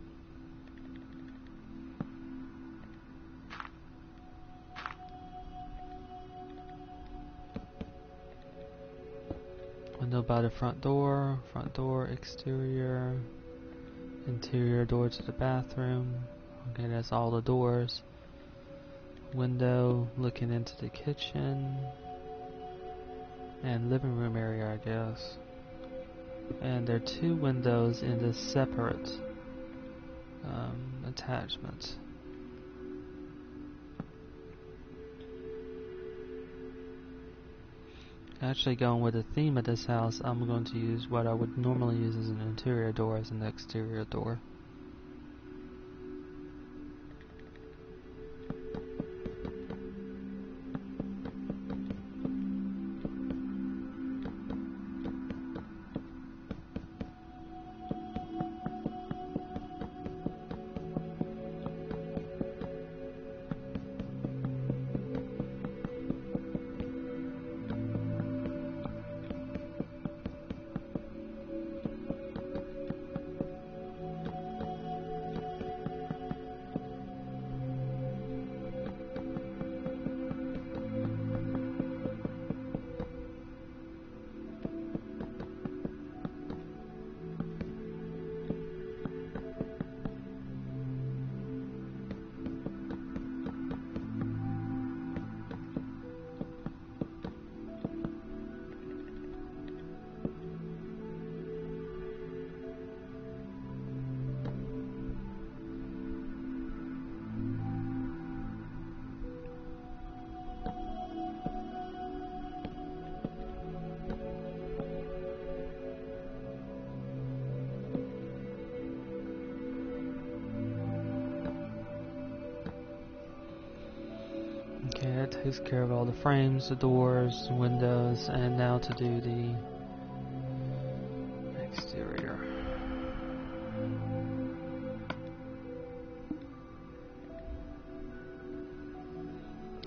Window by the front door, exterior, interior door to the bathroom. Okay, that's all the doors. Window looking into the kitchen and living room area, I guess. And there are 2 windows in this separate attachment. Actually, going with the theme of this house, I'm going to use what I would normally use as an interior door as an exterior door. takes care of all the frames, the doors, windows, and now to do the exterior.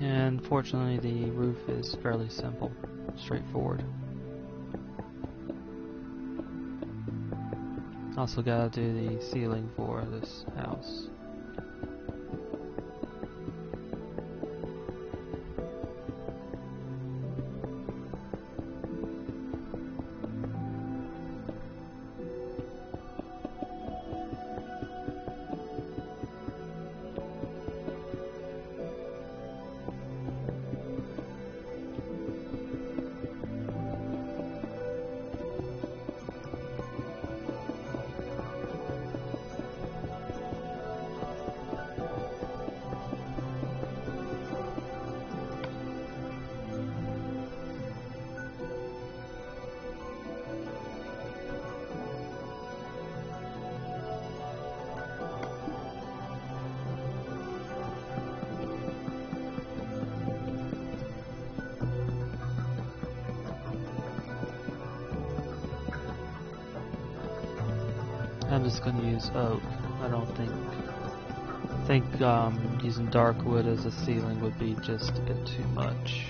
And fortunately the roof is fairly simple, straightforward. Also gotta do the ceiling for this house. I'm just going to use oak. I don't think using dark wood as a ceiling would be just a bit too much.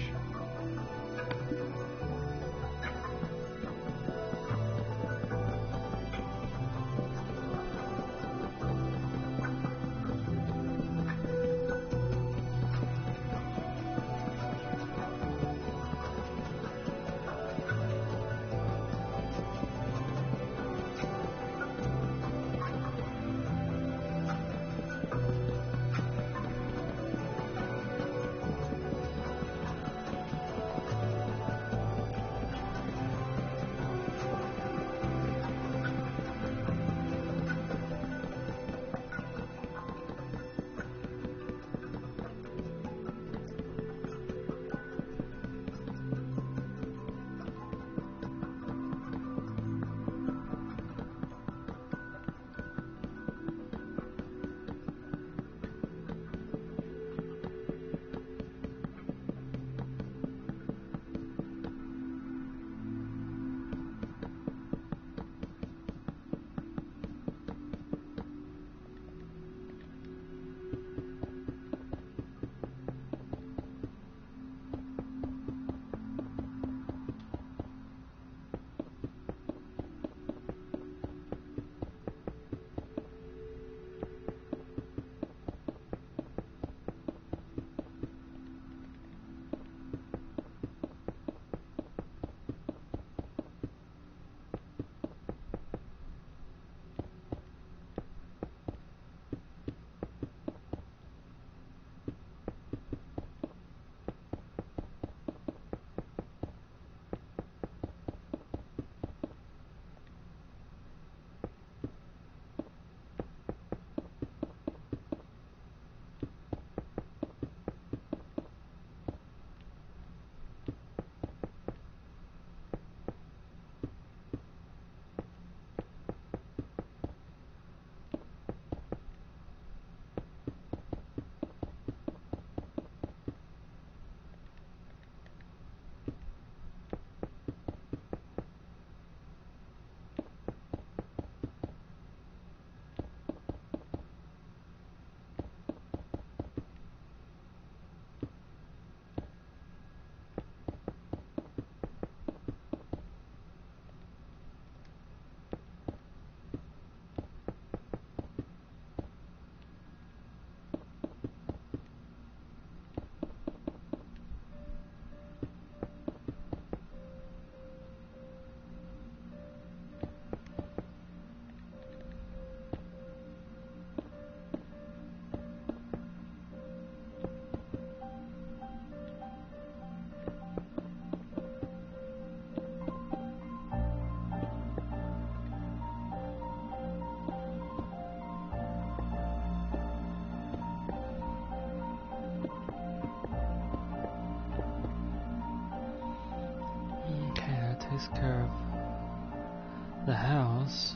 Takes care of the house,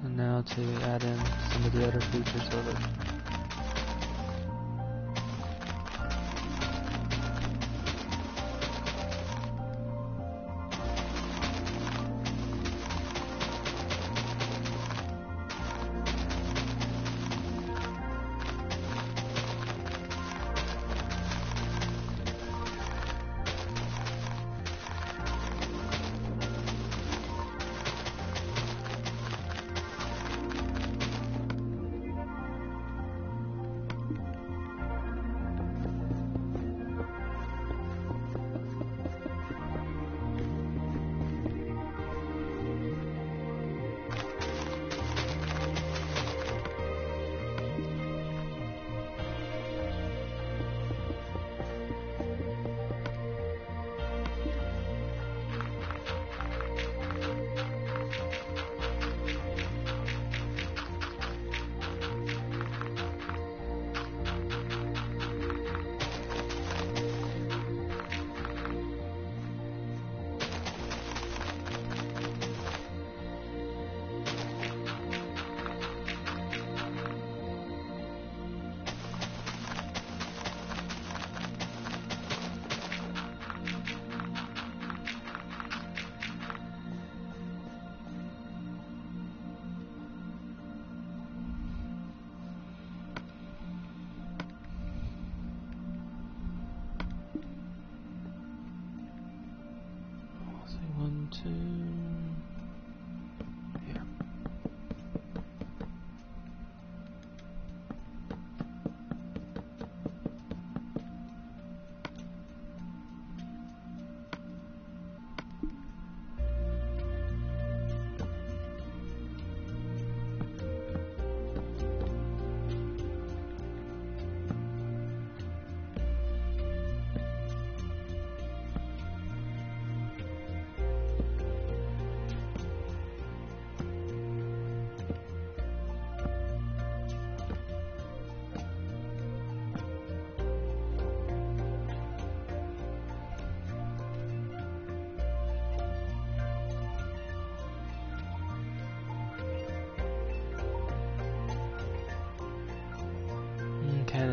and now to add in some of the other features of it.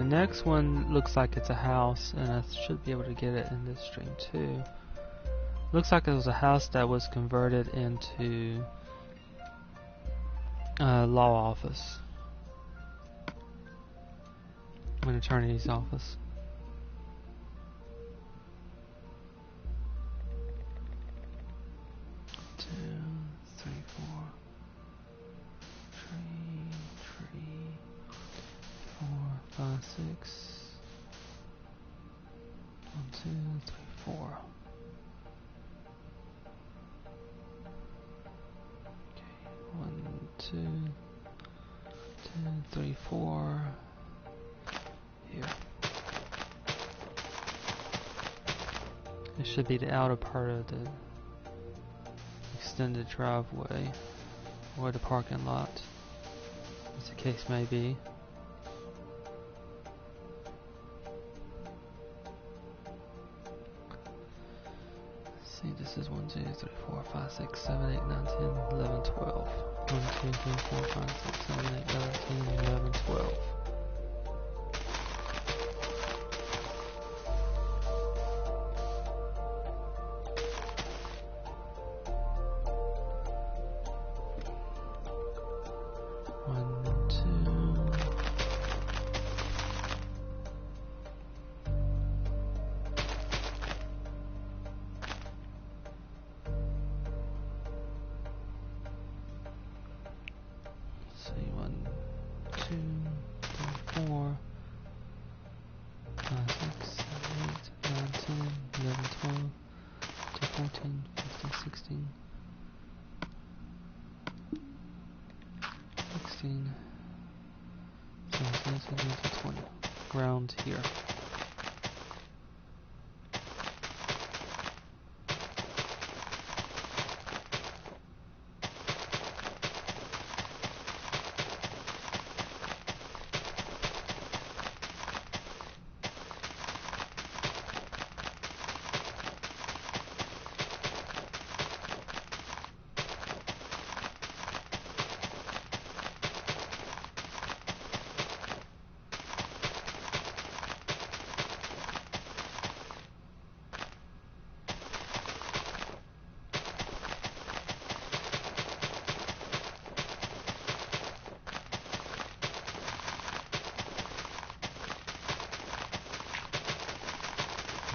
next one looks like it's a house, and I should be able to get it in this stream too. Looks like it was a house that was converted into a law office, an attorney's office. Six. 1, 2, 3, 4. Okay, 1, 2, 3, 4. Here. This should be the outer part of the extended driveway or the parking lot, as the case may be. This is 1, 2, 3, 4, 5, 6, 7, 8, 9, 10, 11, 12. 1, 2, 3, 4, 5, 6, 7, 8, 9, 10, 11, 12. Round here.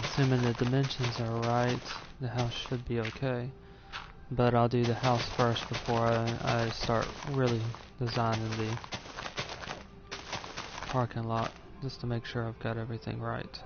Assuming the dimensions are right, the house should be okay. But I'll do the house first before I start really designing the parking lot, just to make sure I've got everything right.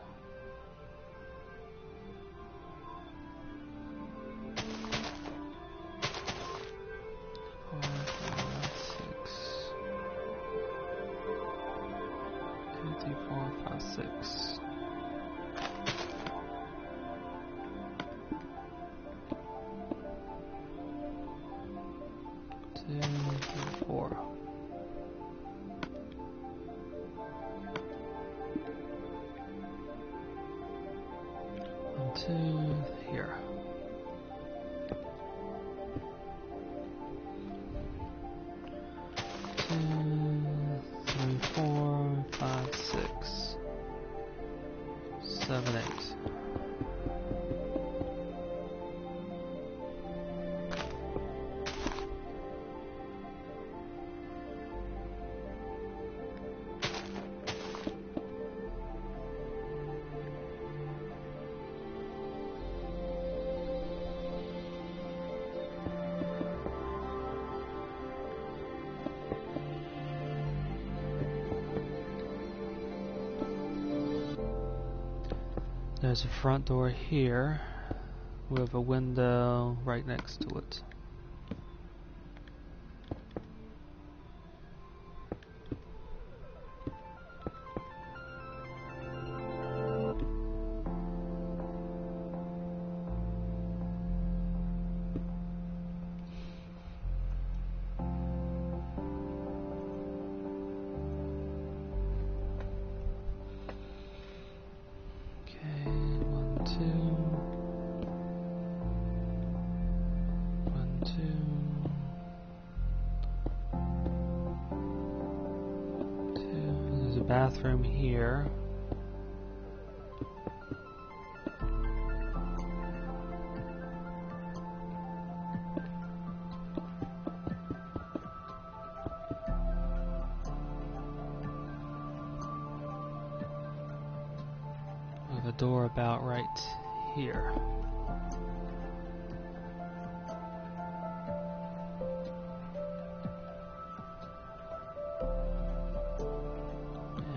There's a front door here with a window right next to it. bathroom here. With a door about right here.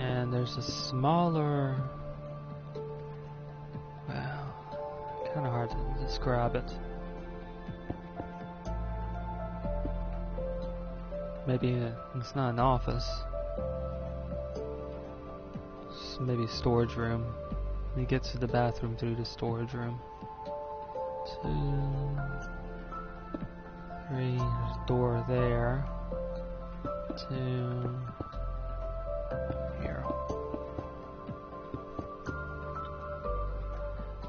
And there's a smaller, well, kind of hard to describe it. Maybe it's not an office. It's maybe a storage room. He gets to the bathroom through the storage room. 2, 3, there's a door there. 2, here.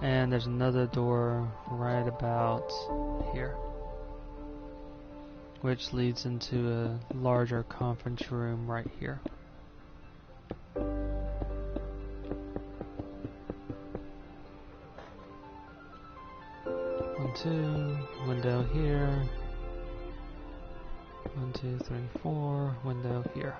And there's another door right about here, which leads into a larger conference room right here. One, two, window here. 1, 2, 3, 4, window here.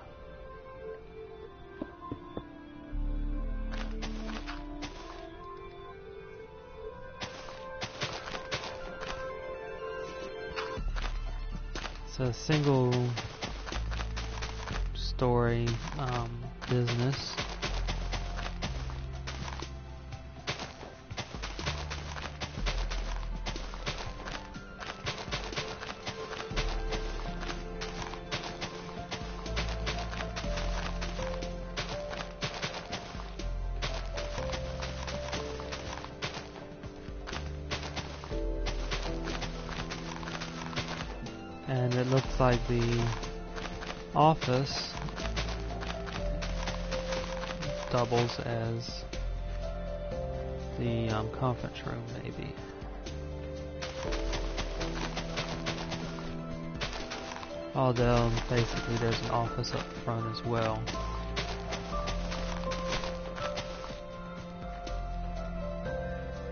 It's a single story business. And it looks like the office doubles as the conference room, maybe. Although, basically, there's an office up front as well.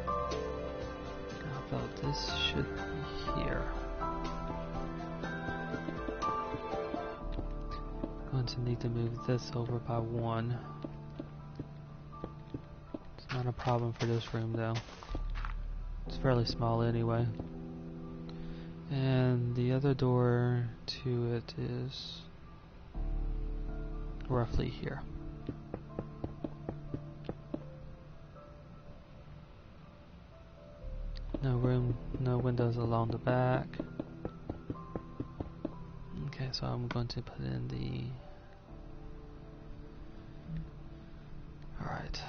How about this should be here? Going to need to move this over by 1. It's not a problem for this room though. It's fairly small anyway. And the other door to it is roughly here. No room, no windows along the back. Okay, so I'm going to put in the... Alright.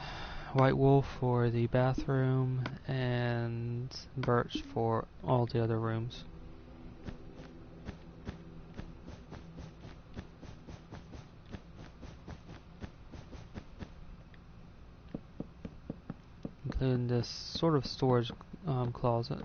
White wool for the bathroom and birch for all the other rooms. Including this sort of storage closet.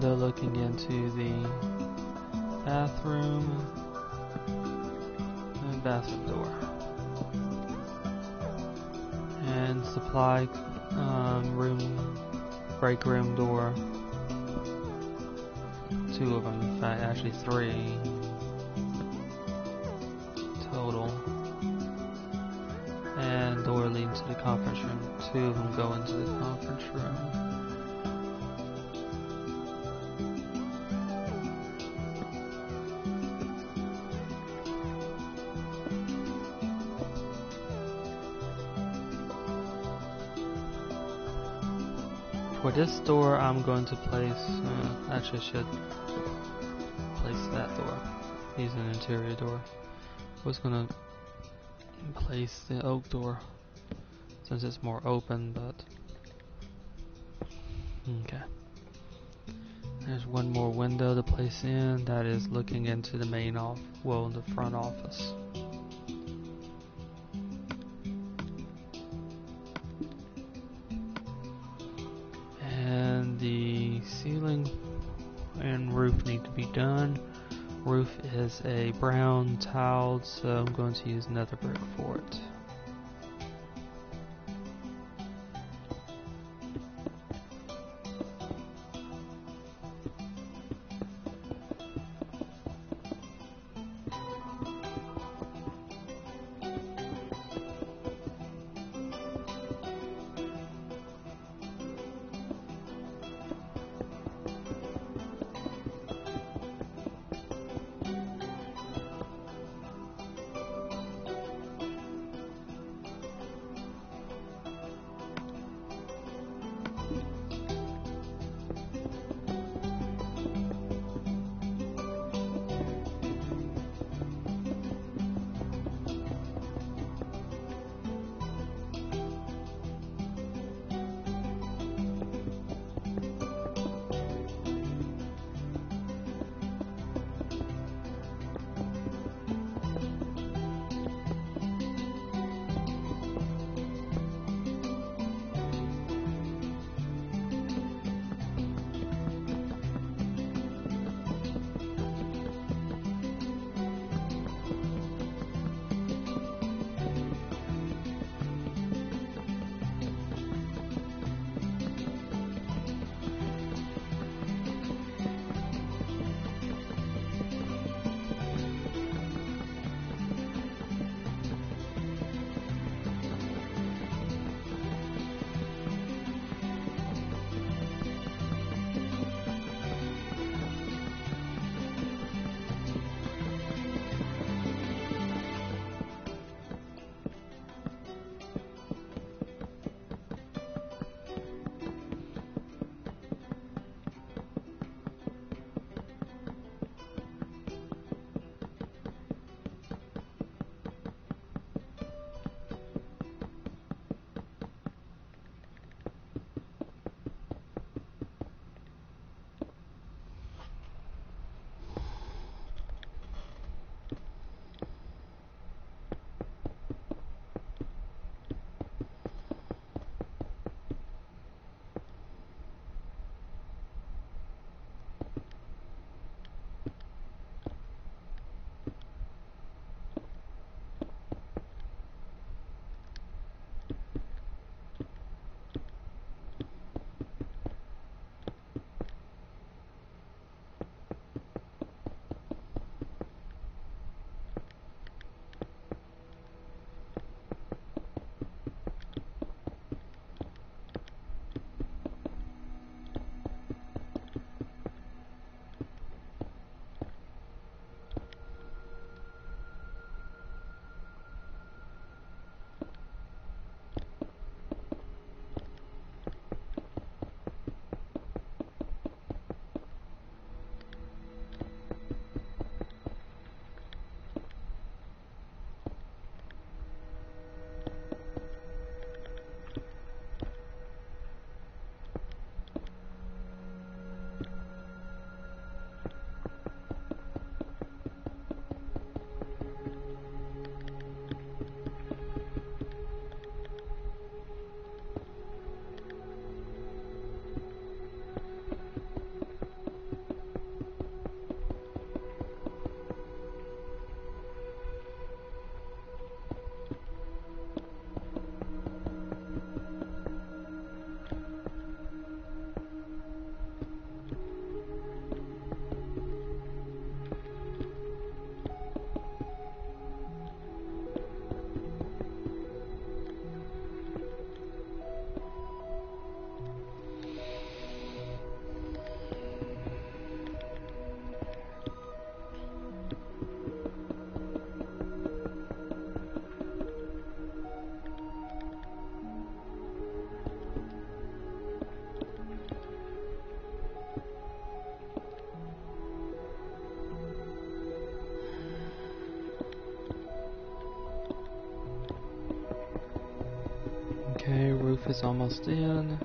window looking into the bathroom and bathroom door. And supply room, break room door. 2 of them, in fact, actually 3 total. And door leading to the conference room. 2 of them go into the conference room. For this door, I'm going to place, actually I should place that door. Use an interior door. I was going to place the oak door, since it's more open, but, okay. There's one more window to place in, that is looking into the main the front office. The ceiling and roof need to be done. Roof is a brown tiled, so I'm going to use nether brick for it. is almost in.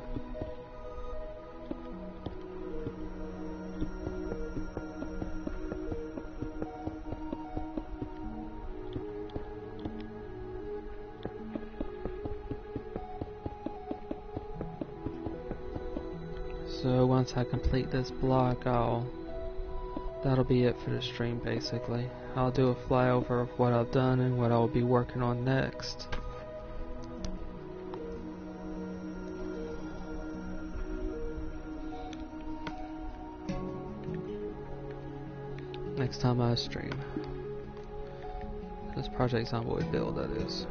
So once I complete this block, that'll be it for the stream basically. I'll do a flyover of what I've done and what I'll be working on next. Next time I stream. This Project Zomboid build, that is.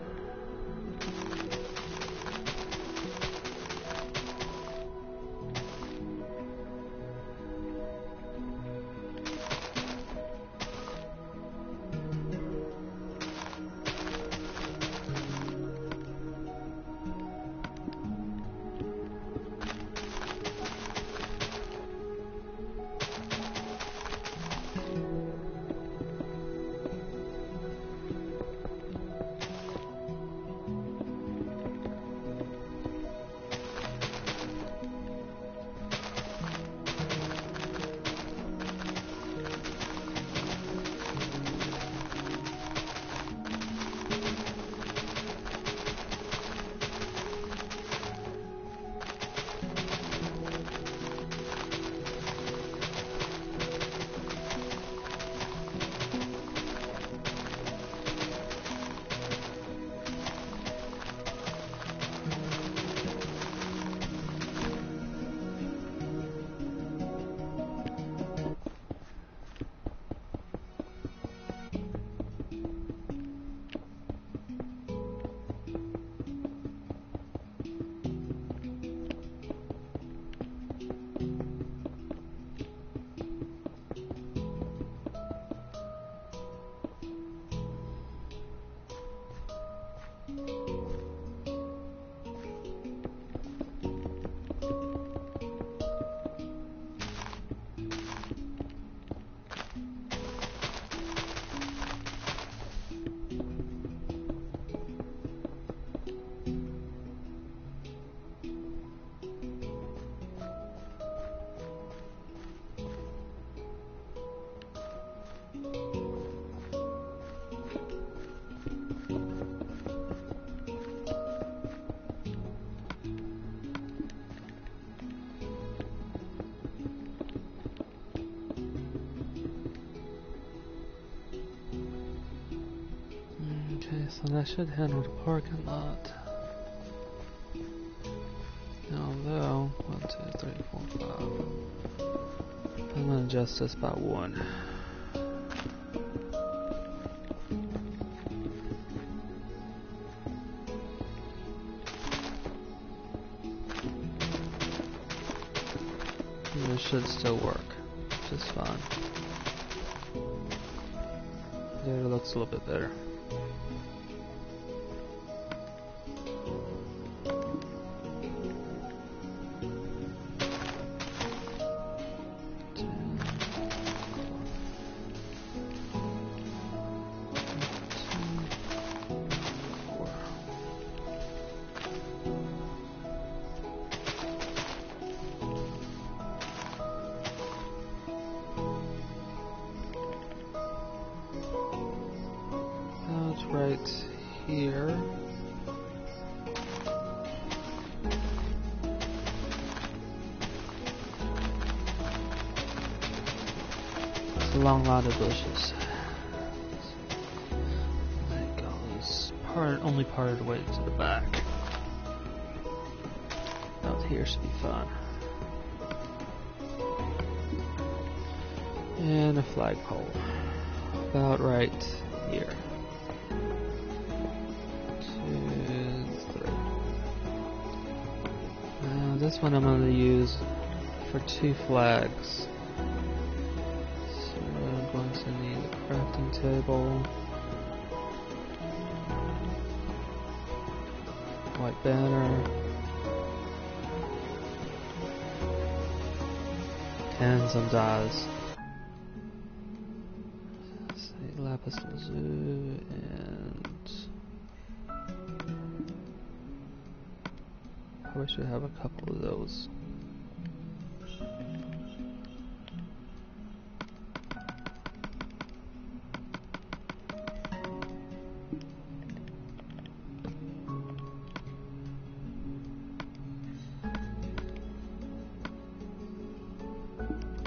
So that should handle the parking lot. Although, 1, 2, 3, 4, 5. I'm gonna adjust this by 1. And this should still work just fine. There, it looks a little bit better. Right here. It's a long line of bushes. That goes only part of the way to the back. Out here should be fine. And a flagpole. About right here. This one I'm going to use for 2 flags. So I'm going to need a crafting table, white banner, and some dyes. Say lapis lazuli and Probably should have a couple of those.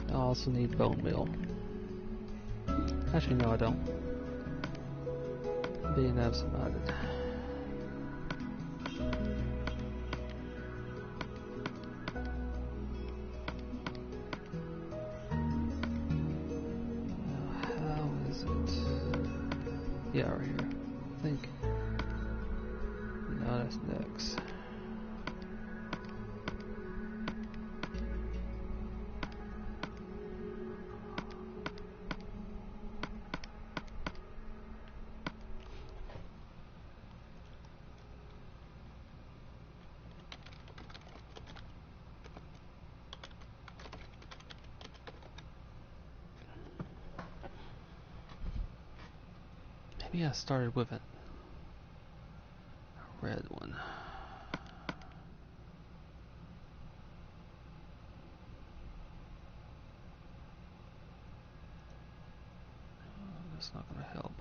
I also need bone meal. Actually, no, I don't. Being absent-minded. How is it? Yeah, right here. I think. No, that's next. Maybe I started with a red one. That's not going to help.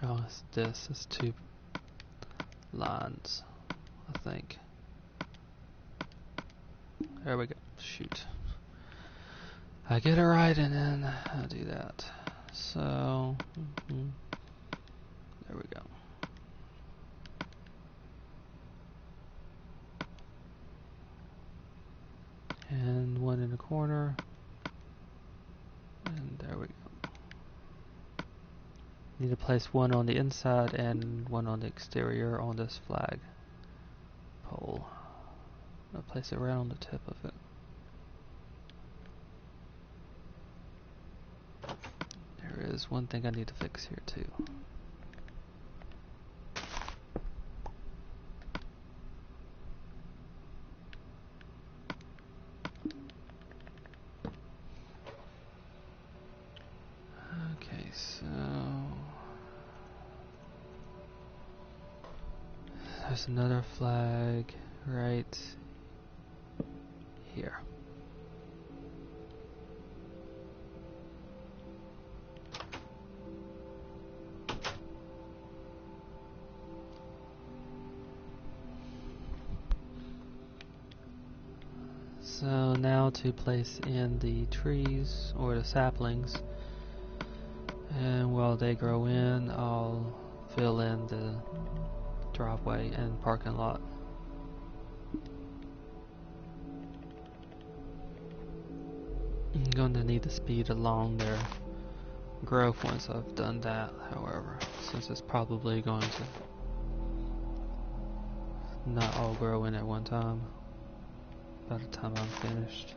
Oh, it's this. It's 2 lines, I think. There we go. Shoot. I get it right and then I do that. So, there we go. And one in the corner. And there we go. Need to place one on the inside and one on the exterior on this flag pole. I'll place it right on the tip of it. There is one thing I need to fix here too. Okay, so there's another flag right here. So now to place in the trees or the saplings, and while they grow in, I'll fill in the driveway and parking lot. I'm going to need to speed along their growth once I've done that, however, since it's probably going to not all grow in at one time by the time I'm finished.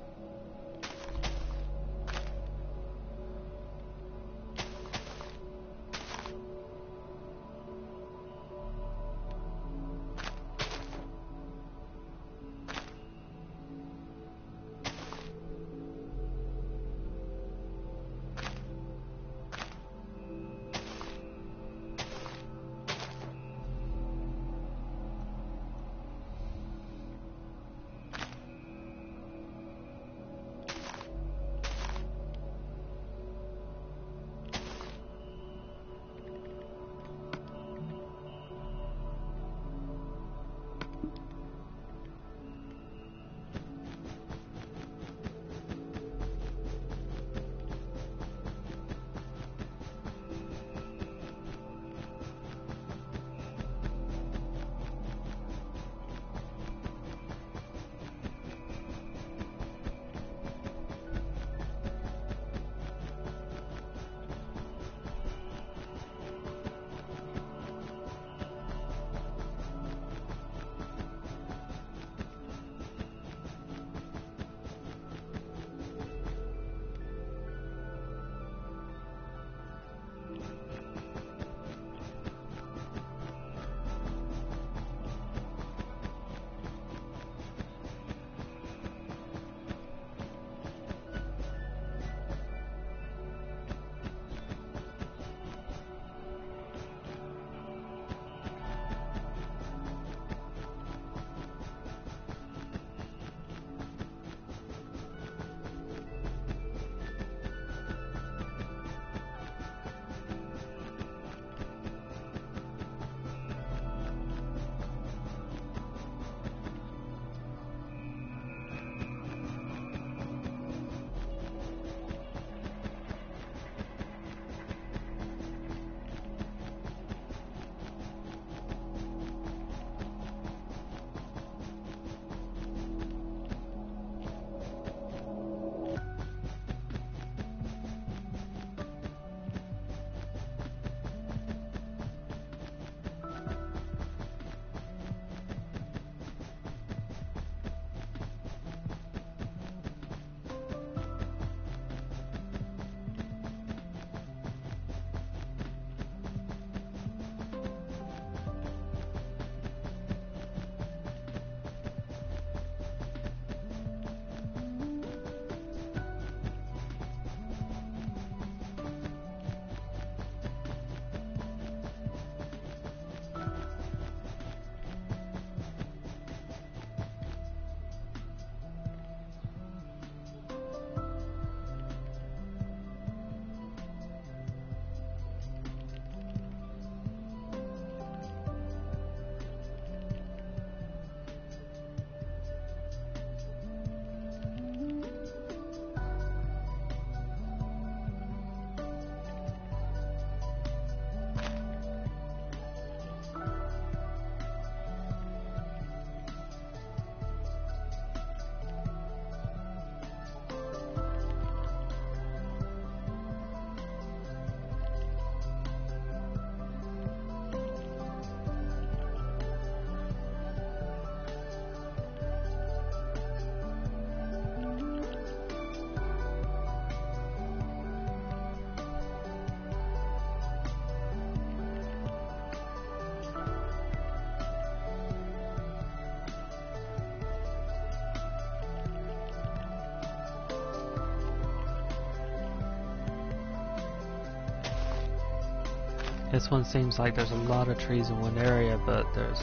This one seems like there's a lot of trees in one area, but there's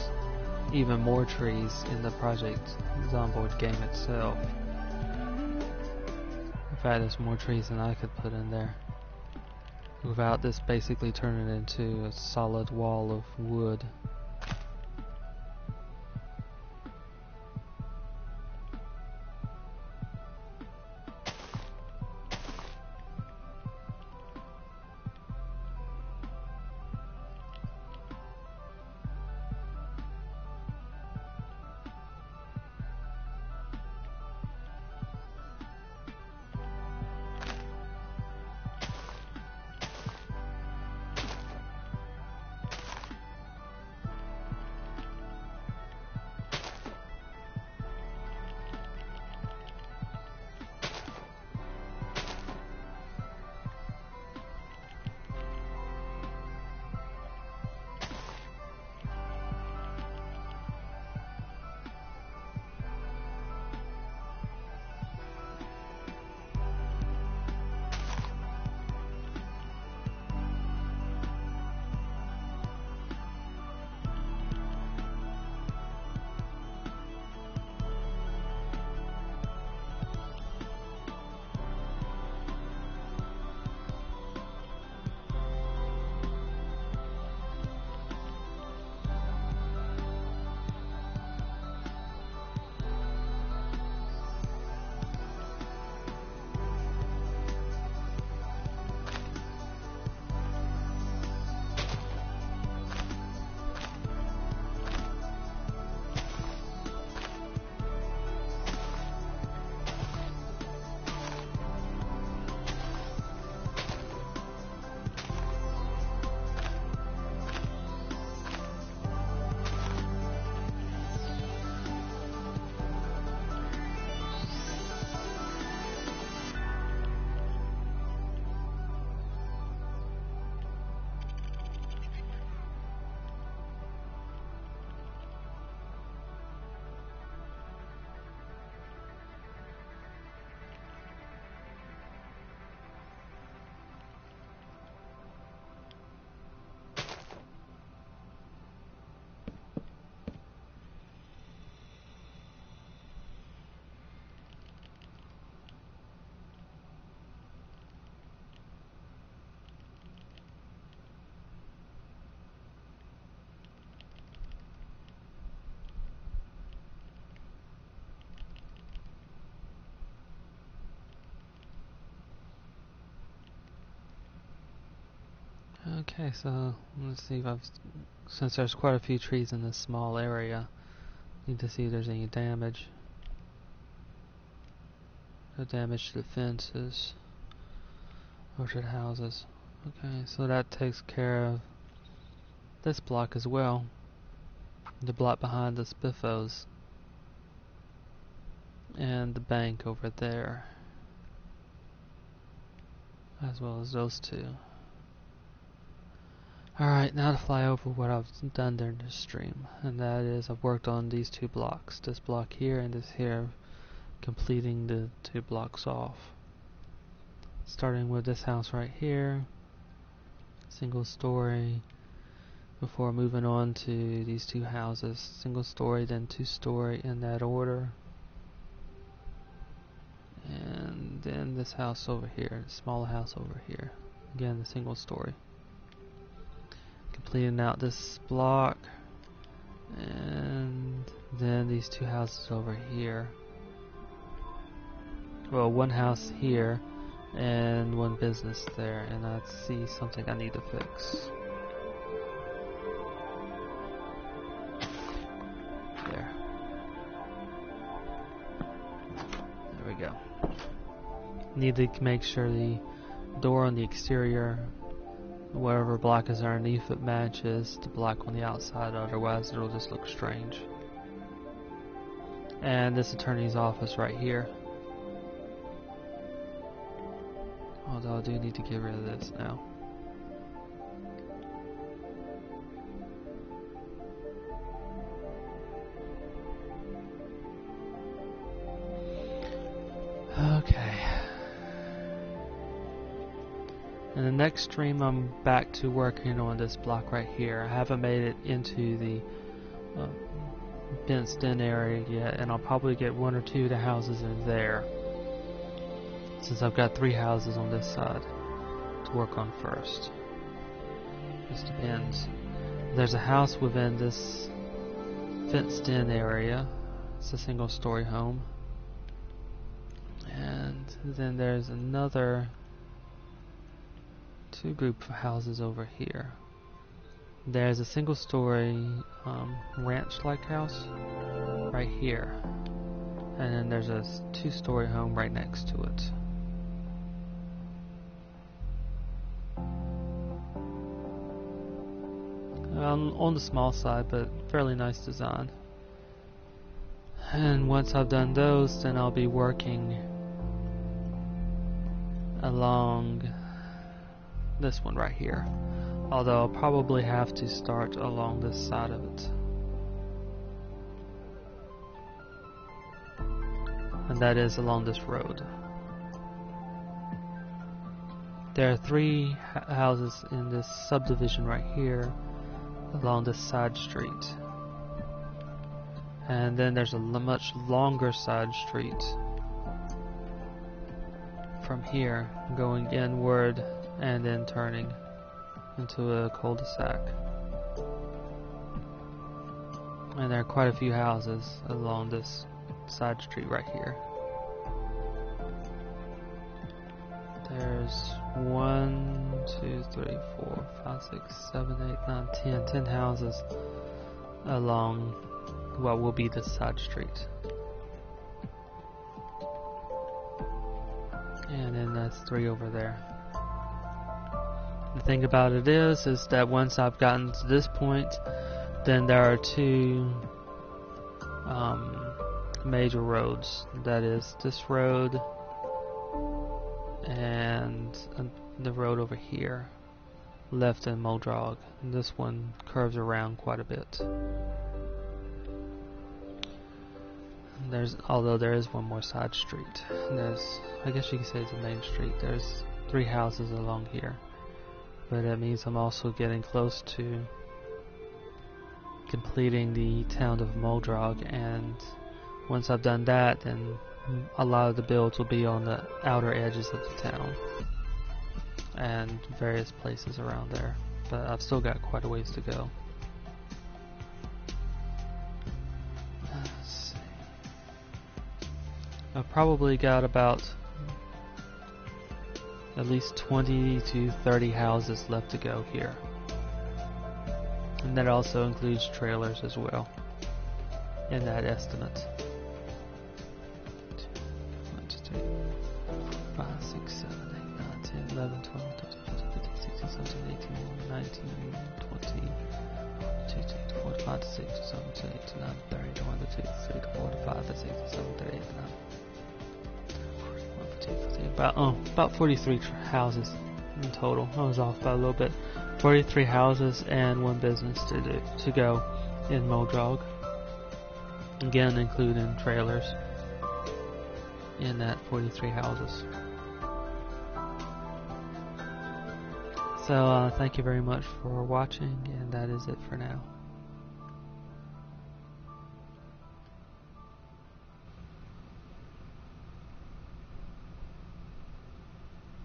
even more trees in the Project Zomboid game itself. In fact, there's more trees than I could put in there without this basically turning into a solid wall of wood. Okay, so let's see if since there's quite a few trees in this small area, need to see if there's any damage. No damage to the fences or to the houses. Okay, so that takes care of this block as well. The block behind the Spiffos. And the bank over there. As well as those two. Alright, now to fly over what I've done during this stream. And that is I've worked on these two blocks. This block here and this here. Completing the two blocks off. Starting with this house right here. Single story. Before moving on to these two houses. Single story, then two story in that order. And then this house over here. Small house over here. Again, the single story. Completing out this block. And then these two houses over here. Well, one house here and one business there, and I see something I need to fix. There. There we go. Need to make sure the door on the exterior, whatever block is underneath it, matches the block on the outside, otherwise it'll just look strange. And this attorney's office right here. Although I do need to get rid of this now. Okay. In the next stream, I'm back to working on this block right here. I haven't made it into the fenced in area yet, and I'll probably get one or two of the houses in there, since I've got 3 houses on this side to work on first. Just depends. There's a house within this fenced in area. It's a single story home. And then there's another 2 group of houses over here. There's a single story ranch-like house right here. And then there's a 2-story home right next to it. On the small side, but fairly nice design. And once I've done those, then I'll be working along this one right here. Although I'll probably have to start along this side of it. And that is along this road. There are 3 houses in this subdivision right here along this side street. And then there's a much longer side street from here going inward and then turning into a cul-de-sac. And there are quite a few houses along this side street right here. There's 1, 2, 3, 4, 5, 6, 7, 8, 9, 10. 10 houses along what will be this side street. And then that's 3 over there. The thing about it is that once I've gotten to this point, then there are 2 major roads. That is this road and the road over here, left in Muldraugh. And this one curves around quite a bit. Although there is one more side street. I guess you could say it's a main street. There's 3 houses along here. But that means I'm also getting close to completing the town of Muldraugh, and once I've done that, then a lot of the builds will be on the outer edges of the town and various places around there. But I've still got quite a ways to go. Let's see. I've probably got about at least 20 to 30 houses left to go here. And that also includes trailers as well in that estimate. 1, 2, 3, 4, 5, 6, 7, 8, 9, 10, 11, 12, 13, 14, 15, 16, 17, 18, 19, 20, 22, 45, 6, 7, 8, 9, 30, 21, 22, 23, 45, 6, 7, 38, 9. About 43 houses in total. I was off by a little bit. 43 houses and 1 business to go in Muldraugh. Again, including trailers in that 43 houses. So thank you very much for watching, and that is it for now.